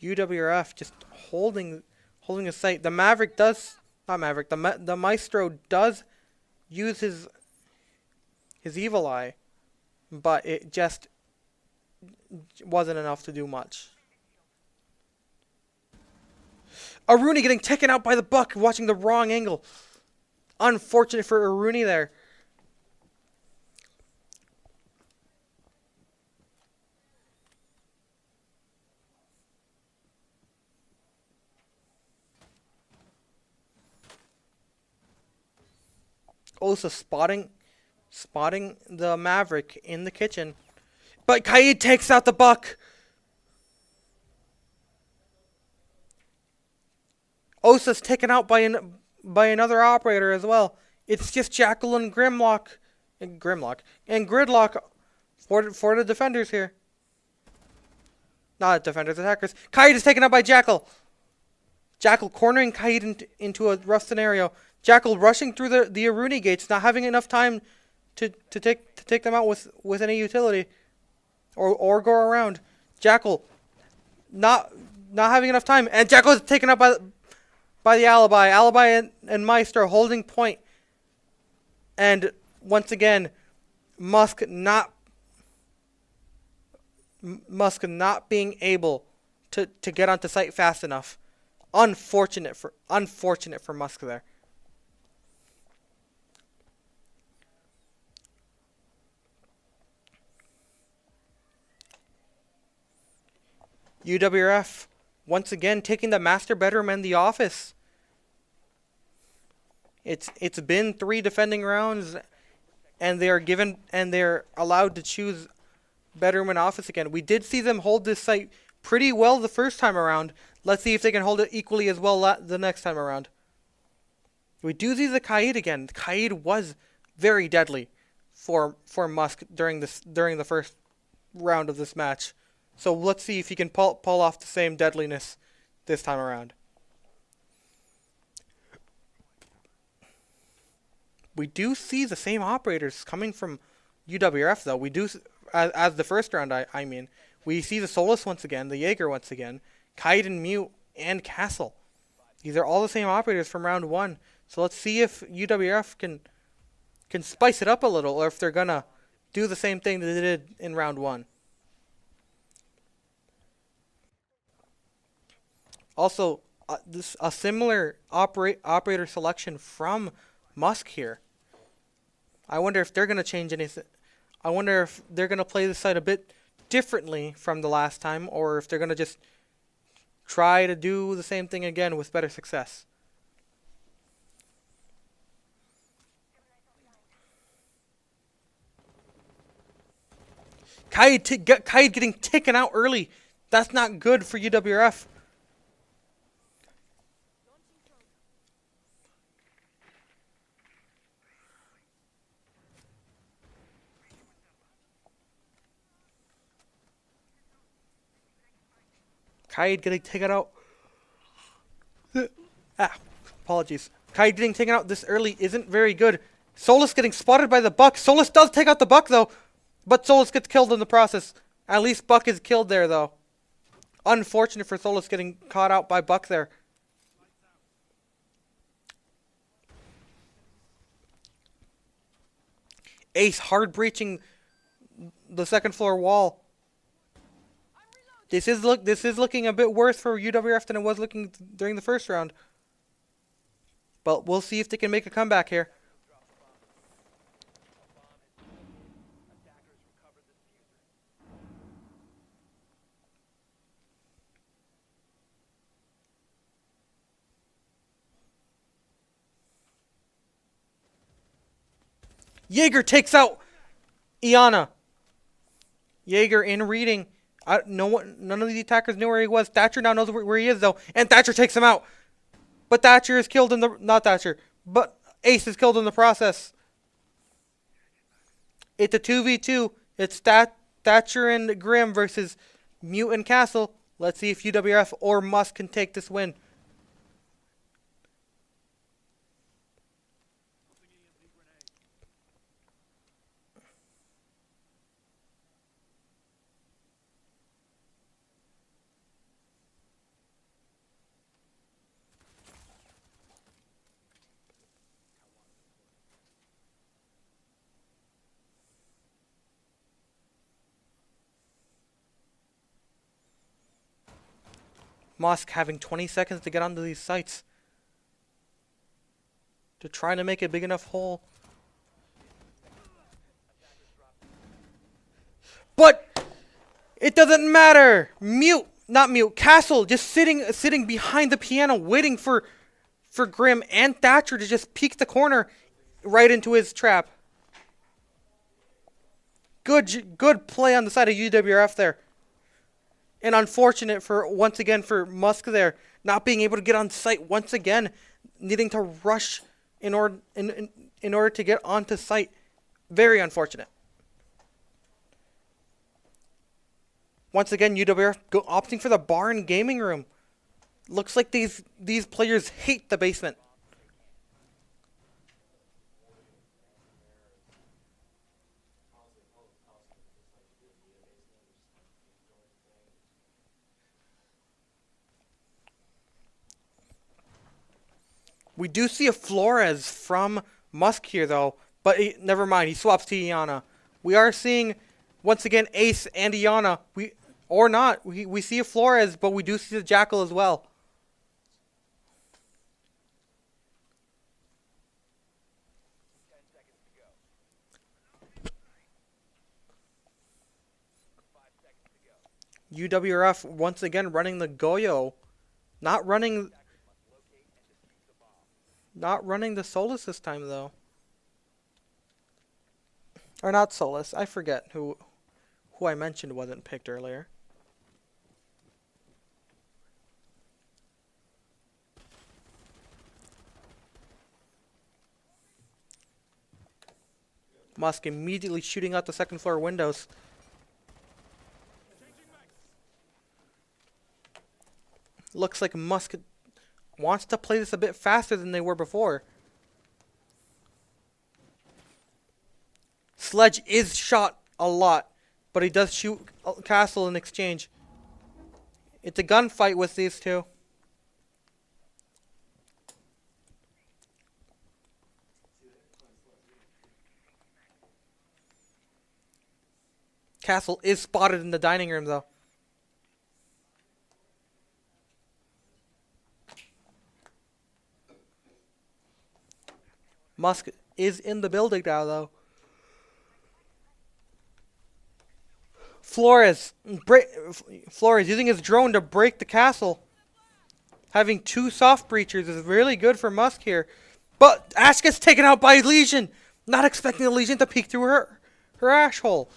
UWRF just holding a sight. The Maverick does, not Maverick. The Maestro does use his evil eye, but it just wasn't enough to do much. Aruni getting taken out by the Buck, watching the wrong angle. Unfortunate for Aruni there. Also spotting the Maverick in the kitchen. But Kaid takes out the Buck. Osa's taken out by another operator as well. It's just Jackal and Gridlock for the defenders here. Not defenders, attackers. Kaid is taken out by Jackal. Jackal cornering Kaid into a rough scenario. Jackal rushing through the Aruni gates, not having enough time to take them out with any utility, or go around. Jackal not having enough time, and Jackal is taken out by the Alibi. Alibi and Maestro holding point. And once again, Musk not being able to get onto site fast enough. Unfortunate for Musk there. UWRF once again taking the master bedroom and the office. It's been 3 defending rounds, and they're allowed to choose bedroom and office again. We did see them hold this site pretty well the first time around. Let's see if they can hold it equally as well the next time around. We do see the Kaid again. Kaid was very deadly for Musk during the first round of this match. So let's see if he can pull off the same deadliness this time around. We do see the same operators coming from UWRF though. We do as the first round. I mean, we see the Solus once again, the Jaeger once again, Kite and Mute and Castle. These are all the same operators from round 1. So let's see if UWRF can spice it up a little, or if they're gonna do the same thing that they did in round 1. Also, a similar operator selection from Musk here. I wonder if they're gonna change anything. I wonder if they're gonna play the site a bit differently from the last time, or if they're gonna just try to do the same thing again with better success. Kaid getting taken out early. That's not good for UWRF. Kaid getting taken out. Apologies. Kaid getting taken out this early isn't very good. Solus getting spotted by the Buck. Solus does take out the Buck though, but Solus gets killed in the process. At least Buck is killed there though. Unfortunate for Solus getting caught out by Buck there. Ace hard breaching the second floor wall. This is looking a bit worse for UWRF than it was looking during the first round. But we'll see if they can make a comeback here. Jaeger takes out Iana. Jaeger in reading. None of the attackers knew where he was. Thatcher now knows where he is though, and Thatcher takes him out. But Thatcher is killed in the but Ace is killed in the process. It's a 2v2. It's Thatcher and Grimm versus Mute and Castle. Let's see if UWRF or Musk can take this win. Musk having 20 seconds to get onto these sites to try to make a big enough hole. But it doesn't matter. Castle just sitting behind the piano waiting for Grimm and Thatcher to just peek the corner right into his trap. Good play on the side of UWRF there. And unfortunate once again for Musk there, not being able to get on site once again, needing to rush in order to get onto site. Very unfortunate. Once again, UWRF opting for the bar and gaming room. Looks like these players hate the basement. We do see a Flores from Musk here, though. But never mind. He swaps to Iana. We are seeing, once again, Ace and Iana. We see a Flores, but we do see the Jackal as well. UWRF once again running the Goyo. Not running the Solus this time, though. Or not Solus. I forget who I mentioned wasn't picked earlier. Musk immediately shooting out the second floor windows. Looks like Musk wants to play this a bit faster than they were before. Sledge is shot a lot, but he does shoot Castle in exchange. It's a gunfight with these two. Castle is spotted in the dining room, though. Musk is in the building now, though. Flores using his drone to break the castle. Having 2 soft breachers is really good for Musk here. But Ash gets taken out by Legion. Not expecting the Legion to peek through her ash hole.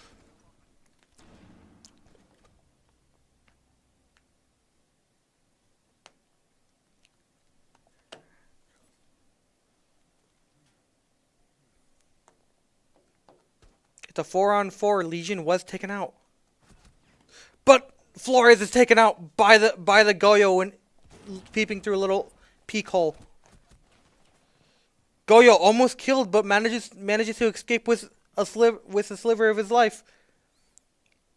It's a 4-on-4. Legion was taken out. But Flores is taken out by the Goyo and peeping through a little peek hole. Goyo almost killed, but manages to escape with a sliver of his life.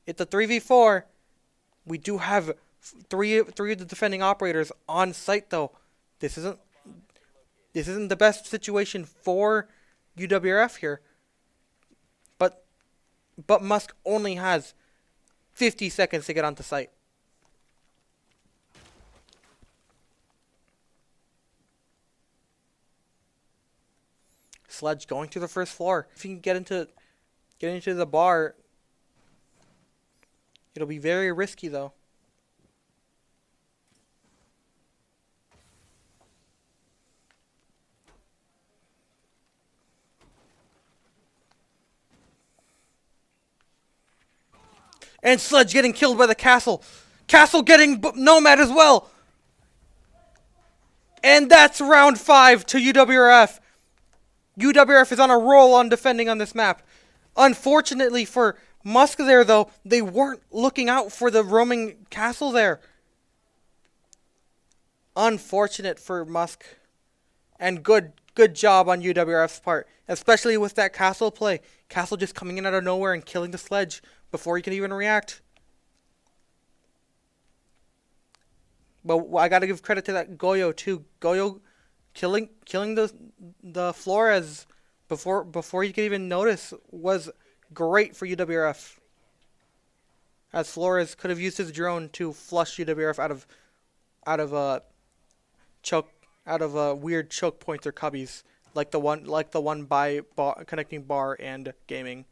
It's a 3v4. We do have three of the defending operators on site, though. This isn't the best situation for UWRF here. But Musk only has 50 seconds to get onto site. Sledge going to the first floor. If he can get into the bar, it'll be very risky, though. And Sledge getting killed by the Castle. Castle getting Nomad as well. And that's round 5 to UWRF. UWRF is on a roll on defending on this map. Unfortunately for Musk there, though, they weren't looking out for the roaming Castle there. Unfortunate for Musk. And good job on UWRF's part. Especially with that Castle play. Castle just coming in out of nowhere and killing the Sledge before he can even react. But I gotta give credit to that Goyo too. Goyo killing the Flores before he could even notice was great for UWRF. As Flores could have used his drone to flush UWRF out of weird choke points or cubbies like the one by connecting bar and gaming.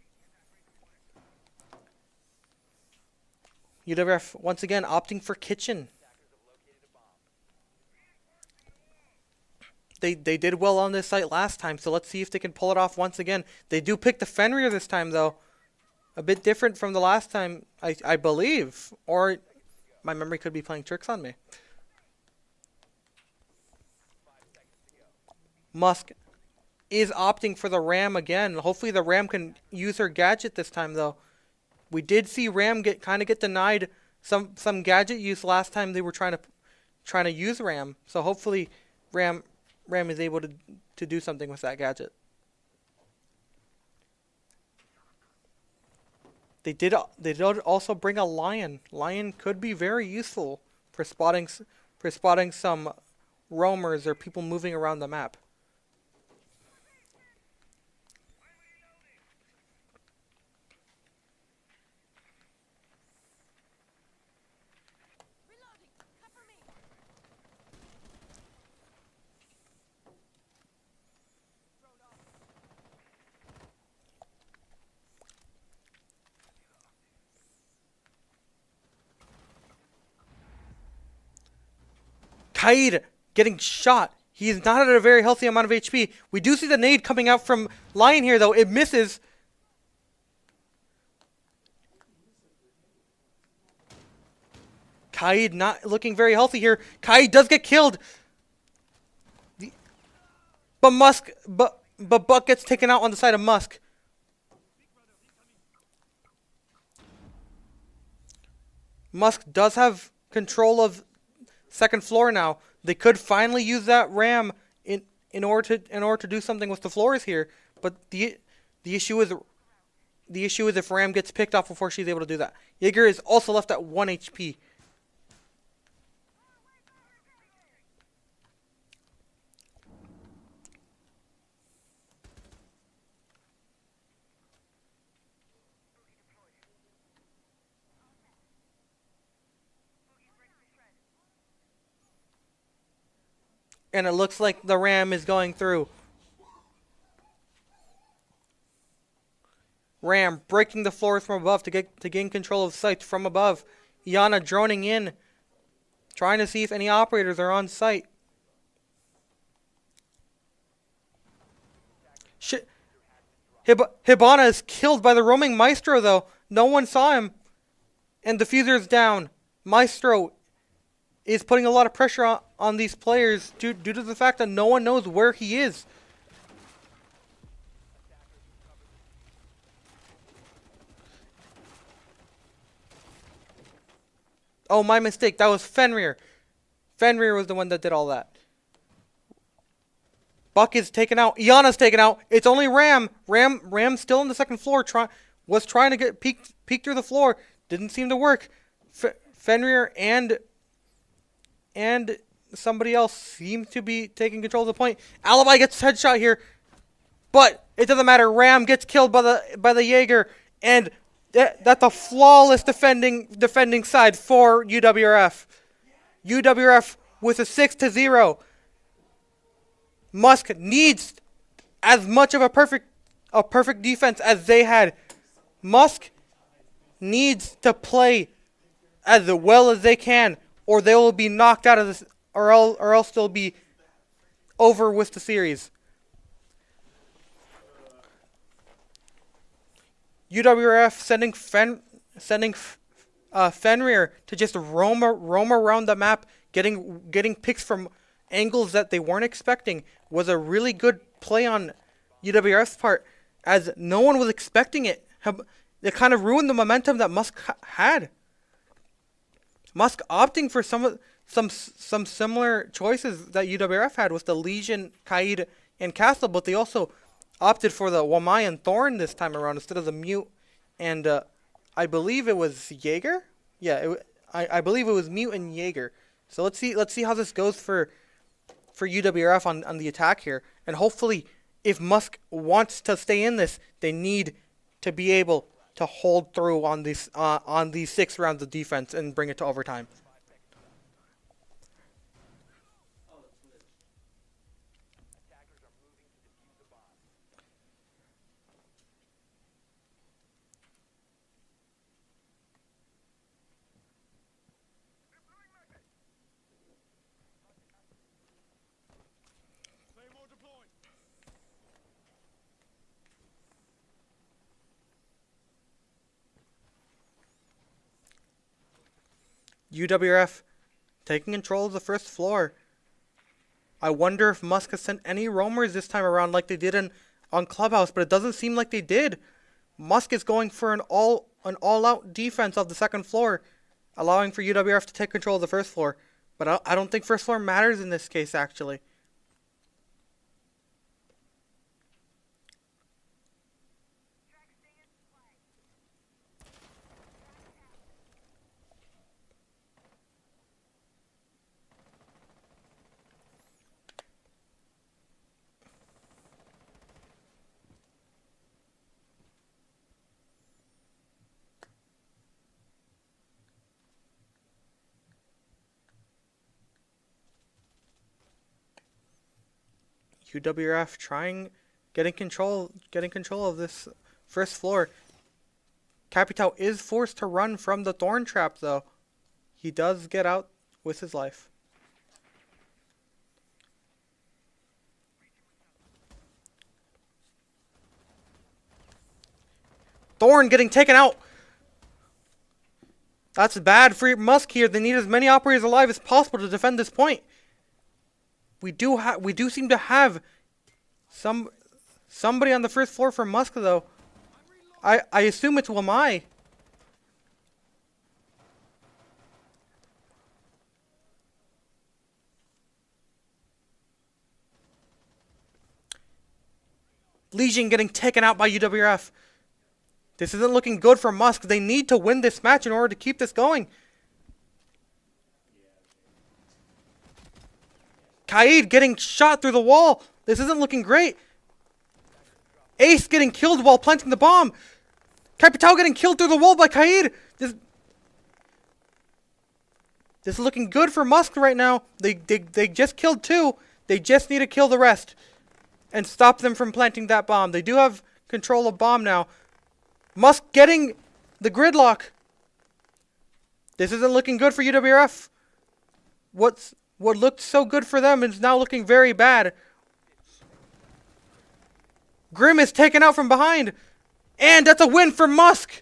UWRF once again opting for kitchen. They did well on this site last time, so let's see if they can pull it off once again. They do pick the Fenrir this time, though. A bit different from the last time, I believe. Or my memory could be playing tricks on me. Musk is opting for the Ram again. Hopefully the Ram can use her gadget this time, though. We did see Ram get denied some gadget use last time they were trying to use Ram. So hopefully Ram is able to do something with that gadget. They did also bring a Lion. Lion could be very useful for spotting some roamers or people moving around the map. Kaid getting shot. He's not at a very healthy amount of HP. We do see the nade coming out from Lion here, though. It misses. Kaid not looking very healthy here. Kaid does get killed. But Buck gets taken out on the side of Musk. Musk does have control of second floor now. They could finally use that Ram in order to do something with the floors here. But the issue is the issue is if Ram gets picked off before she's able to do that. Jaeger is also left at 1 HP. And it looks like the Ram is going through. Ram breaking the floors from above to gain control of sites from above. Iana droning in, trying to see if any operators are on site. Shit. Hibana is killed by the roaming Maestro, though. No one saw him. And Diffuser is down. Maestro is putting a lot of pressure on these players due to the fact that no one knows where he is. Oh, my mistake. That was Fenrir. Fenrir was the one that did all that. Buck is taken out. Iana's taken out. It's only Ram. Ram still on the second floor. Was trying to get peek through the floor. Didn't seem to work. Fenrir and somebody else seem to be taking control of the point. Alibi gets headshot here, but it doesn't matter. Ram gets killed by the Jaeger, and that's a flawless defending side for UWRF. UWRF with a 6-0. Musk needs as much of a perfect defense as they had. Musk needs to play as well as they can, or they will be knocked out of this, or else they'll be over with the series. UWRF sending Fenrir to just roam around the map, getting picks from angles that they weren't expecting was a really good play on UWRF's part, as no one was expecting it. It kind of ruined the momentum that Musk had. Musk opting for some similar choices that UWRF had with the Legion, Kaid, and Castle, but they also opted for the Wamai and Thorn this time around instead of the Mute, and I believe it was Jaeger. Yeah, I believe it was Mute and Jaeger. So let's see how this goes for UWRF on the attack here, and hopefully, if Musk wants to stay in this, they need to be able to hold through on these 6 rounds of defense and bring it to overtime. UWRF taking control of the first floor. I wonder if Musk has sent any roamers this time around like they did on Clubhouse, but it doesn't seem like they did. Musk is going for an all-out defense of the second floor, allowing for UWRF to take control of the first floor. But I don't think first floor matters in this case, actually. UWRF getting control of this first floor. Capital is forced to run from the thorn trap, though. He does get out with his life. Thorn getting taken out. That's bad for Musk here. They need as many operators alive as possible to defend this point. We do seem to have somebody on the first floor for Musk, though. I assume it's Wamai. Legion getting taken out by UWRF. This isn't looking good for Musk. They need to win this match in order to keep this going. Kaid getting shot through the wall. This isn't looking great. Ace getting killed while planting the bomb. Capitao getting killed through the wall by Kaid. This is looking good for Musk right now. They just killed 2. They just need to kill the rest and stop them from planting that bomb. They do have control of bomb now. Musk getting the gridlock. This isn't looking good for UWRF. What looked so good for them is now looking very bad. Grim is taken out from behind. And that's a win for Musk.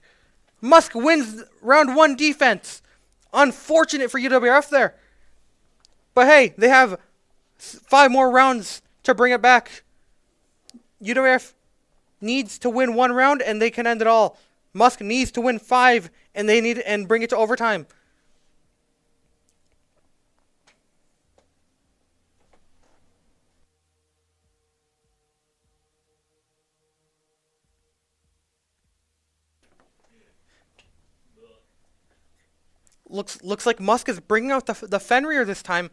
Musk wins round 1 defense. Unfortunate for UWRF there. But hey, they have 5 more rounds to bring it back. UWRF needs to win 1 round and they can end it all. Musk needs to win 5 and bring it to overtime. Looks like Musk is bringing out the Fenrir this time.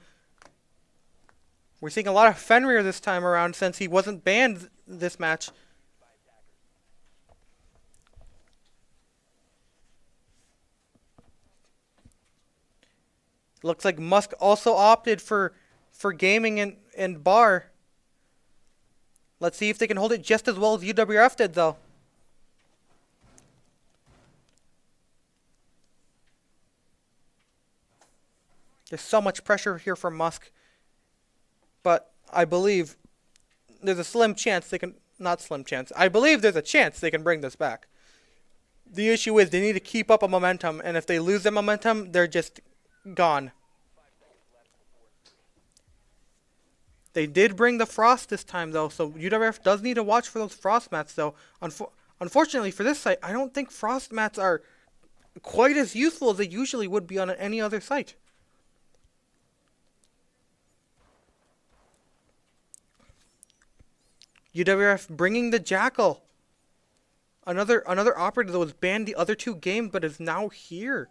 We're seeing a lot of Fenrir this time around since he wasn't banned this match. Looks like Musk also opted for gaming and bar. Let's see if they can hold it just as well as UWRF did, though. There's so much pressure here from Musk. But I believe there's a slim chance they can... Not slim chance. I believe there's a chance they can bring this back. The issue is they need to keep up a momentum. And if they lose the momentum, they're just gone. They did bring the frost this time, though. So UWRF does need to watch for those frost mats, though. Unfortunately, for this site, I don't think frost mats are quite as useful as they usually would be on any other site. UWRF bringing the Jackal. Another operator that was banned the other 2 games, but is now here.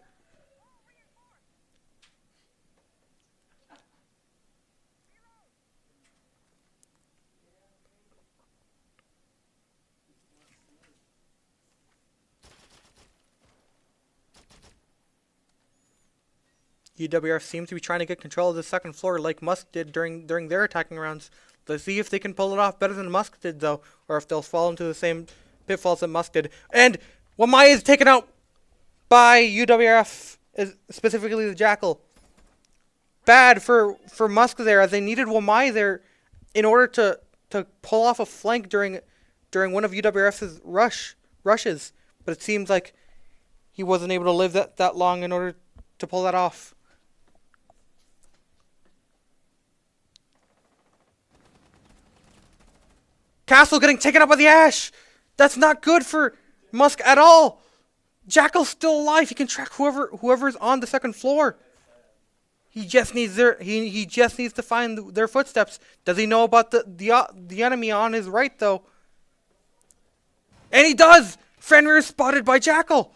UWRF seems to be trying to get control of the second floor like Musk did during their attacking rounds. Let's see if they can pull it off better than Musk did, though, or if they'll fall into the same pitfalls that Musk did. And Wamai is taken out by UWRF, specifically the Jackal. Bad for Musk there, as they needed Wamai there in order to pull off a flank during one of UWRF's rushes. But it seems like he wasn't able to live that long in order to pull that off. Castle getting taken up by the Ash. That's not good for Musk at all. Jackal's still alive. He can track whoever's on the second floor. He just needs he just needs to find their footsteps. Does he know about the enemy on his right, though? And he does. Fenrir is spotted by Jackal.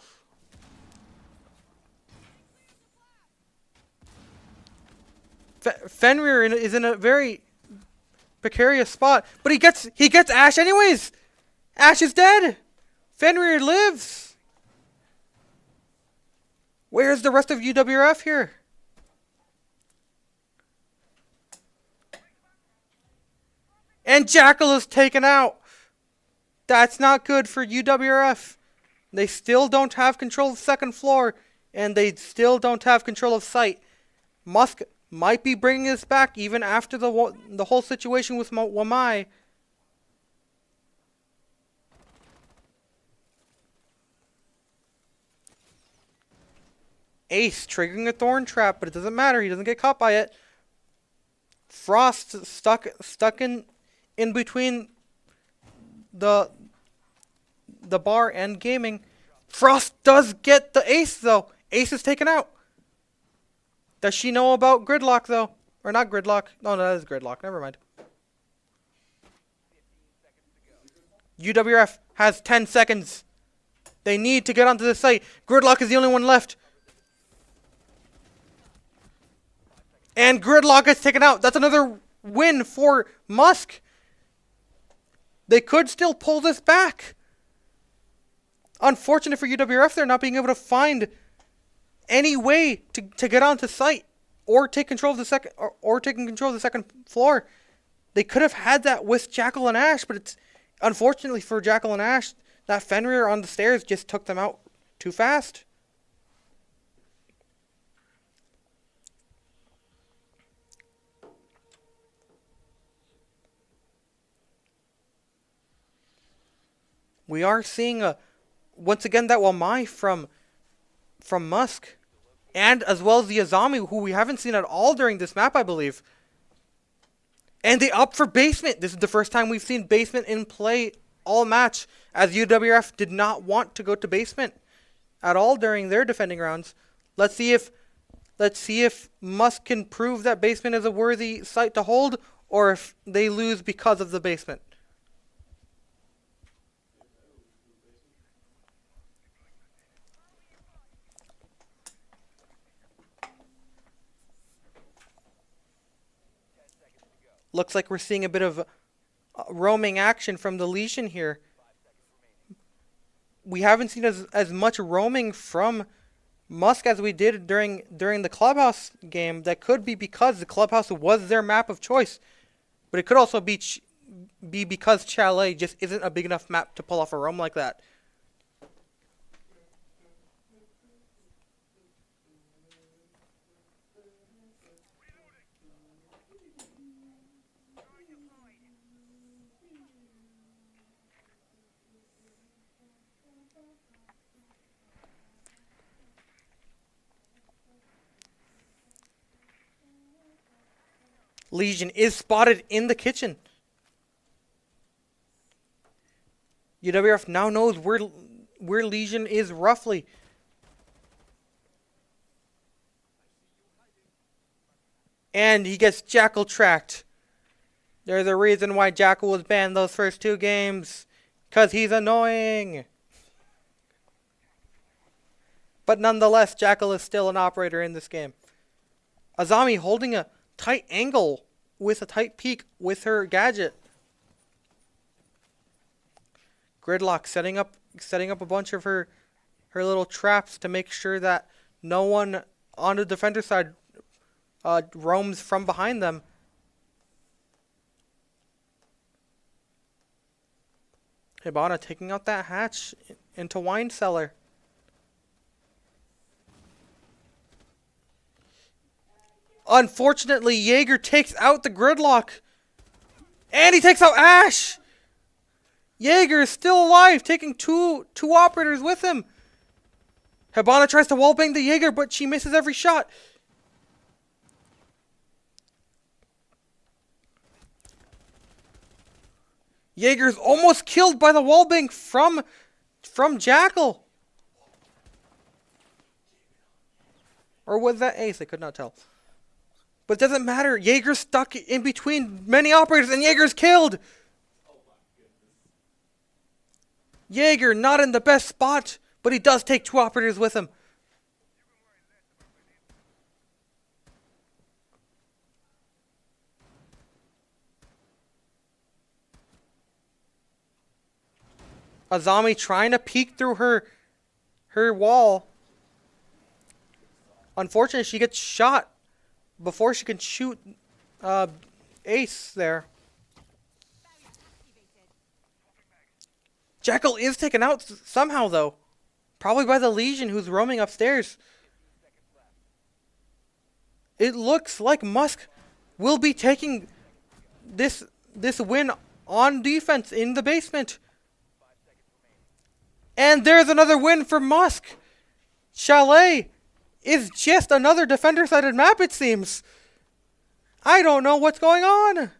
Fenrir is in a very precarious spot, but he gets Ash anyways. Ash is dead. Fenrir lives. Where's the rest of UWRF here? And Jackal is taken out. That's not good for UWRF. They still don't have control of the second floor, and they still don't have control of site. Musk might be bringing this back even after the whole situation with Wamai. Ace triggering a thorn trap, but it doesn't matter. He doesn't get caught by it. Frost stuck in between the bar and gaming. Frost does get the ace, though. Ace is taken out. Does she know about gridlock, though? Or not gridlock. No, that is gridlock. Never mind. UWRF has 10 seconds. They need to get onto the site. Gridlock is the only one left. And Gridlock gets taken out. That's another win for Musk. They could still pull this back. Unfortunate for UWRF, they're not being able to find any way to get onto site or take control of the second or taking control of the second floor. They could have had that with Jackal and Ash, but it's unfortunately for Jackal and Ash, that Fenrir on the stairs just took them out too fast. We are seeing once again that Wamai from Musk, and as well as the Azami, who we haven't seen at all during this map, I believe. And they opt for basement. This is the first time we've seen basement in play all match, as UWRF did not want to go to basement at all during their defending rounds. Let's see if Musk can prove that basement is a worthy site to hold, or if they lose because of the basement. Looks like we're seeing a bit of roaming action from the Legion here. We haven't seen as much roaming from Musk as we did during the Clubhouse game. That could be because the Clubhouse was their map of choice. But it could also be because Chalet just isn't a big enough map to pull off a roam like that. Legion is spotted in the kitchen. UWRF now knows where Legion is roughly. And he gets Jackal tracked. There's a reason why Jackal was banned those first two games. Because he's annoying. But nonetheless, Jackal is still an operator in this game. Azami holding a tight angle with a tight peak with her gadget. Gridlock setting up a bunch of her little traps to make sure that no one on the defender side roams from behind them. Hibana taking out that hatch into wine cellar. Unfortunately, Jaeger takes out the Gridlock. And he takes out Ash. Jaeger is still alive, taking two operators with him. Hibana tries to wallbang the Jaeger, but she misses every shot. Jaeger's almost killed by the wallbang from Jackal. Or was that Ace? I could not tell. But it doesn't matter. Jaeger's stuck in between many operators, and Jaeger's killed. Jaeger not in the best spot, but he does take two operators with him. Azami trying to peek through her wall. Unfortunately, she gets shot before she can shoot Ace there. Jackal is taken out somehow, though. Probably by the Legion, who's roaming upstairs. It looks like Musk will be taking this win on defense in the basement. And there's another win for Musk. Chalet is just another defender-sided map, it seems. I don't know what's going on.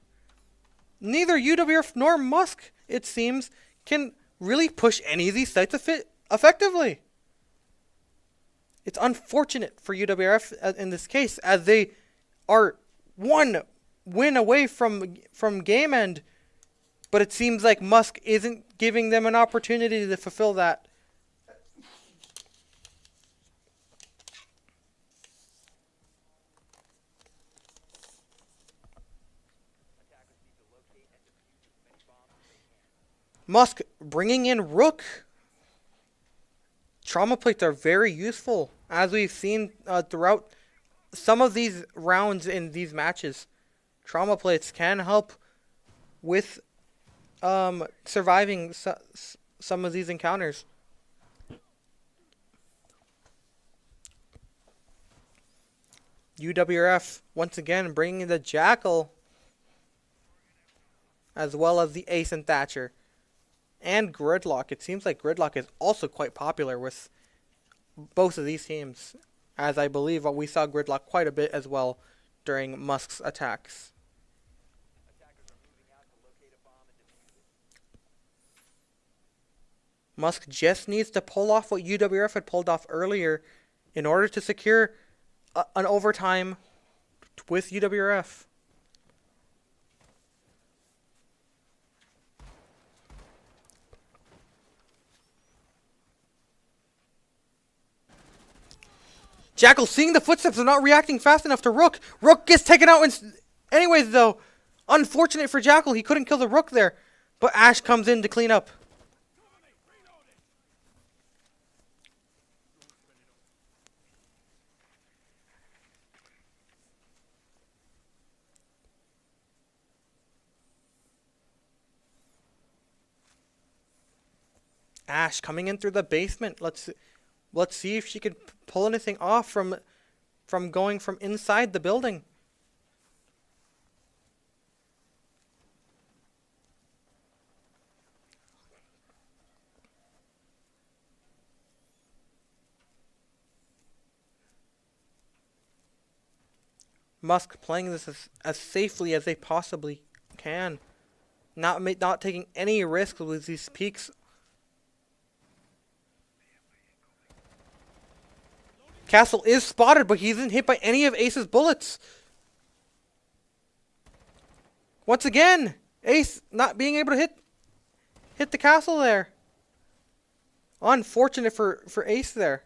Neither UWRF nor Musk, it seems, can really push any of these sites effectively. It's unfortunate for UWRF in this case, as they are one win away from game end, but it seems like Musk isn't giving them an opportunity to fulfill that Musk bringing in Rook. Trauma plates are very useful, as we've seen throughout some of these rounds in these matches. Trauma plates can help with surviving some of these encounters. UWRF once again bringing the Jackal, as well as the Ace and Thatcher. And Gridlock. It seems like Gridlock is also quite popular with both of these teams, as I believe we saw Gridlock quite a bit as well during Musk's attacks. Attackers are moving out to locate a bomb and defuse it. Musk just needs to pull off what UWRF had pulled off earlier in order to secure an overtime with UWRF. Jackal seeing the footsteps and not reacting fast enough to Rook. Rook gets taken out anyways, though. Unfortunate for Jackal, he couldn't kill the Rook there. But Ash comes in to clean up. Ash coming in through the basement. Let's see if she could pull anything off from going from inside the building. Musk playing this as safely as they possibly can. Not taking any risks with these peaks. Castle is spotted, but he isn't hit by any of Ace's bullets. Once again, Ace not being able to hit the castle there. Unfortunate for Ace there.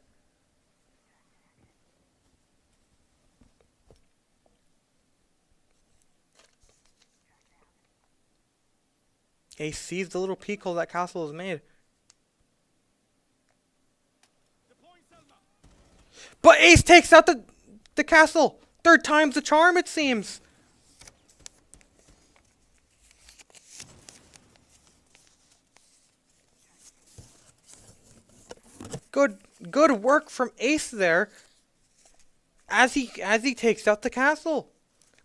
Ace sees the little peek hole that castle has made. But Ace takes out the castle. Third time's the charm, it seems. Good work from Ace there. As he takes out the castle.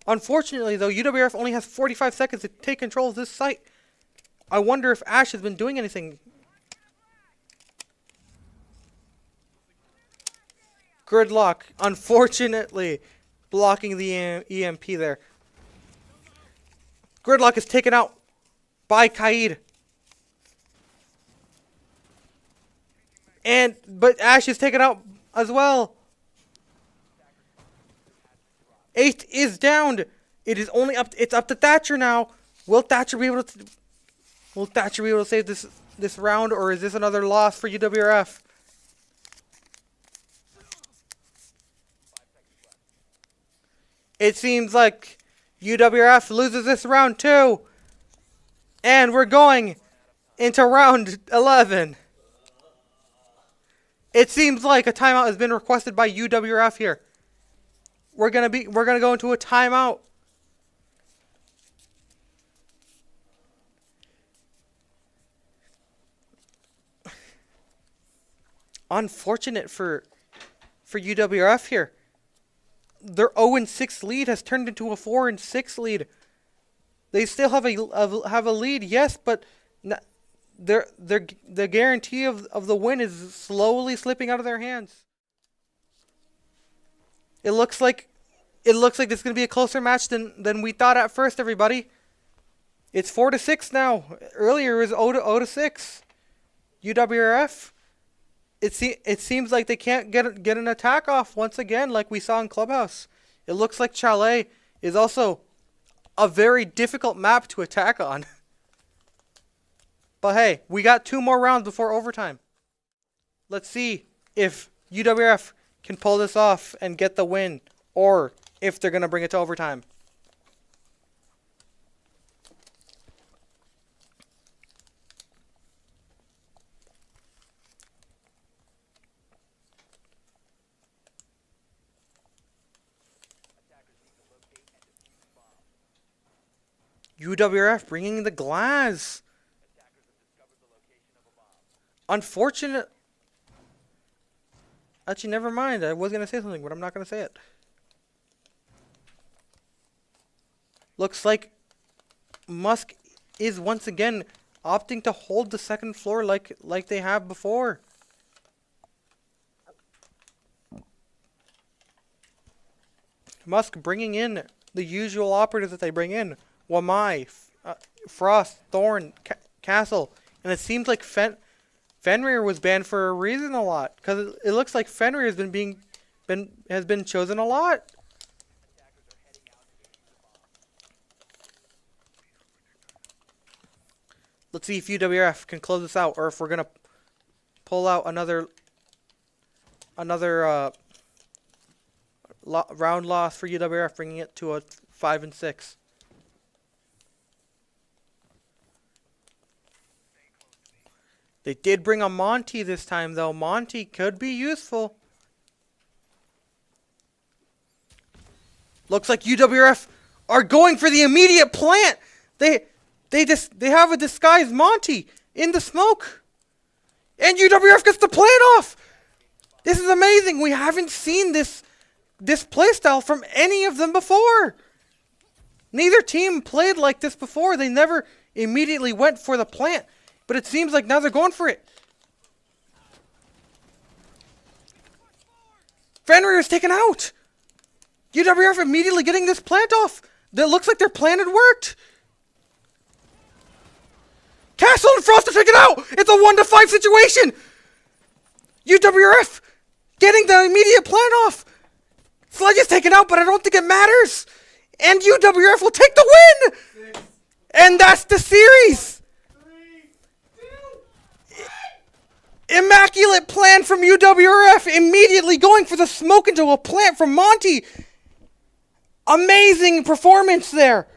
Unfortunately, though, UWRF only has 45 seconds to take control of this site. I wonder if Ash has been doing anything. Gridlock, unfortunately, blocking the EMP there. Gridlock is taken out by Kaid. But Ash is taken out as well. 8 is downed. It's up to Thatcher now. Will Thatcher be able to save this round, or is this another loss for UWRF? It seems like UWRF loses this round too. And we're going into round 11. It seems like a timeout has been requested by UWRF here. We're gonna go into a timeout. Unfortunate for UWRF here. Their 0-6 lead has turned into a 4-6 lead. They still have a lead, yes, but the guarantee of the win is slowly slipping out of their hands. It looks like this is going to be a closer match than we thought at first, everybody. It's 4-6 now. Earlier it was 0-6. UWRF. It seems like they can't get an attack off once again, like we saw in Clubhouse. It looks like Chalet is also a very difficult map to attack on. But hey, we got 2 more rounds before overtime. Let's see if UWRF can pull this off and get the win, or if they're going to bring it to overtime. UWRF bringing the glass. Unfortunate. Actually, never mind. I was going to say something, but I'm not going to say it. Looks like Musk is once again opting to hold the second floor like they have before. Musk bringing in the usual operatives that they bring in. Wamai, Frost, Thorn, Castle. And it seems like Fenrir was banned for a reason a lot. Because it looks like Fenrir has been chosen a lot. Let's see if UWRF can close this out, or if we're gonna pull out another round loss for UWRF, bringing it to a 5-6. They did bring a Monty this time, though. Monty could be useful. Looks like UWRF are going for the immediate plant. They have a disguised Monty in the smoke. And UWRF gets the plant off. This is amazing. We haven't seen this playstyle from any of them before. Neither team played like this before. They never immediately went for the plant. But it seems like now they're going for it. Fenrir is taken out. UWRF immediately getting this plant off. That looks like their plan had worked. Castle and Frost are taken out. It's a 1-5 situation. UWRF getting the immediate plant off. Sledge is taken out, but I don't think it matters. And UWRF will take the win. And that's the series. Immaculate plan from UWRF, immediately going for the smoke into a plant from Monty. Amazing performance there.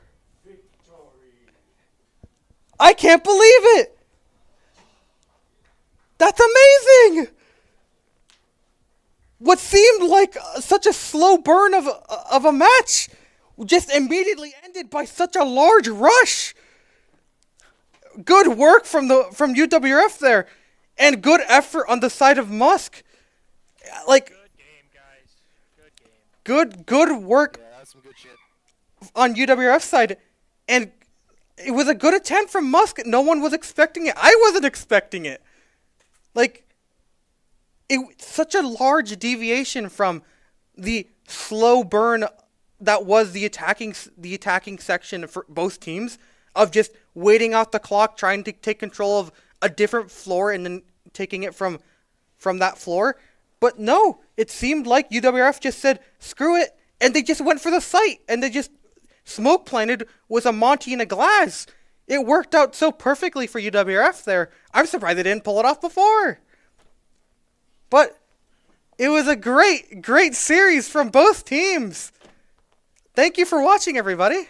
I can't believe it. That's amazing. What seemed like such a slow burn of a match just immediately ended by such a large rush. Good work from UWRF there. And good effort on the side of Musk. Like, good game, guys. Good game. Good work That's some good shit. on UWRF's side. And it was a good attempt from Musk. No one was expecting it. I wasn't expecting it. Like, such a large deviation from the slow burn that was the attacking section for both teams, of just waiting out the clock, trying to take control of a different floor and then taking it from that floor. But no, it seemed like UWRF just said, screw it, and they just went for the site, and they just smoke planted with a Monty and a glass. It worked out so perfectly for UWRF there. I'm surprised they didn't pull it off before. But it was a great series from both teams. Thank you for watching, everybody,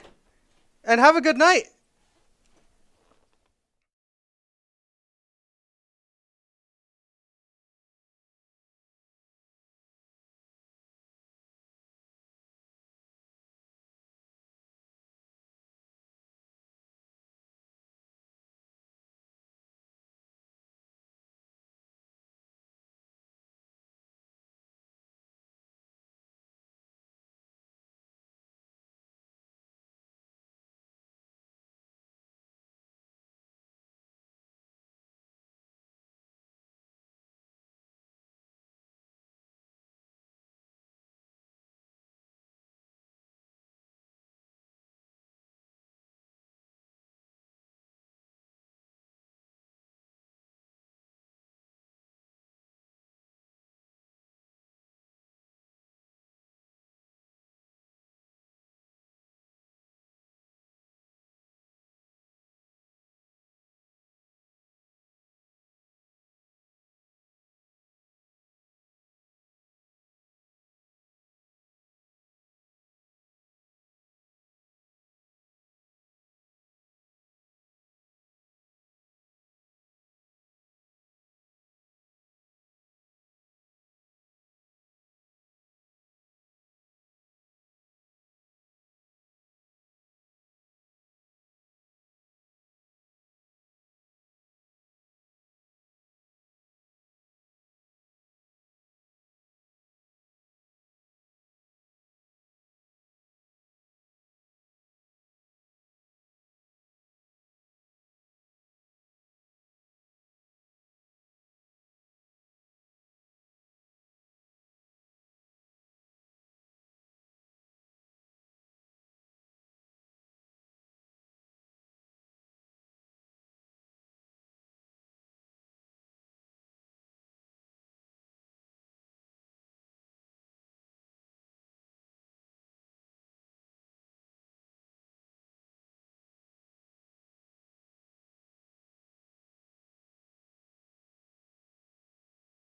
and have a good night.